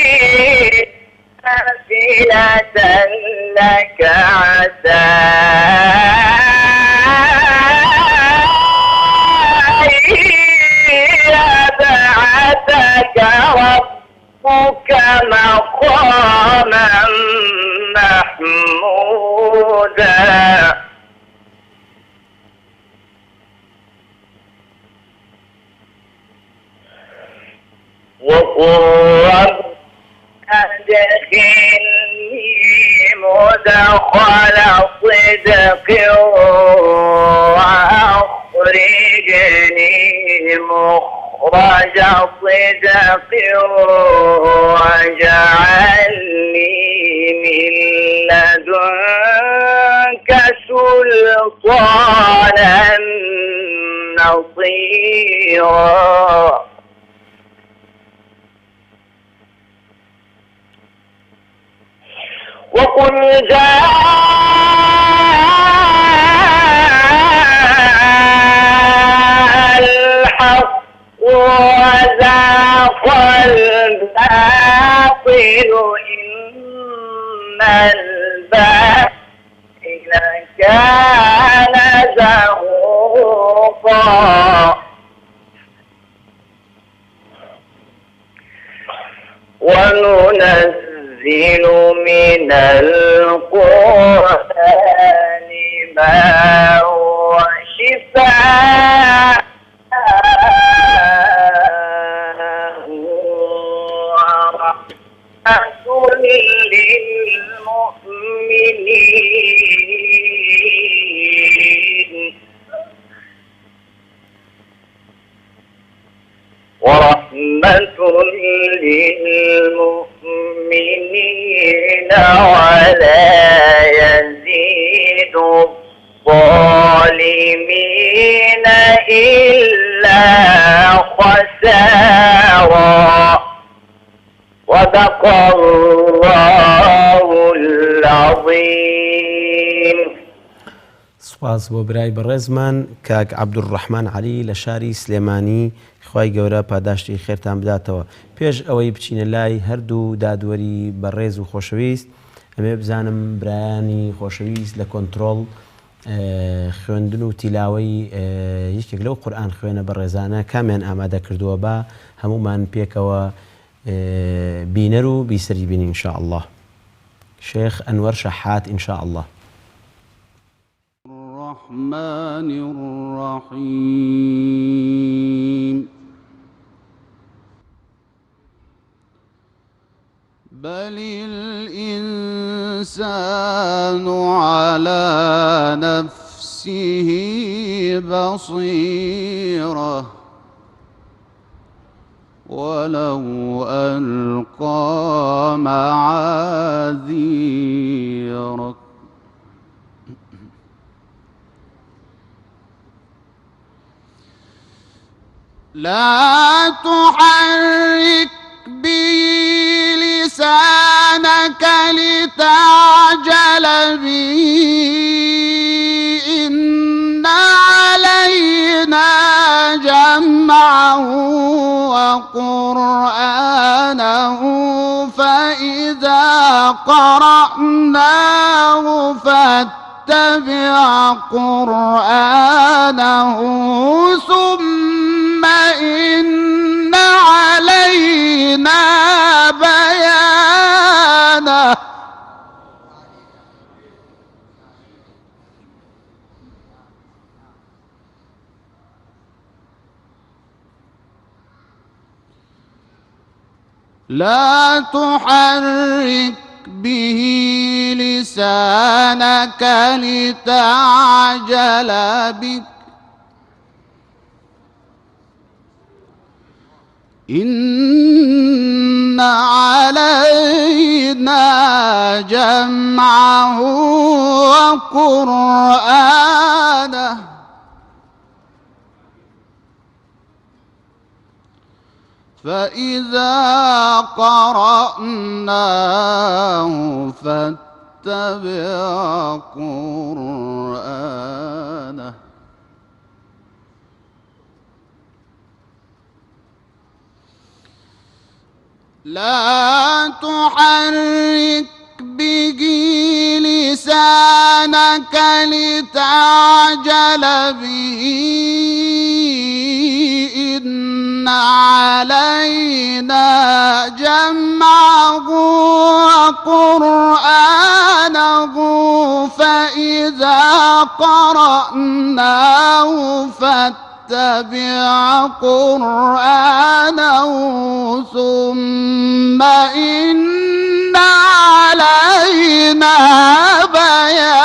نافلة لك عسى يبعثك ربك مقاما محمودا وقل رب أدخلني مدخل صدق وأخرجني مخرج صدق واجعل لي من لدنك سلطانا نصيرا وقل جاء الحق وزاق الباطل إن الباطل كان زهوقا وننزل من القرآن ما هو شفاء ورحمة للمؤمنين ورحمة للمؤمنين ولا يزيد الظالمين إلا خسارا صدق الله العظيم. سپاس بۆ برای بەڕێزمان کاک عەبدوڕەحمان عەلی لە شاری سلێمانی خوای گەورە پاداشتی خێرتان بداتەوە. پێش ئەوەی بچینە لای هەردوو دادوەری بەڕێز و خۆشەویست ئەمێ بزانم برایانی خۆشەویست لە کۆنتڕۆڵ خوێندن و تیلاوەی یەکێک لەو قورئان خوێنە بەڕێزانە کامیان ئامادە کردووە با هەمومان پێکەوە بینەر و بیسەری بینی ئینشاء الله. شێخ ئەنوەر شەحات ئینشاء الله. الرحمن الرحيم بل الإنسان على نفسه بصيرة ولو ألقى معاذيره لا تحرك به لسانك لتعجل به إن علينا جمعه وقرآنه فإذا قرأناه فاتبع قرآنه ثم إن علينا علينا بيانه لا تحرك به لسانك لتعجل بك إن علينا جمعه وقرآنه فإذا قرأناه فاتبع قرآنه لا تحرك به لسانك لتعجل به إن علينا جمعه وقرآنه فإذا قرأناه فاتبع قرآنه ثم إن علينا بيانه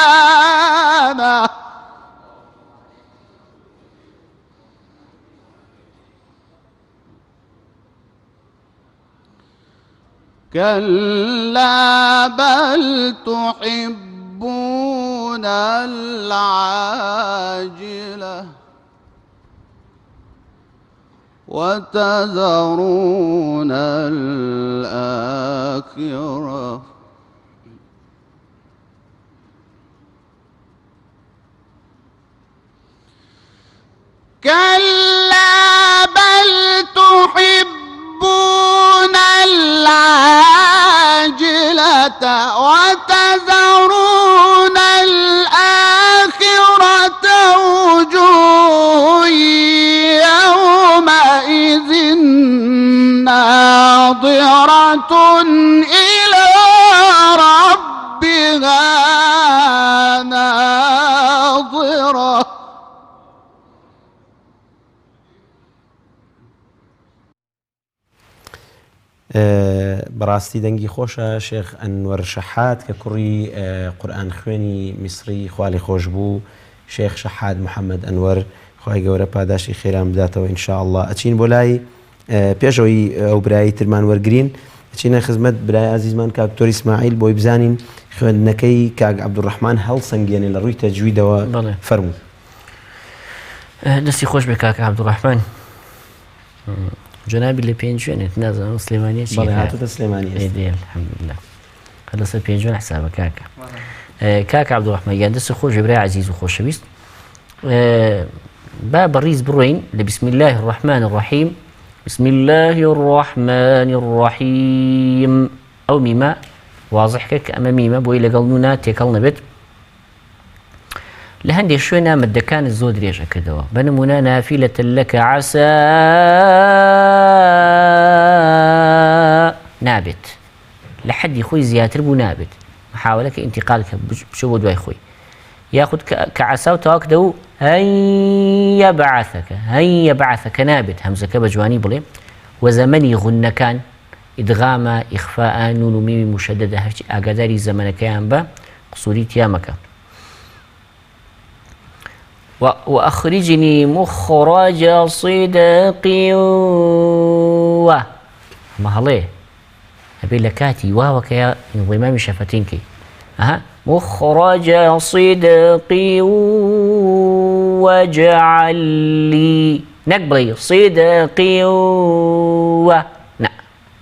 كلا بل تحبون العاجلة وتذرون الآخرة كلا بل تحبون العاجلة وتذرون الآخرة وجوه يومئذ ناظرة إلى ربها ناظرة بەڕاستی دەنگی خۆشە شێخ ئەنوەر شەحات کە کوڕی قورئان خوێنی میسری خوالی خۆش بوو شێخ شەحات محەممەد ئەنوەر خوای گەورە پاداشی خێران بداتەوە ئینشاءالله ئەچین بۆ لای پێشەوەی ئەو برایی ترمان وەرگرین ئەچینە خزمەت برای عزیزمان کاکتۆر ئیسماعیل بۆی بزانین خوێندنەکەی کاک عەبدوڕەحمان هەڵسەنگێنێ لە ڕووی تەجویدەوە فەرموو. دەستی خۆش بێ کاک عەبدوڕەحمان جنابی لە پێنج شوێنێت نازانم سلێمانیە چی هاتوتە سلێمانی الحەمدولله لەسەر پێنجوان حسابە کاکە کاک عەبدوڕەحمان یان دەستی خۆش بێ برای عەزیز و خۆشەویست با بەڕیز بڕۆین لە بسم الله الرحمن الرحیم بسم الله الرحمن الرحیم ئەو میمە واضحکە کە ئەمە میمە بۆی لەگەڵ نونا تێکەڵ نەبێت لە هەندێک شوێنە مەدەکانت زۆر درێژە کردەوە بەنمونە نافیلەتە لەکە عەسا نابێت لە حەدی خۆی زیاتر بوو نابێت محاولەکە ئینتیقال کە بچۆ بۆ دوای خۆی یاخود کە عەسا و تەواو کردە و هەیە بەعەثەکە نابێت هەمزەکە بە جوانی بڵێ وەزەمەنی غونەکان ئیدغامە ئیخفاء نون و میمی مشەدەدە هەرچی ئاگاداری زەمەنەکەیان بە قسووری تیامەکە وأخرجني مخرج صدق ما هڵێ ئەبێ لە کاتی واوەکە ضیمامی شەفەتینکەی مخرج صدق واجعل لي نەک بڵێ صدق نا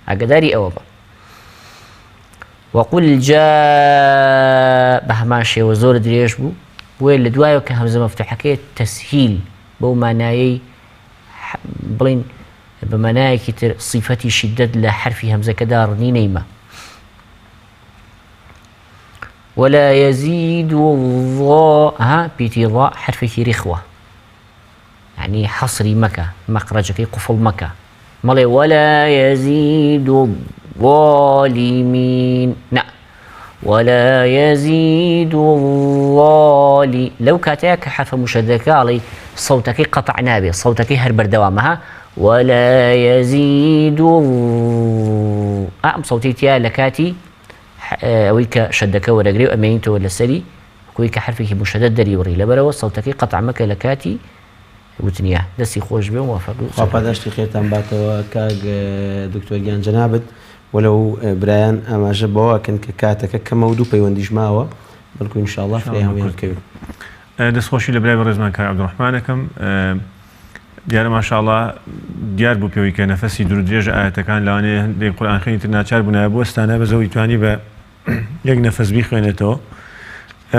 ئاگاداری ئەوە بە وقل جاء بە هەمان شێوە زۆر درێژ بوو بۆیە لە دوایەوە کە هەمزە مەفتوحەکەی تەسهیل بەو مانایەی بڵین بە مانایەکی تر صیفەتی شیدەت لە حرفی هەمزەکەدا ڕنی نەیمە ولا يزيد الضاء بيتي ضاء حرفێکی ڕێخوە يعني حەسری مەکە مەقرەجەکەی قوفڵ مەکە مەڵێ ولا يزيد الظالمين نا ولا يزيد لو كاتيك حرف مشددك علي صوتك قطع نابي صوتك هر بردوامها ولا يزيد صوتي تيا لكاتي ويك شدك ورقري وأمينته ولا سري ويك حرفك مشدد دري وري لبرو صوتك قطع مك لكاتي وتنيا دسي خوش بهم وافقوا خاپاداشتی خێرتان باتەوە کاک دکتۆر گیان جەنابەت وەلەو برایان ئاماژە بەواکەن کە کاتەکە کەمە و دوو پەیوەندیش ماوە بەڵکو ئینشاءڵڵا فێ هەموویان بکەوین. دەستخۆشی لە برای بەڕێزمان کاک عەبدوڕەحمانەکەم دیارە ماشاءڵڵا دیار بوو پێوەی کە نەفەسی دوور درێژە ئاەتەکان لەوانەیە هەندێک قورئانخوێنی تر ناچار بوونایە بۆ ئێستانە بەزەوەی توانی بە یەک نەفەس بیخوێنێتەوە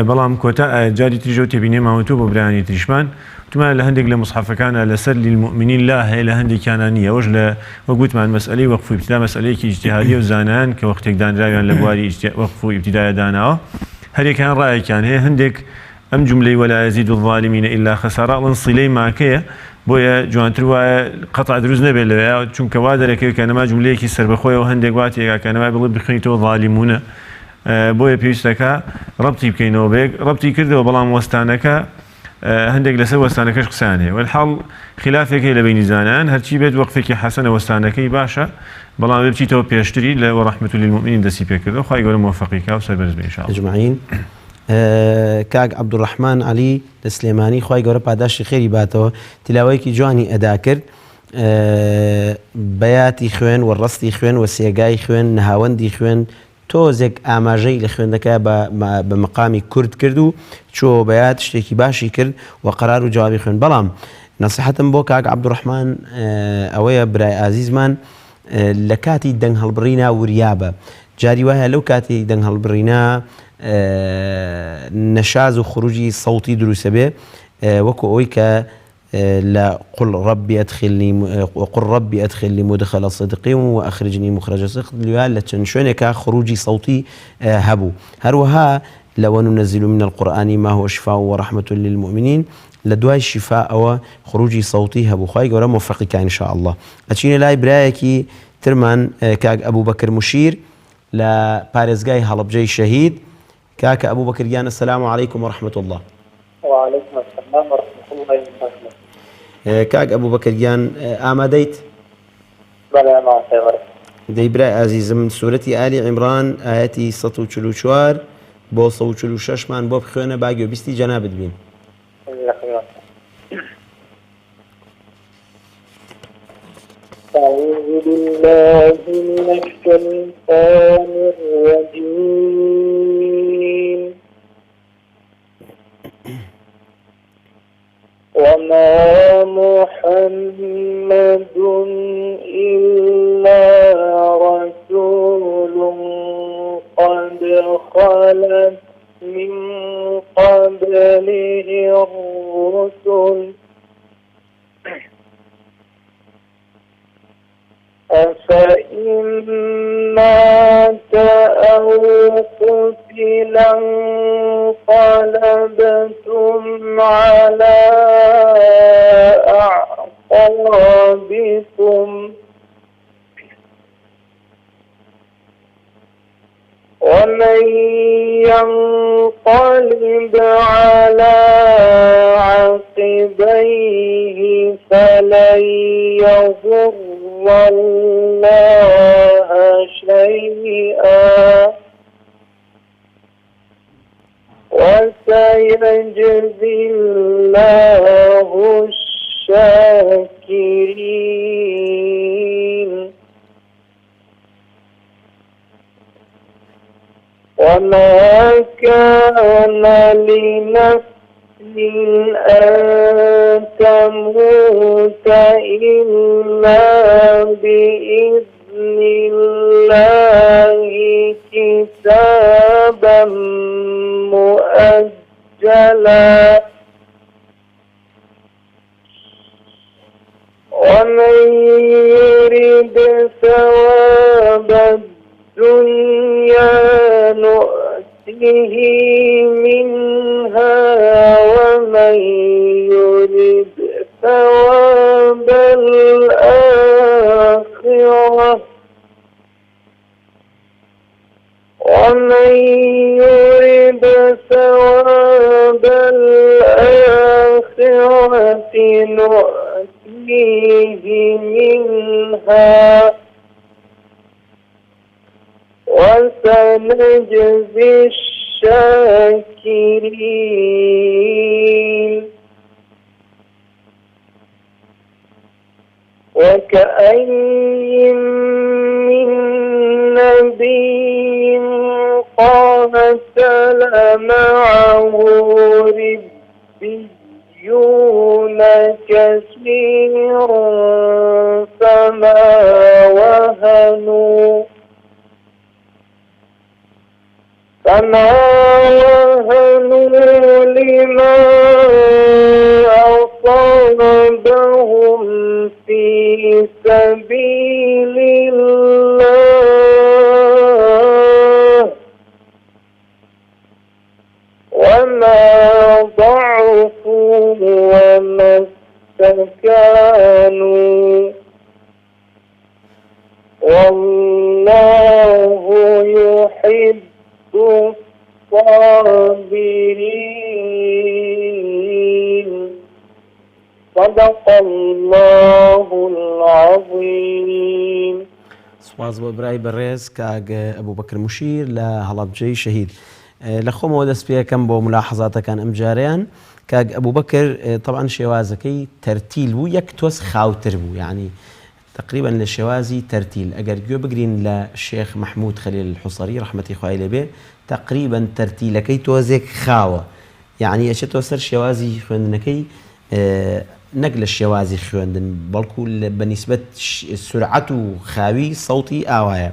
بەڵام کۆتا جاری تریژە و تێبینێ ماوەتۆ بۆ برایانی تریشمان تومان لە هەندێک لە مصحفەکانە لەسەر للمؤمنین لا هەیە لە هەندێکیانە نییە ئەوەش لە وەگوتمان مەسئلەی وەقف و ئیبتیدا مەسئلەیەکی ئیجتیهادیە و زانایان کە وەختێک دانراویان لە بواری وەقف و ئیبتیدایە داناوە هەرێکیان ڕایەکیان هەیە هەندێک ئەم جملەی ولا يزيد الظالمين إلا خسارة ئەڵەن سیلەی ماکەیە بۆیە جوانتر وایە قەتع دروست نەبێت لەوەیە چونکە وا دەرەکەوێت کە نەما جملەیەکی سەربەخۆیەوە هەندێک واتێکا کە نەما بڵێ بخوێنیتەوە ظالمونە بۆیە پێویستەکە ڕەبتی بکەینەوە بێک ڕەبتی کردەوە بەڵام وەستانەکە هەندێک لەسەر وەستانەکەش قسان هەیە وەلحاڵ خلافێکی لە بینی زانایان هەرچی بێت وەقفێکی حەسەنە وەستانەکەی باشە بەڵام بچیتەوە پێشتری لە وەڕەحمەت للمؤمنین دەستی پێکردەوە خوای گەورە موفقیکا و سەربەرز بێ ئینشاءڵڵا ئەجمعین. کاک عەبدوڕەحمان عەلی لە سلێمانی خوای گەورە پاداشی خێری باتەوە تیلاوەیەکی جوانی ئەدا کرد بەیاتی خوێن و ڕستی خوێن و سێگای خوێن نەهاوەندی خوێن تۆزێک ئاماژەی لە خوێندەکە بە مەقامی کورد کرد و چۆ بەیات شتێکی باشی کرد و قەرار و جوابی خوێن بەڵام نەسیحەتم بۆ کاک عەبدوڕەحمان ئەوەیە برای ئازیزمان لە کاتی دەنگ هەڵبڕینە وریابە جاری وایە لەو کاتی دەنگ هەڵبڕینە نەشاز و خروجی سەوتی دروستە بێ وەکو ئەوەی کە لا قل ربي أدخلني مدخل صدق وأخرجني مخرج صدق لچەند شوێنێکە خروجی صوتي هەبوو هەروەها لو ننزل من القرآن ما هو شفاء ورحمة للمؤمنين لدواي شفاء أو خروجي صوتي هەبوو خوای گەورە موفقیکە إن شاء الله. ئەچینە لای برایەکی ترمان کاک ئەبوو بەکر مشیر لە پارێزگای هەڵەبجەی شەهید كاك أبو بكر جان السلام عليكم ورحمة الله. وعليكم السلام ورحمة الله وبركاته. كاك أبو بكر جان آمديت؟ بلى ما سيغرق. ديبرا عزيز من سورة آل عمران آياتي 144 بو 146 من باب خوانه باقي وبستي جناب بين. أعوذ بالله من الشيطان الرجيم. وما محمد إلا رسول قد خلت من قبله الرسل أفإن مات أو قتلا انقلبتم على أعقابكم ومن ينقلب على عقبيه فلن يضر الله شيئا وسيجزي الله الشاكرين. وما كان لنفس أن تموت إلا بإذن الله كتابا مؤجلا ومن يرد ثواب الدنيا نؤته منها ومن يرد ثواب الآخرة ومن يرد ثواب الآخرة نؤتيه منها وسنجزي الشاكرين وكأين من نبي قاتل معه ربيون كثير فما وهنوا لما أصابهم في سبيل الله وما ضعفوا وما استكانوا والله يحب الصابرين صدق الله العظيم. سواز بۆ برای بەڕێز کاک ئەبوو بەکر موشیر لە هەڵەبجەی شەهید. لە خۆمەوە دەست پێەکەم بۆ ملاحەزاتەکان ئەم جاریان کاک ئەبوو بەکر طبعاً شێوازەکەی تەرتیل بوو یەک تۆز خاوتر بوو یعنی تقریبا لە شێوازی تەرتیل ئەگەر گوێ بگرین لە شێخ مەحموود خەلیل حوسەری ڕەحمەتی خوای لێبێ تقریبا تەرتیلەکەی تۆزێک خاوە یعنی ئەچێتەوە سەر شێوازی خوێندنەکەی نەک لە شێوازی خوێندن بەڵکو بەنیسبەت سورعەت و خاوی سەوتی ئاوایە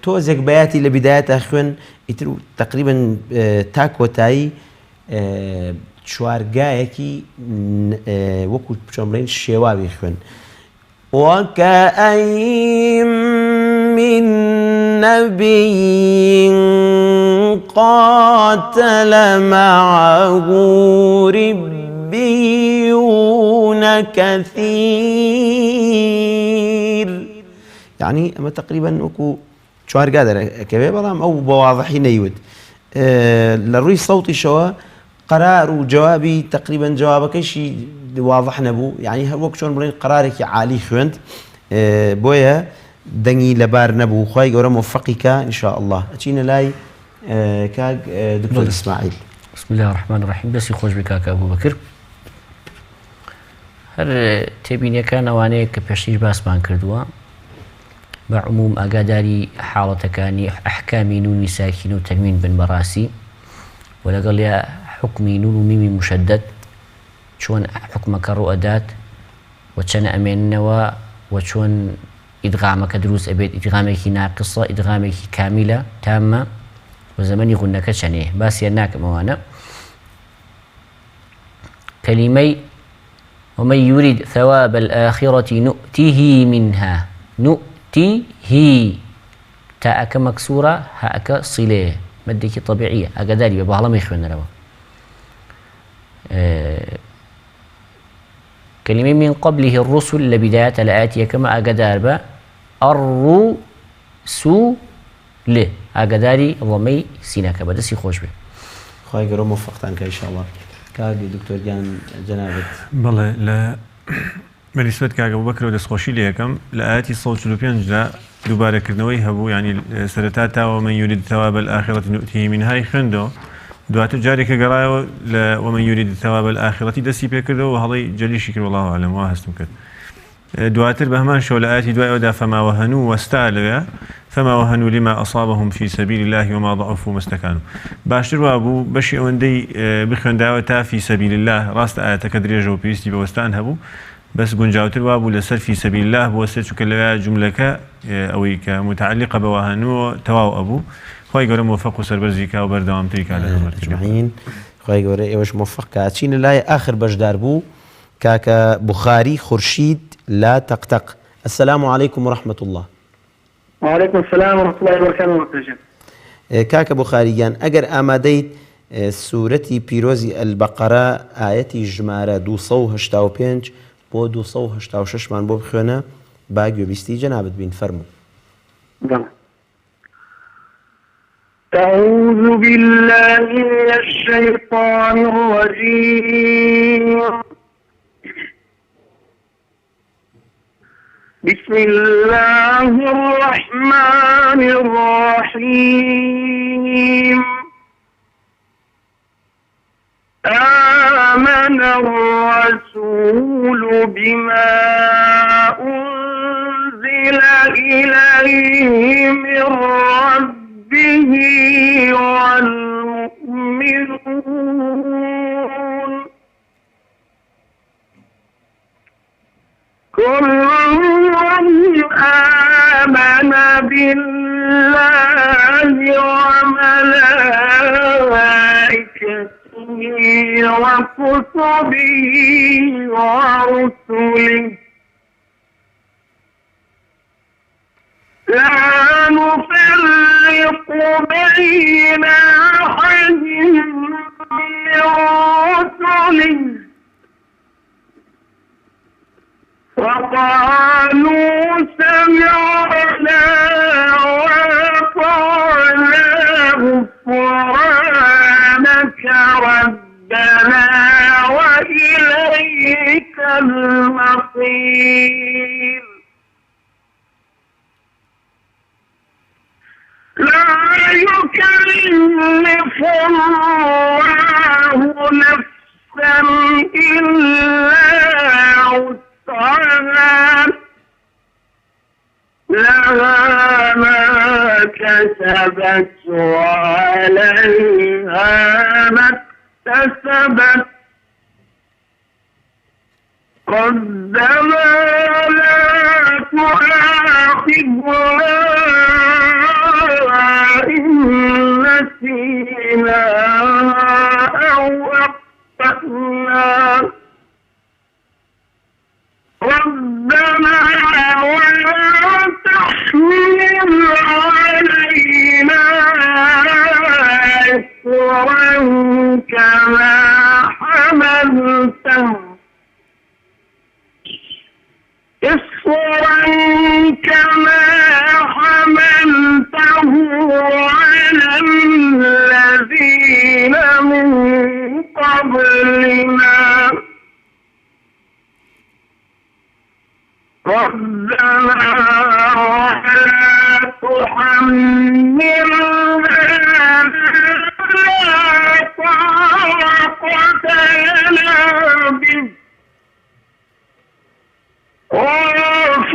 تۆزێک بەیاتی لە بیدایەتە خوێن ئیتر تقریبا تا کۆتایی چوارگایەکی وەکو بچۆم بڵێن شێواوی خوێن وكأين من نبي قاتل معه ربيون كثير يعني أما تقريبا وكو شوار قادر كبير بلام أو بواضحي نيود للروي الصوتي شوا قرار وجوابي تقريبا جوابك شيء واضح نبو يعني وەک چۆن بڵێن قرارێکی عالی خوێند بۆیە دەنگی لەبار نەبوو خوای گەورە موفقیکە إن شاء الله ئەچینە لای کاک دکتۆر ئیسماعیل. بسم الله الرحمن الرحیم دەستی خۆش بێ کاک ئەبوو بەکر. هەر تێبینیەکان ئەوانەیە کە پێشتر باسمان کردووە بە عموم ئاگاداری حاڵەتەکانی ئەحکامی نونی ساکین و تەنوین بن بەڕاستی و لەگەڵ حکمی نون و میمی مشدد چۆن حکمەکە ڕوئەدات و چەنە ئەمێننەوە و چۆن ئیدغامەکە دروست ئەبێت ئیدغامێکی ناقصە ئیدغامێکی کامیلە تامە و زەمەنی غونەکە چەنێ باسییان ناکەم ئەوانە. كلمي ومن يريد ثواب الآخرة نؤتيه منها نؤتيه تاءك مكسورة هاءك صلة مدك طبيعية أقداري ببعض ما يخوين روا كلمة من قبله الرسل لبداية الآتية كما أقدار با الرسول أقداري ضمي سيناك بدسي خوش به خواهي قرأ موفقتانك إن شاء الله كاغي دكتور جان جنابت بله لا بالنسبة كاغي أبو بكر ودسخوشي ليكم لآتي صوت شلوبيان جدا دوباره كردنەوەی هەبوو ینی سەرەتا ومن يريد ثواب الآخرة نؤتيه منها خوێندەوە دواتر جارێکە گەڕایەوە لە ومن يريد ثواب الآخرة دەستی پێ کردەوە و هەڵەی جەلیشی کرد والله أعلم وا هەستم کرد دواتر بە هەمان شەو لە ئاەتی دوایەوەدا فما وهنوا وەستا لەوێ فما وهنوا لما أصابهم في سبيل الله وما ضعفوا وما استكانوا باشتر وابو بشي أوندي بخوێنداوە تا في سبيل الله ڕاستە ئاەتەکە درێژە و پێویستی بە وەستان هەبوو بس گونجاوتر وابو لسر في سبيل الله بوسط شو كلها جملة أو كمتعلقة بوهنو تواو أبو خواهي قولة موفق وسربرزيكا وبردوام تريكا على أجمعين خواهي قولة إيوش موفق كاتشين الله آخر بجدار بو كاكا بخاري خورشيد لا تقتق السلام عليكم ورحمة الله. وعليكم السلام ورحمة الله وبركاته. كاكا بخاري جان أجر آماديت سورتي بيروزي البقرة آياتي جمارة 285 بۆ 286 مان بۆ بخوێنە با گوێبیستی جەنابەت بین فەرموو. أعوذ بالله من الشيطان الرجيم. بسم الله الرحمن الرحيم. آمن الرسول بما أنزل إليه من ربه والمؤمنون كل آمن بالله وملائكته وكتبه ورسله لا نفرق بين أحد من رسله وقالوا سمعنا وأطعنا غفرانك ربنا وإليك المصير. لا يكلف الله نفسا إلا وسعها لها ما كسبت وعليها ما اكتسبت ربنا لا تؤاخذنا إن نسينا أو أخطأنا ربنا ولا تحمل علينا إصرا كما حملته على الذين من قبلنا ربنا ولا تحملنا لا طاقة لنا به واعف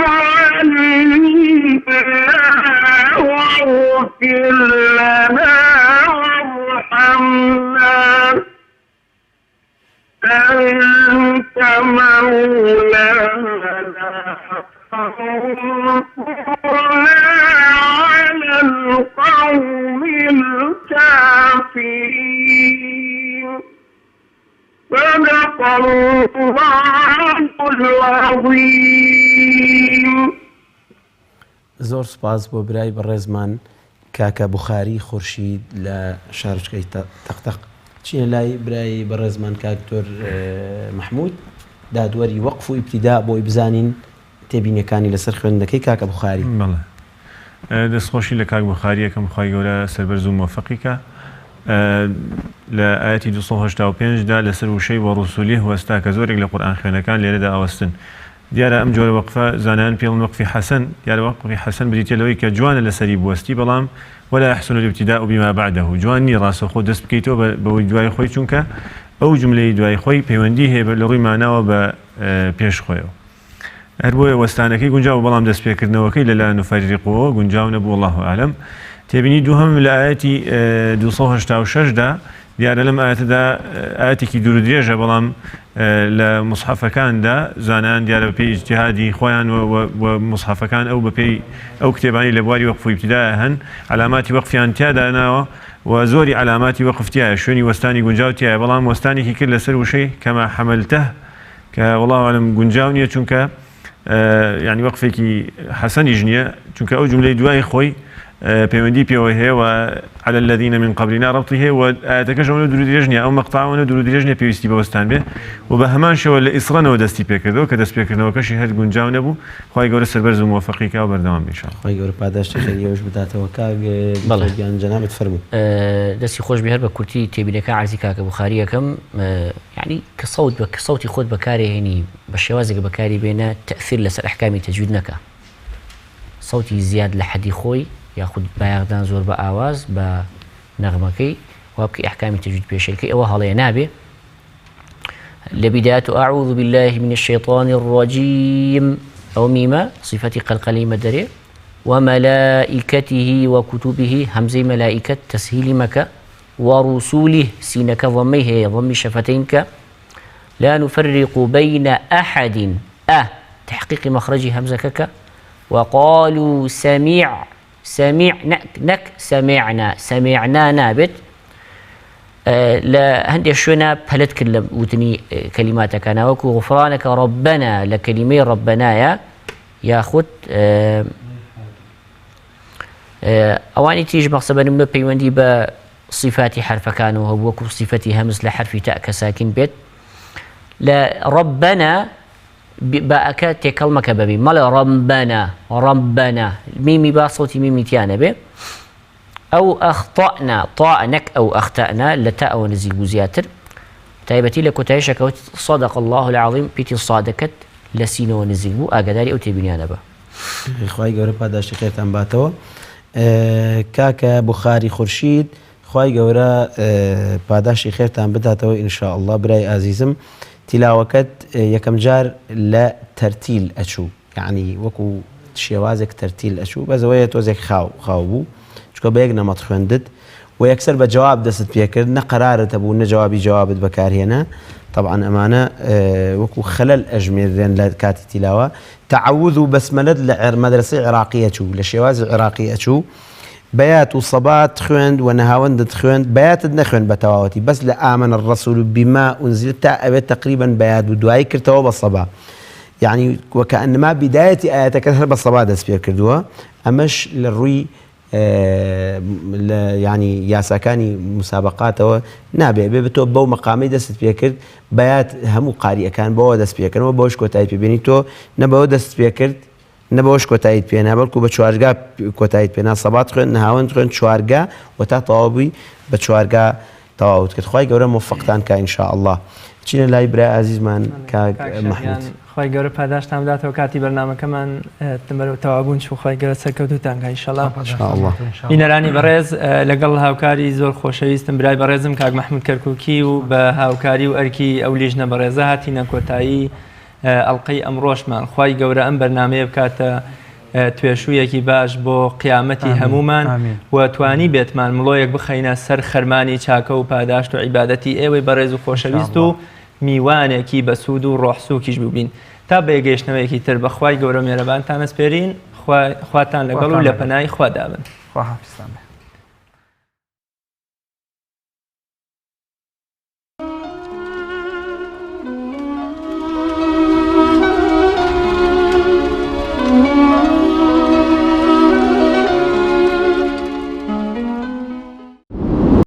عنا واغفر لنا وارحمنا أنت مولانا فانصرنا على القوم الكافرين. صدق الله العظيم. زۆر سپاس بۆ برای بەڕێزمان کاکە بوخاری خورشید لە شارچکەی تەقتەق. چینە لای برای بەڕێزمان کاکتۆر محمود دادوەری وەقف و ئیبتیدا بۆی بزانین تێبینیەکانی لەسەر خوێندنەکەی کاکە بوخاری. دەستخۆشی لە کاک بوخاری یەکەم خوای گەورە سەربەرز و مۆفەقیکە لە ئاەتی 285دا لەسەر وشەی بۆ ڕوسولی هەوەستا کە زۆرێک لە قورئان خوێنەکان لێرەدا ئەوەستن. دیارە ئەم جۆرە وەقفە زانایان پێڵن وەقفی حەسەن، دیارە وەقفی حەسەن بریتە لەوەی کە جوانە لەسەری بوەستی بەڵام ولا يحسن الابتداء بما بعده، جوان نی ڕاستەوخۆ دەست بکەیتەوە بەوەی دوای خۆی، چونکە ئەو جملەی دوای خۆی پەیوەندی هەیە لە ڕووی ماناوە بە پێش خۆیەوە. هەر بۆیە وەستانەکەی گونجاو بەڵام دەستپێکردنەوەکەی لەلایەن نوفەرریقەوە گونجاو نەبوو والله ئاعلەم. تێبینی دووهەم لە ئاەتی 286دا دیارە لەم ئاەتەدا ئاەتێکی دوور درێژە بەڵام لە مصحفەکاندا زانایان دیارە بەپێی ئیجتیهادی خۆیان و مصحفەکان ئەو بەپێی ئەو کتێبانی لە بواری وەقف و ئیبتیدایە هەن عەلاماتی وەقفیان تیاداناوە و زۆری عەلاماتی وەقف تایە، شوێنی وەستانی گونجاو تایە، بەڵام وەستانێکی کرد لەسەر وشەی کەما حەمەلتە کە والله ئاعلەم گونجاو نییە، چونکە یعنی وەقفێکی حەسەنیش نییە، چونکە ئەو جملەی دوای خۆی پەیوەندی پێوە هەیە و على الذين من قبلنا ڕەبتی هەیە و ئاەتەکەش ئەوە درودرێژ نیە، ئەو مەقطعەوە درودرێژ نیە پێویستی بەوەستان بێ و بە هەمان شێوە لە ئیسڕەنەوە دەستی پێکردەوە کە دەستپێکردنەوەکەشی هەر گونجاو نەبوو. خوای گەورە سەربەرز و موفەقی کاو بەردەوام بێ. خوای گەورە پاداشتی خێریەوەش بداتەوە. کاک جەنابەت فەرموو. دەستی خۆش بێ هەر بە کورتی تێبینەکە عەرزی کاکە بوخاری یەکەم، یعنی کە سەوتی خۆت بەکارهێنی بە شێوازێک بەکاری بێنە تەئثیر لەسەر ئەحکامی تەجوید نەکە. سەوتی زیاد لە حەدی خۆی یاخود بایەغدان زۆر بە ئاواز بە نەغمەکەی وا بکەی ئەحکامی تەجوید پێشەکەی ئەوە هەڵەیە نابێ. لە بیدایەت أعوذ بالله من الشيطان الرجيم أو ميمة صفتي قلقليمة دري وملائكته وكتبه همزي ملائكة تسهيل مكة ورسوله سينك ضميه ضم شفتينك لا نفرق بين أحد تحقيق مخرج همزكك وقالوا سمع نك سمعنا نابت لا هندي شونا بهلت كلم وتني كلماتك أنا وكو غفرانك ربنا لكلمة ربنا ياخد أواني تيجي مقصبا من بيوندي بصفات حرف كانوا هو وكو صفتي همز لحرف تاء كساكن بيت لا ربنا بأكاد تكلمك ببي مال ربنا ميمي با صوتي ميمي تيانا بي أو أخطأنا طاء أو أخطأنا لتاء ونزيل بزياتر تايبتي لكتايشك صدق الله العظيم بيتي صادكت لسين ونزيل بو أقداري أو تبينيانا با خواهي قورة پاداشتی خيرتان باتوا كاكا بخاري خورشيد خواهي قورة پاداشتی خيرتان بداتوا إن شاء الله براي عزيزم تلاوكت يكم جار لا ترتيل أشو يعني وكو شيوازك ترتيل أشو بزوية توزك خاوبو شكو بيقنا ما تخوندد ويكسر بجواب دست بيكر نقرار تبو نجوابي جوابت بكار هنا طبعا أمانة وكو خلل أجمير لين لكاتي تلاوة تعوذوا بسملة لمدرسة عراقية شو لشيواز عراقية شو بيات وصبات خوند ونهاوند خوند بيات نخوند بتواوتي بس لآمن الرسول بما أنزل تقريبا بيات بدواي كرتوا بالصبا يعني وكأنما بداية آيات كثر بالصبا دس بير كردوها أمش للروي يعني ياساكاني مسابقاته نابع بتو بو مقامي دست بيكرد بيات همو قارئ كان بو دست بيكرد وبوش كوتاي بيني تو نبو دست بيكرد نبوش كوتايد بينا بلكو بشوارجا كوتايد بينا صبات خن نهاون خن شوارجا وتطاوبي بشوارجا تواوت كتخوي جورا موفقتان كا ان شاء الله تشينا لاي برا عزيز من كا محمود خوي جورا پاداش تام دات وكاتي برنامج كمان تمر توابون شو خوي جورا سكوتان كا ان شاء الله ان شاء الله این رانی برز لقل هاوكاري زور خوشويستم براي برزم كاك محمود كركوكي وبهاوكاري واركي او ليجنا برزه هاتينا كوتاي ئەڵقەی ئەمڕۆژمان خوای گەورە ئەم بەرنامەیە بکاتە توێشوویەکی باش بۆ قیامەتی هەمومان و توانی بێتمان مڵۆیەک بخەینە سەر خەرمانی چاکە و پاداشت و عیبادەتی ئێوەی بەڕێز و خۆشەویست و میوانێکی بەسوود و ڕۆحسووکیش ببین تا بێگەیشتنەوەیەکی تر بە خوای گەورە مێرەبانتان ئەسپێرین خواتان لەگەڵ و لە پەنای خوا دابن.